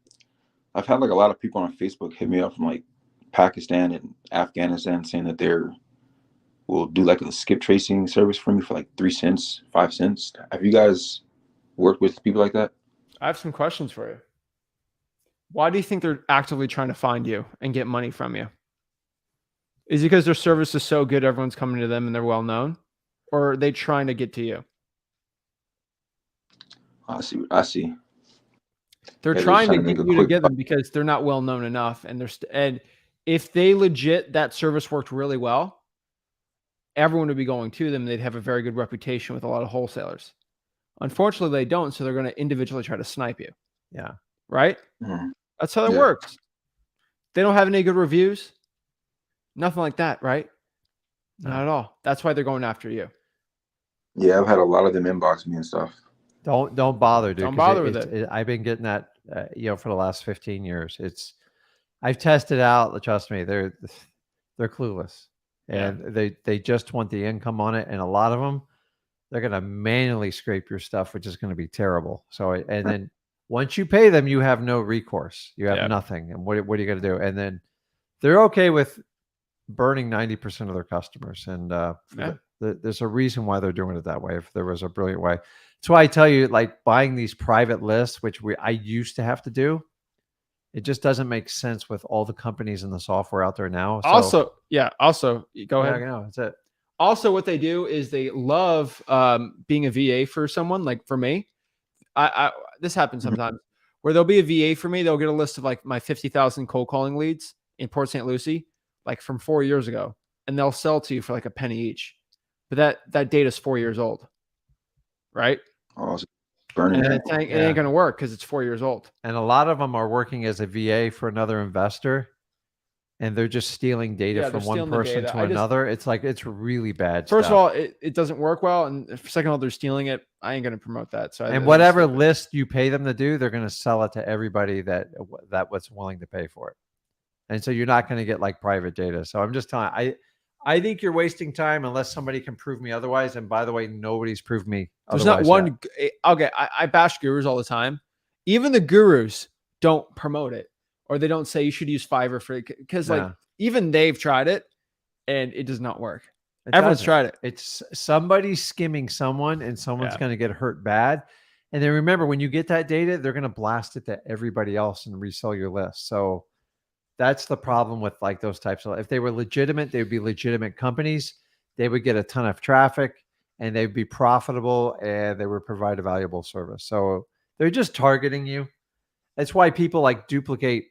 Speaker 9: I've had like a lot of people on Facebook hit me up from like Pakistan and Afghanistan saying that will do like a skip tracing service for me for like 3 cents, 5 cents. Have you guys worked with people like that?
Speaker 1: I have some questions for you. Why do you think they're actively trying to find you and get money from you? Is it because their service is so good, everyone's coming to them and they're well known? Or are they trying to get to you?
Speaker 9: I see.
Speaker 1: They're trying to get you to get them because they're not well known enough. And and if they legit, that service worked really well, everyone would be going to them. They'd have a very good reputation with a lot of wholesalers. Unfortunately, they don't. So they're going to individually try to snipe you.
Speaker 2: Yeah.
Speaker 1: Right?
Speaker 9: Mm-hmm.
Speaker 1: That's how that works. They don't have any good reviews. Nothing like that, right? No. Not at all. That's why they're going after you.
Speaker 9: Yeah, I've had a lot of them inbox me and stuff.
Speaker 2: Don't bother, dude.
Speaker 1: Don't bother with it.
Speaker 2: I've been getting that, for the last 15 years. I've tested out. Trust me, they're clueless, and they just want the income on it. And a lot of them, they're going to manually scrape your stuff, which is going to be terrible. So, and then once you pay them, you have no recourse. You have nothing. And what are you going to do? And then they're okay with burning 90% of their customers. And there's a reason why they're doing it that way. If there was a brilliant way. That's why I tell you, like, buying these private lists, which I used to have to do, it just doesn't make sense with all the companies and the software out there now. So,
Speaker 1: Also, go ahead.
Speaker 2: Yeah, that's it.
Speaker 1: Also, what they do is they love being a VA for someone. Like for me, I this happens sometimes where there'll be a VA for me. They'll get a list of like my 50,000 cold calling leads in Port St. Lucie, like from 4 years ago, and they'll sell to you for like a penny each. But that data is 4 years old, right?
Speaker 9: Oh, it's burning.
Speaker 1: And it ain't going to work because it's 4 years old.
Speaker 2: And a lot of them are working as a VA for another investor, and they're just stealing data from one person to another. It's like, it's really bad.
Speaker 1: First of all, it doesn't work well. And second of all, they're stealing it. I ain't going to promote that. So
Speaker 2: and whatever list you pay them to do, they're going to sell it to everybody that was willing to pay for it. And so you're not going to get like private data. So I'm just telling I think you're wasting time unless somebody can prove me otherwise. And by the way, nobody's proved me.
Speaker 1: There's not one. Okay. I bash gurus all the time. Even the gurus don't promote it, or they don't say you should use Fiverr for it. Cause like even they've tried it and it does not work. Everyone's tried it.
Speaker 2: It's somebody skimming someone, and someone's going to get hurt bad. And then remember, when you get that data, they're going to blast it to everybody else and resell your list. So that's the problem with like those types of, if they were legitimate, they would be legitimate companies. They would get a ton of traffic and they'd be profitable and they would provide a valuable service. So they're just targeting you. That's why people like duplicate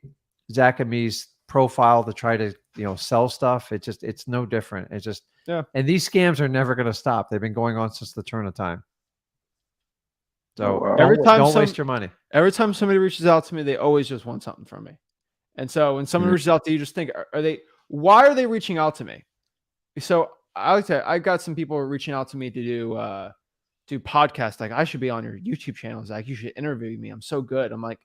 Speaker 2: Zach and me's profile to try to, sell stuff. It's no different. It's just, and these scams are never going to stop. They've been going on since the turn of time. So don't waste your money.
Speaker 1: Every time somebody reaches out to me, they always just want something from me. And so when someone reaches out to you, just think, why are they reaching out to me? So I got some people reaching out to me to do podcasts. Like, I should be on your YouTube channel, Zach. You should interview me. I'm so good. I'm like,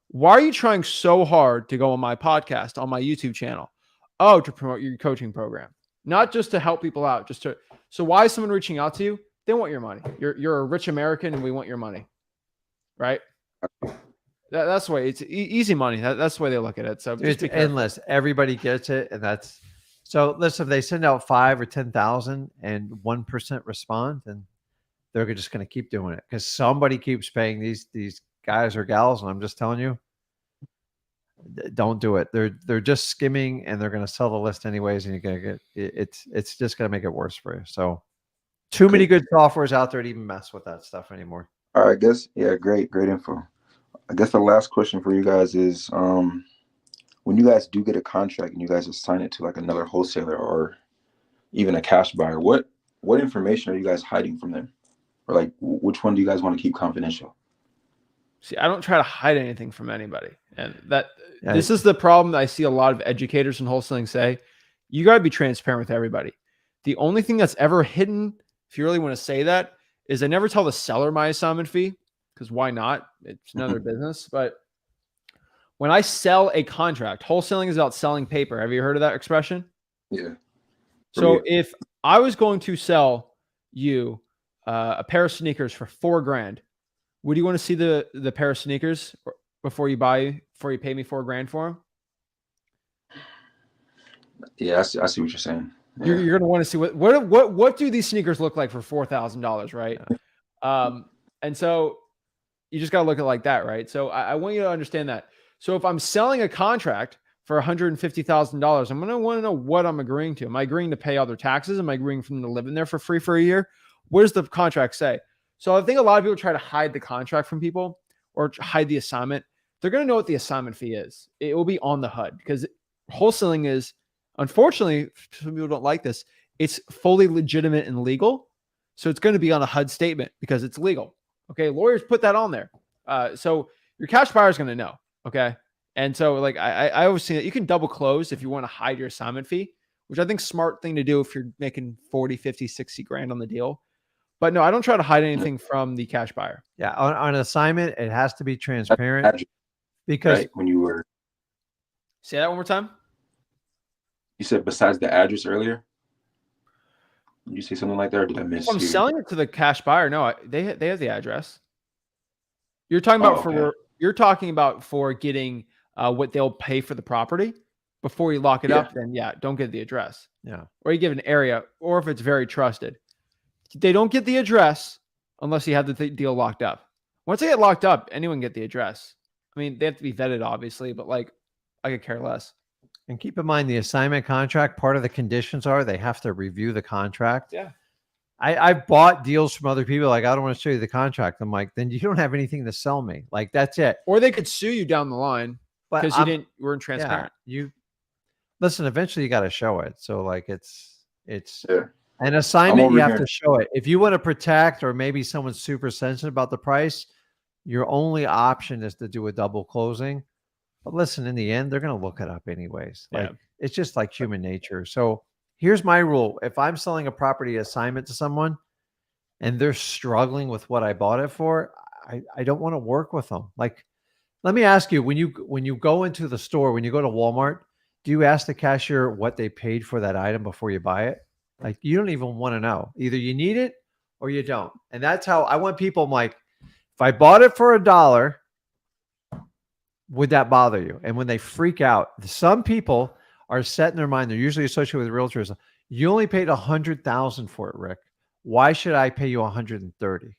Speaker 1: why are you trying so hard to go on my podcast, on my YouTube channel? Oh, to promote your coaching program, not just to help people out, so why is someone reaching out to you? They want your money. You're a rich American and we want your money. Right. That's the way. It's easy money. That's the way they look at it. So
Speaker 2: it's endless. Everybody gets it. And so listen, if they send out 5 or 10,000 and 1% respond, then they're just going to keep doing it because somebody keeps paying these guys or gals. And I'm just telling you, don't do it. They're just skimming and they're going to sell the list anyways. And you're going to get, it's just going to make it worse for you. So too many good softwares out there to even mess with that stuff anymore.
Speaker 9: All right, I guess. Yeah. Great info. I guess the last question for you guys is, when you guys do get a contract and you guys assign it to like another wholesaler or even a cash buyer, what information are you guys hiding from them? Or like, which one do you guys want to keep confidential?
Speaker 1: See, I don't try to hide anything from anybody. And this is the problem that I see a lot of educators in wholesaling say. You got to be transparent with everybody. The only thing that's ever hidden, if you really want to say that, is I never tell the seller my assignment fee. Because why not? It's another business. But when I sell a contract, wholesaling is about selling paper. Have you heard of that expression?
Speaker 9: Yeah.
Speaker 1: So if I was going to sell you a pair of sneakers for $4,000, would you want to see the pair of sneakers before you pay me $4,000 for them?
Speaker 9: Yeah, I see what you're saying. Yeah.
Speaker 1: You're going to want to see what do these sneakers look like for $4,000, right? And so you just got to look at it like that, right? So I want you to understand that. So if I'm selling a contract for $150,000, I'm going to want to know what I'm agreeing to. Am I agreeing to pay all their taxes? Am I agreeing for them to live in there for free for a year? What does the contract say? So I think a lot of people try to hide the contract from people or hide the assignment. They're going to know what the assignment fee is. It will be on the HUD because wholesaling is, unfortunately, some people don't like this. It's fully legitimate and legal. So it's going to be on a HUD statement because it's legal. Okay. Lawyers put that on there. So your cash buyer is going to know. Okay. And so like, I always see that you can double close if you want to hide your assignment fee, which I think is a smart thing to do if you're making 40, 50, 60 grand on the deal. But no, I don't try to hide anything from the cash buyer.
Speaker 2: Yeah. On an assignment, it has to be transparent because
Speaker 9: right, when you were.
Speaker 1: Say that one more time.
Speaker 9: You said besides the address earlier. Did you say something like that, or did I miss?
Speaker 1: I'm selling it to the cash buyer. No, they have the address. You're talking about you're talking about for getting what they'll pay for the property before you lock it up. Then don't get the address.
Speaker 2: Yeah, or
Speaker 1: you give an area, or if it's very trusted, they don't get the address unless you have the deal locked up. Once they get locked up, anyone can get the address. I mean, they have to be vetted, obviously, but like I could care less.
Speaker 2: And keep in mind the assignment contract, part of the conditions are they have to review the contract.
Speaker 1: Yeah.
Speaker 2: I've bought deals from other people. Like, I don't want to show you the contract. I'm like, then you don't have anything to sell me. Like, that's it.
Speaker 1: Or they could sue you down the line
Speaker 2: But
Speaker 1: because you weren't transparent.
Speaker 2: Yeah, you listen, eventually you got to show it. So like it's
Speaker 9: Yeah.
Speaker 2: an assignment.
Speaker 9: over
Speaker 2: You have
Speaker 9: here.
Speaker 2: to show it. If you want to protect, or maybe someone's super sensitive about the price, your only option is to do a double closing. But listen, in the end, they're going to look it up anyways. Like,
Speaker 1: Yeah.
Speaker 2: it's just like human nature. So here's my rule. If I'm selling a property assignment to someone and they're struggling with what I bought it for, I don't want to work with them. Like, let me ask you, when you go into the store, when you go to Walmart, do you ask the cashier what they paid for that item before you buy it? Like, you don't even want to know. Either you need it or you don't. And that's how I want people. I'm like, if I bought it for $1, would that bother you? And when they freak out, some people are set in their mind. They're usually associated with realtors. You only paid $100,000 for it, Rick. Why should I pay you $130,000?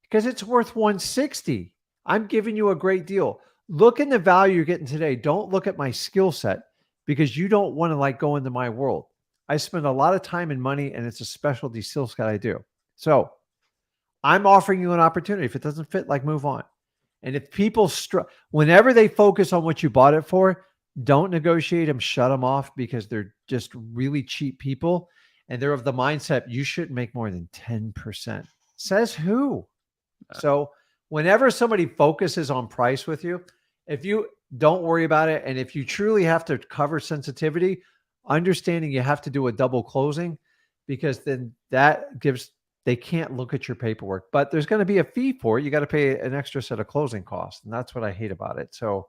Speaker 2: Because it's worth $160,000. I'm giving you a great deal. Look in the value you're getting today. Don't look at my skill set, because you don't want to like go into my world. I spend a lot of time and money, and it's a specialty skill set I do. So I'm offering you an opportunity. If it doesn't fit, like, move on. And if people whenever they focus on what you bought it for, don't negotiate them, shut them off, because they're just really cheap people. And they're of the mindset you shouldn't make more than 10%. Says who? So whenever somebody focuses on price with you, if you don't worry about it, and if you truly have to cover sensitivity, understanding you have to do a double closing, because then that gives, they can't look at your paperwork, but there's going to be a fee for it. You got to pay an extra set of closing costs. And that's what I hate about it. So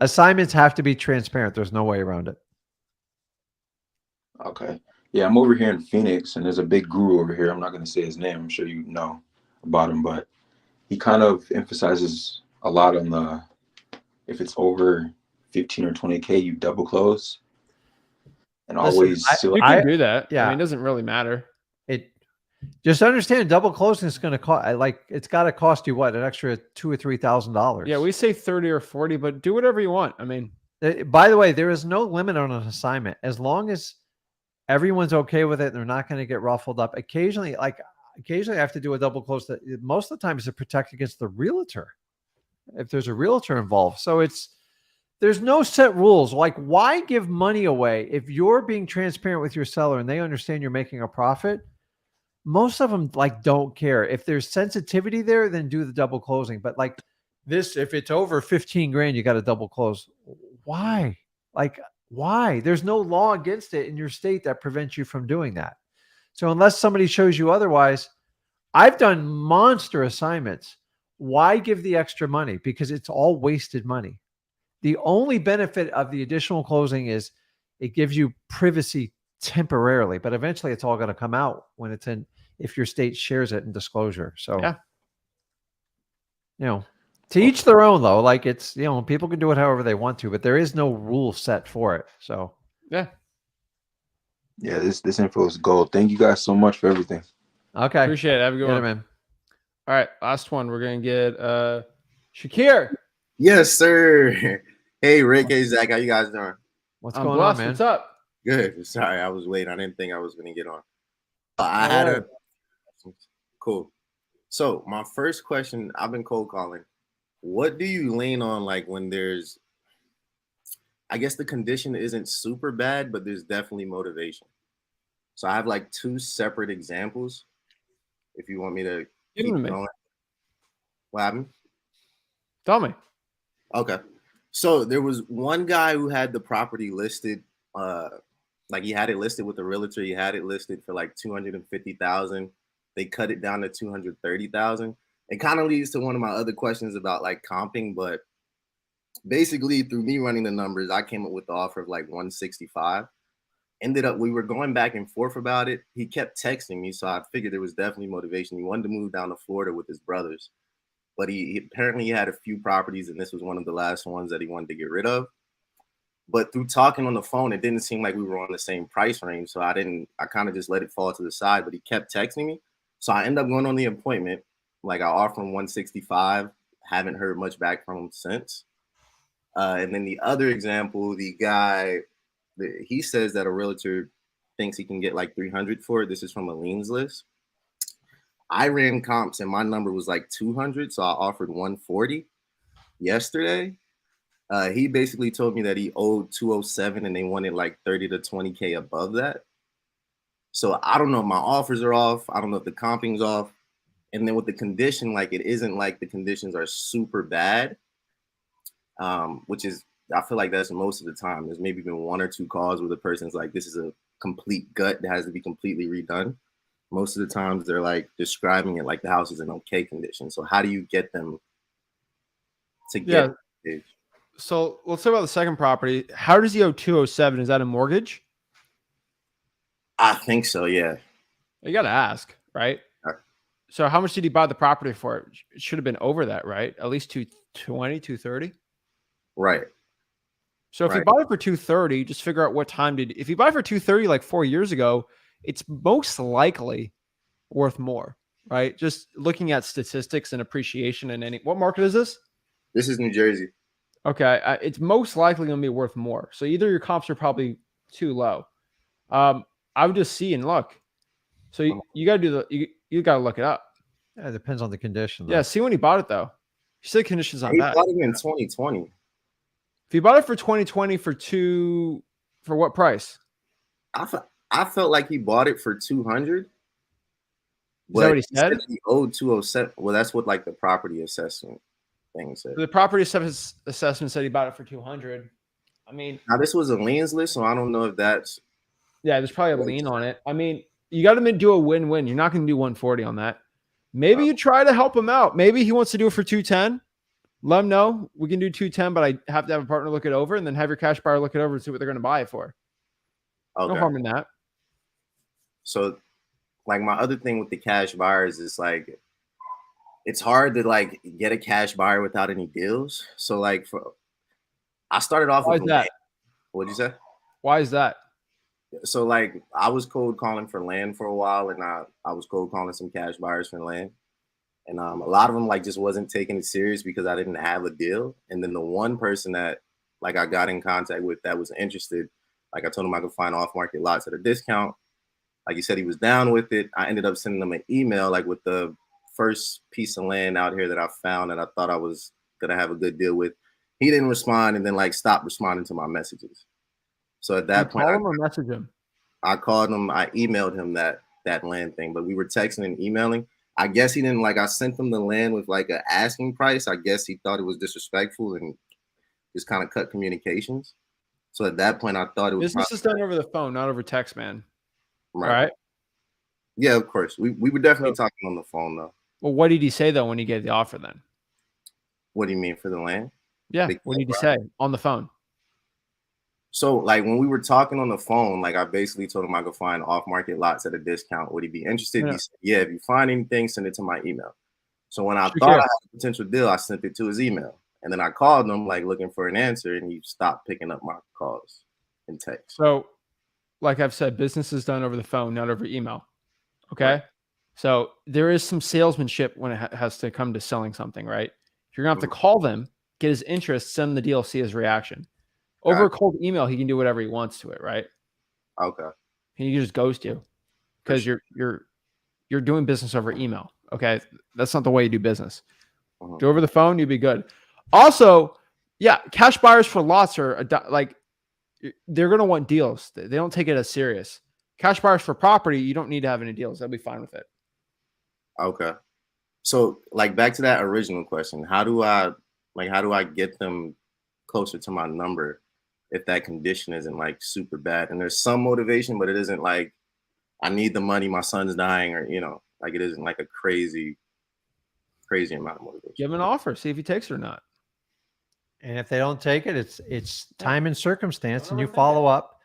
Speaker 2: assignments have to be transparent. There's no way around it.
Speaker 9: Okay. Yeah, I'm over here in Phoenix, and there's a big guru over here. I'm not going to say his name. I'm sure you know about him, but he kind of emphasizes a lot on the, if it's over 15 or 20K, you double close. And always,
Speaker 1: you can do that.
Speaker 2: Yeah.
Speaker 1: I mean, it doesn't really matter.
Speaker 2: It just understand double closing is going to cost, like, it's got to cost you what, an extra $2,000 or $3,000.
Speaker 1: Yeah, we say 30 or 40, but do whatever you want. I mean,
Speaker 2: by the way, there is no limit on an assignment as long as everyone's okay with it and they're not going to get ruffled up. Occasionally I have to do a double close. That most of the time is to protect against the realtor, if there's a realtor involved. So there's no set rules. Like, why give money away if you're being transparent with your seller and they understand you're making a profit? Most of them like don't care. If there's sensitivity there, then do the double closing. But like this, if it's over 15 grand, you got to double close. Why? Like, why? There's no law against it in your state that prevents you from doing that. So unless somebody shows you otherwise, I've done monster assignments. Why give the extra money? Because it's all wasted money. The only benefit of the additional closing is it gives you privacy temporarily, but eventually it's all going to come out when it's in, if your state shares it in disclosure. So,
Speaker 1: yeah,
Speaker 2: to each their own though. Like, it's, people can do it however they want to, but there is no rule set for it. So
Speaker 1: yeah,
Speaker 9: this info is gold. Thank you guys so much for everything.
Speaker 2: Okay,
Speaker 1: appreciate it. Have a good one,
Speaker 2: man.
Speaker 1: All right, last one. We're gonna get Shakir.
Speaker 10: Yes, sir. Hey, Rick. Hey, Zach. How you guys doing?
Speaker 2: What's going on, man?
Speaker 1: What's up?
Speaker 10: Good. Sorry, I was waiting. I didn't think I was going to get on. I had a cool. So my first question, I've been cold calling. What do you lean on, like, when there's, I guess the condition isn't super bad, but there's definitely motivation. So I have like two separate examples. If you want me to keep going. What happened?
Speaker 1: Tell me.
Speaker 10: Okay. So there was one guy who had the property listed, like he had it listed with a realtor. He had it listed for like $250,000. They cut it down to $230,000. It kind of leads to one of my other questions about like comping, but basically through me running the numbers, I came up with the offer of like 165. Ended up, we were going back and forth about it. He kept texting me, so I figured there was definitely motivation. He wanted to move down to Florida with his brothers. But he apparently had a few properties, and this was one of the last ones that he wanted to get rid of. But through talking on the phone, it didn't seem like we were on the same price range. So I kind of just let it fall to the side, but he kept texting me. So I ended up going on the appointment. Like, I offered him 165, haven't heard much back from him since. And then the other example, the guy, he says that a realtor thinks he can get like 300 for it. This is from a liens list. I ran comps and my number was like 200, so I offered 140 yesterday. He basically told me that he owed 207 and they wanted like 30 to 20K above that. So I don't know if my offers are off. I don't know if the comping's off. And then with the condition, like it isn't like the conditions are super bad, which is, I feel like that's most of the time. There's maybe been 1 or 2 calls where the person's like, this is a complete gut that has to be completely redone. Most of the times they're like describing it like the house is in okay condition. So how do you get them to get?
Speaker 1: Yeah. So let's talk about the second property. How does he owe 207? Is that a mortgage?
Speaker 10: I think so, yeah.
Speaker 1: You got to ask, right? So how much did he buy the property for? It should have been over that, right? At least 220, 230.
Speaker 10: Right.
Speaker 1: So if you bought it for 230, just figure out what time if you buy it for 230 like 4 years ago, it's most likely worth more, right? Just looking at statistics and appreciation and what market is this?
Speaker 10: This is New Jersey.
Speaker 1: Okay. It's most likely going to be worth more. So either your comps are probably too low. I would just see and look. So you got to do you got to look it up.
Speaker 2: Yeah, it depends on the condition.
Speaker 1: Yeah. See when he bought it though. You said conditions on that.
Speaker 10: He bought it in 2020.
Speaker 1: If you bought it for 2020 for what price?
Speaker 10: I felt like he bought it for 200.
Speaker 1: Is that what he said?
Speaker 10: He owed 207. Well, that's what like the property assessment thing said.
Speaker 1: The property assessment said he bought it for 200. I mean,
Speaker 10: now this was a liens list, so I don't know if that's.
Speaker 1: Yeah, there's probably a lien on it. I mean, you got to do a win-win. You're not going to do 140 on that. Maybe you try to help him out. Maybe he wants to do it for 210. Let him know we can do 210, but I have to have a partner look it over, and then have your cash buyer look it over and see what they're going to buy it for.
Speaker 10: Okay.
Speaker 1: No harm in that.
Speaker 10: So, like my other thing with the cash buyers is like, it's hard to like get a cash buyer without any deals. So like, I started off with
Speaker 1: that.
Speaker 10: What'd you say?
Speaker 1: Why is that?
Speaker 10: So like, I was cold calling for land for a while, and I was cold calling some cash buyers for land. And a lot of them like just wasn't taking it serious because I didn't have a deal. And then the one person that like I got in contact with that was interested, like I told him I could find off-market lots at a discount. Like he said he was down with it. I ended up sending him an email like with the first piece of land out here that I found that I thought I was gonna have a good deal with. He didn't respond and then like stopped responding to my messages. So at that point,
Speaker 1: call him or message him?
Speaker 10: I called him. I emailed him that land thing, but we were texting and emailing. I guess he didn't like. I sent him the land with like an asking price. I guess he thought it was disrespectful and just kind of cut communications. So at that point, I thought it was
Speaker 1: business is done over the phone, not over text, man.
Speaker 10: Right.
Speaker 1: All right.
Speaker 10: Yeah, of course. We were definitely talking on the phone though.
Speaker 1: Well, what did he say though when he gave the offer then?
Speaker 10: What do you mean for the land?
Speaker 1: Yeah. What did he say on the phone?
Speaker 10: So like when we were talking on the phone, like I basically told him I could find off-market lots at a discount. Would he be interested?
Speaker 1: Yeah.
Speaker 10: He said, yeah, if you find anything, send it to my email. So when I thought I had a potential deal, I sent it to his email. And then I called him like looking for an answer, and he stopped picking up my calls and texts.
Speaker 1: So like I've said, business is done over the phone, not over email. Okay. Right. So there is some salesmanship when it has to come to selling something, right? You're gonna have to call them, get his interest, send him the deal, see his reaction. Over a cold email, he can do whatever he wants to it, right?
Speaker 10: Okay.
Speaker 1: He can just ghost you because you're doing business over email. Okay, that's not the way you do business. Do over the phone, you'd be good. Also, yeah, cash buyers for lots are like they're gonna want deals. They don't take it as serious. Cash buyers for property, you don't need to have any deals. They'll be fine with it.
Speaker 10: Okay. So, like back to that original question, how do I get them closer to my number if that condition isn't like super bad? And there's some motivation, but it isn't like I need the money, my son's dying, or like it isn't like a crazy amount of motivation.
Speaker 1: Give him an offer, see if he takes it or not.
Speaker 2: And if they don't take it, it's time and circumstance, and you follow up,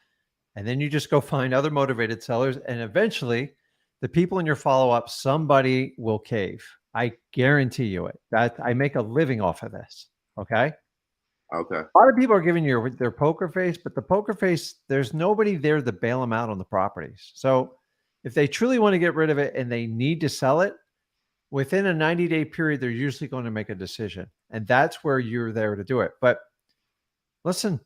Speaker 2: and then you just go find other motivated sellers, and eventually the people in your follow-up, somebody will cave. I guarantee you it. That I make a living off of this. Okay.
Speaker 10: Okay.
Speaker 2: A lot of people are giving you their poker face, but the poker face, there's nobody there to bail them out on the properties. So if they truly want to get rid of it and they need to sell it, within a 90-day period, they're usually going to make a decision. And that's where you're there to do it. But Listen,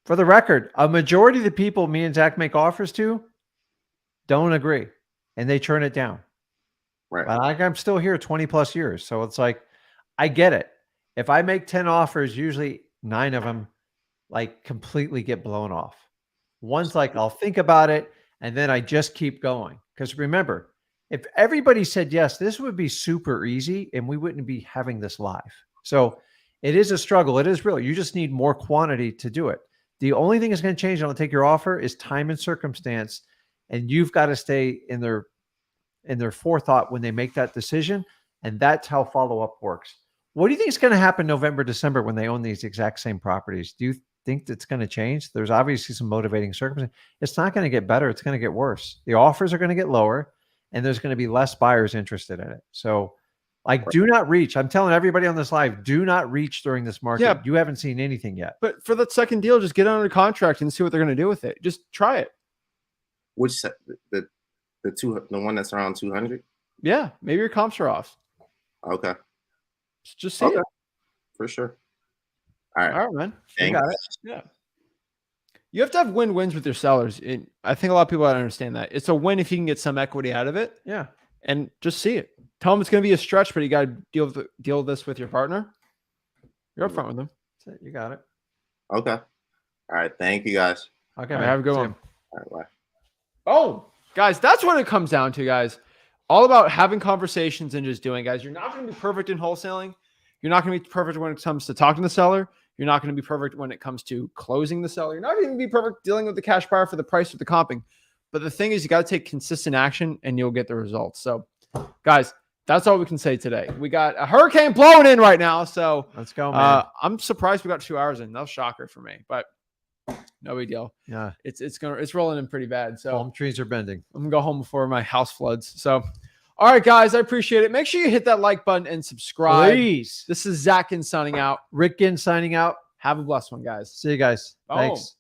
Speaker 2: for the record, a majority of the people me and Zach make offers to don't agree, and they turn it down.
Speaker 10: Right.
Speaker 2: But I'm still here 20 plus years. So it's like, I get it. If I make 10 offers, usually 9 of them like completely get blown off. One's like, I'll think about it. And then I just keep going. Because remember, if everybody said yes, this would be super easy and we wouldn't be having this live. So it is a struggle. It is real. You just need more quantity to do it. The only thing that's going to change, and I'll take your offer, is time and circumstance. And you've got to stay in their forethought when they make that decision. And that's how follow-up works. What do you think is going to happen November, December when they own these exact same properties? Do you think that's going to change? There's obviously some motivating circumstances. It's not going to get better. It's going to get worse. The offers are going to get lower and there's going to be less buyers interested in it. So like, do not reach. I'm telling everybody on this live, do not reach during this market.
Speaker 1: Yeah.
Speaker 2: You haven't seen anything yet.
Speaker 1: But for that second deal, just get under contract and see what they're going to do with it. Just try it.
Speaker 10: Which the one that's around 200?
Speaker 1: Yeah. Maybe your comps are off.
Speaker 10: Okay.
Speaker 1: Just see it.
Speaker 10: For sure. All right.
Speaker 1: All right, man.
Speaker 10: Thanks.
Speaker 1: You got it. Yeah. You have to have win-wins with your sellers. I think a lot of people don't understand that. It's a win if you can get some equity out of it.
Speaker 2: Yeah.
Speaker 1: And just see it. Tell them it's going to be a stretch, but you got to deal with this with your partner. You're upfront with them.
Speaker 2: That's it. You got it.
Speaker 10: Okay. All right. Thank you, guys.
Speaker 2: Okay.
Speaker 1: All right,
Speaker 2: man.
Speaker 1: have a good
Speaker 2: See
Speaker 1: one.
Speaker 2: ya.
Speaker 10: All right. Bye.
Speaker 1: Oh, guys, that's what it comes down to, guys. All about having conversations and just doing, guys. You're not going to be perfect in wholesaling. You're not going to be perfect when it comes to talking to the seller. You're not going to be perfect when it comes to closing the seller. You're not going to be perfect dealing with the cash buyer for the price of the comping. But the thing is, you got to take consistent action and you'll get the results. So, guys, that's all we can say today. We got a hurricane blowing in right now. So
Speaker 2: Let's go, man.
Speaker 1: I'm surprised we got 2 hours in. That was a shocker for me, but no big deal.
Speaker 2: Yeah.
Speaker 1: It's rolling in pretty bad. So
Speaker 2: Palm trees are bending.
Speaker 1: I'm gonna go home before my house floods. So, all right, guys, I appreciate it. Make sure you hit that like button and subscribe.
Speaker 2: Please.
Speaker 1: This is Zach Ginn signing out.
Speaker 2: Rick Ginn signing out.
Speaker 1: Have a blessed one, guys.
Speaker 2: See you guys.
Speaker 1: Boom.
Speaker 2: Thanks.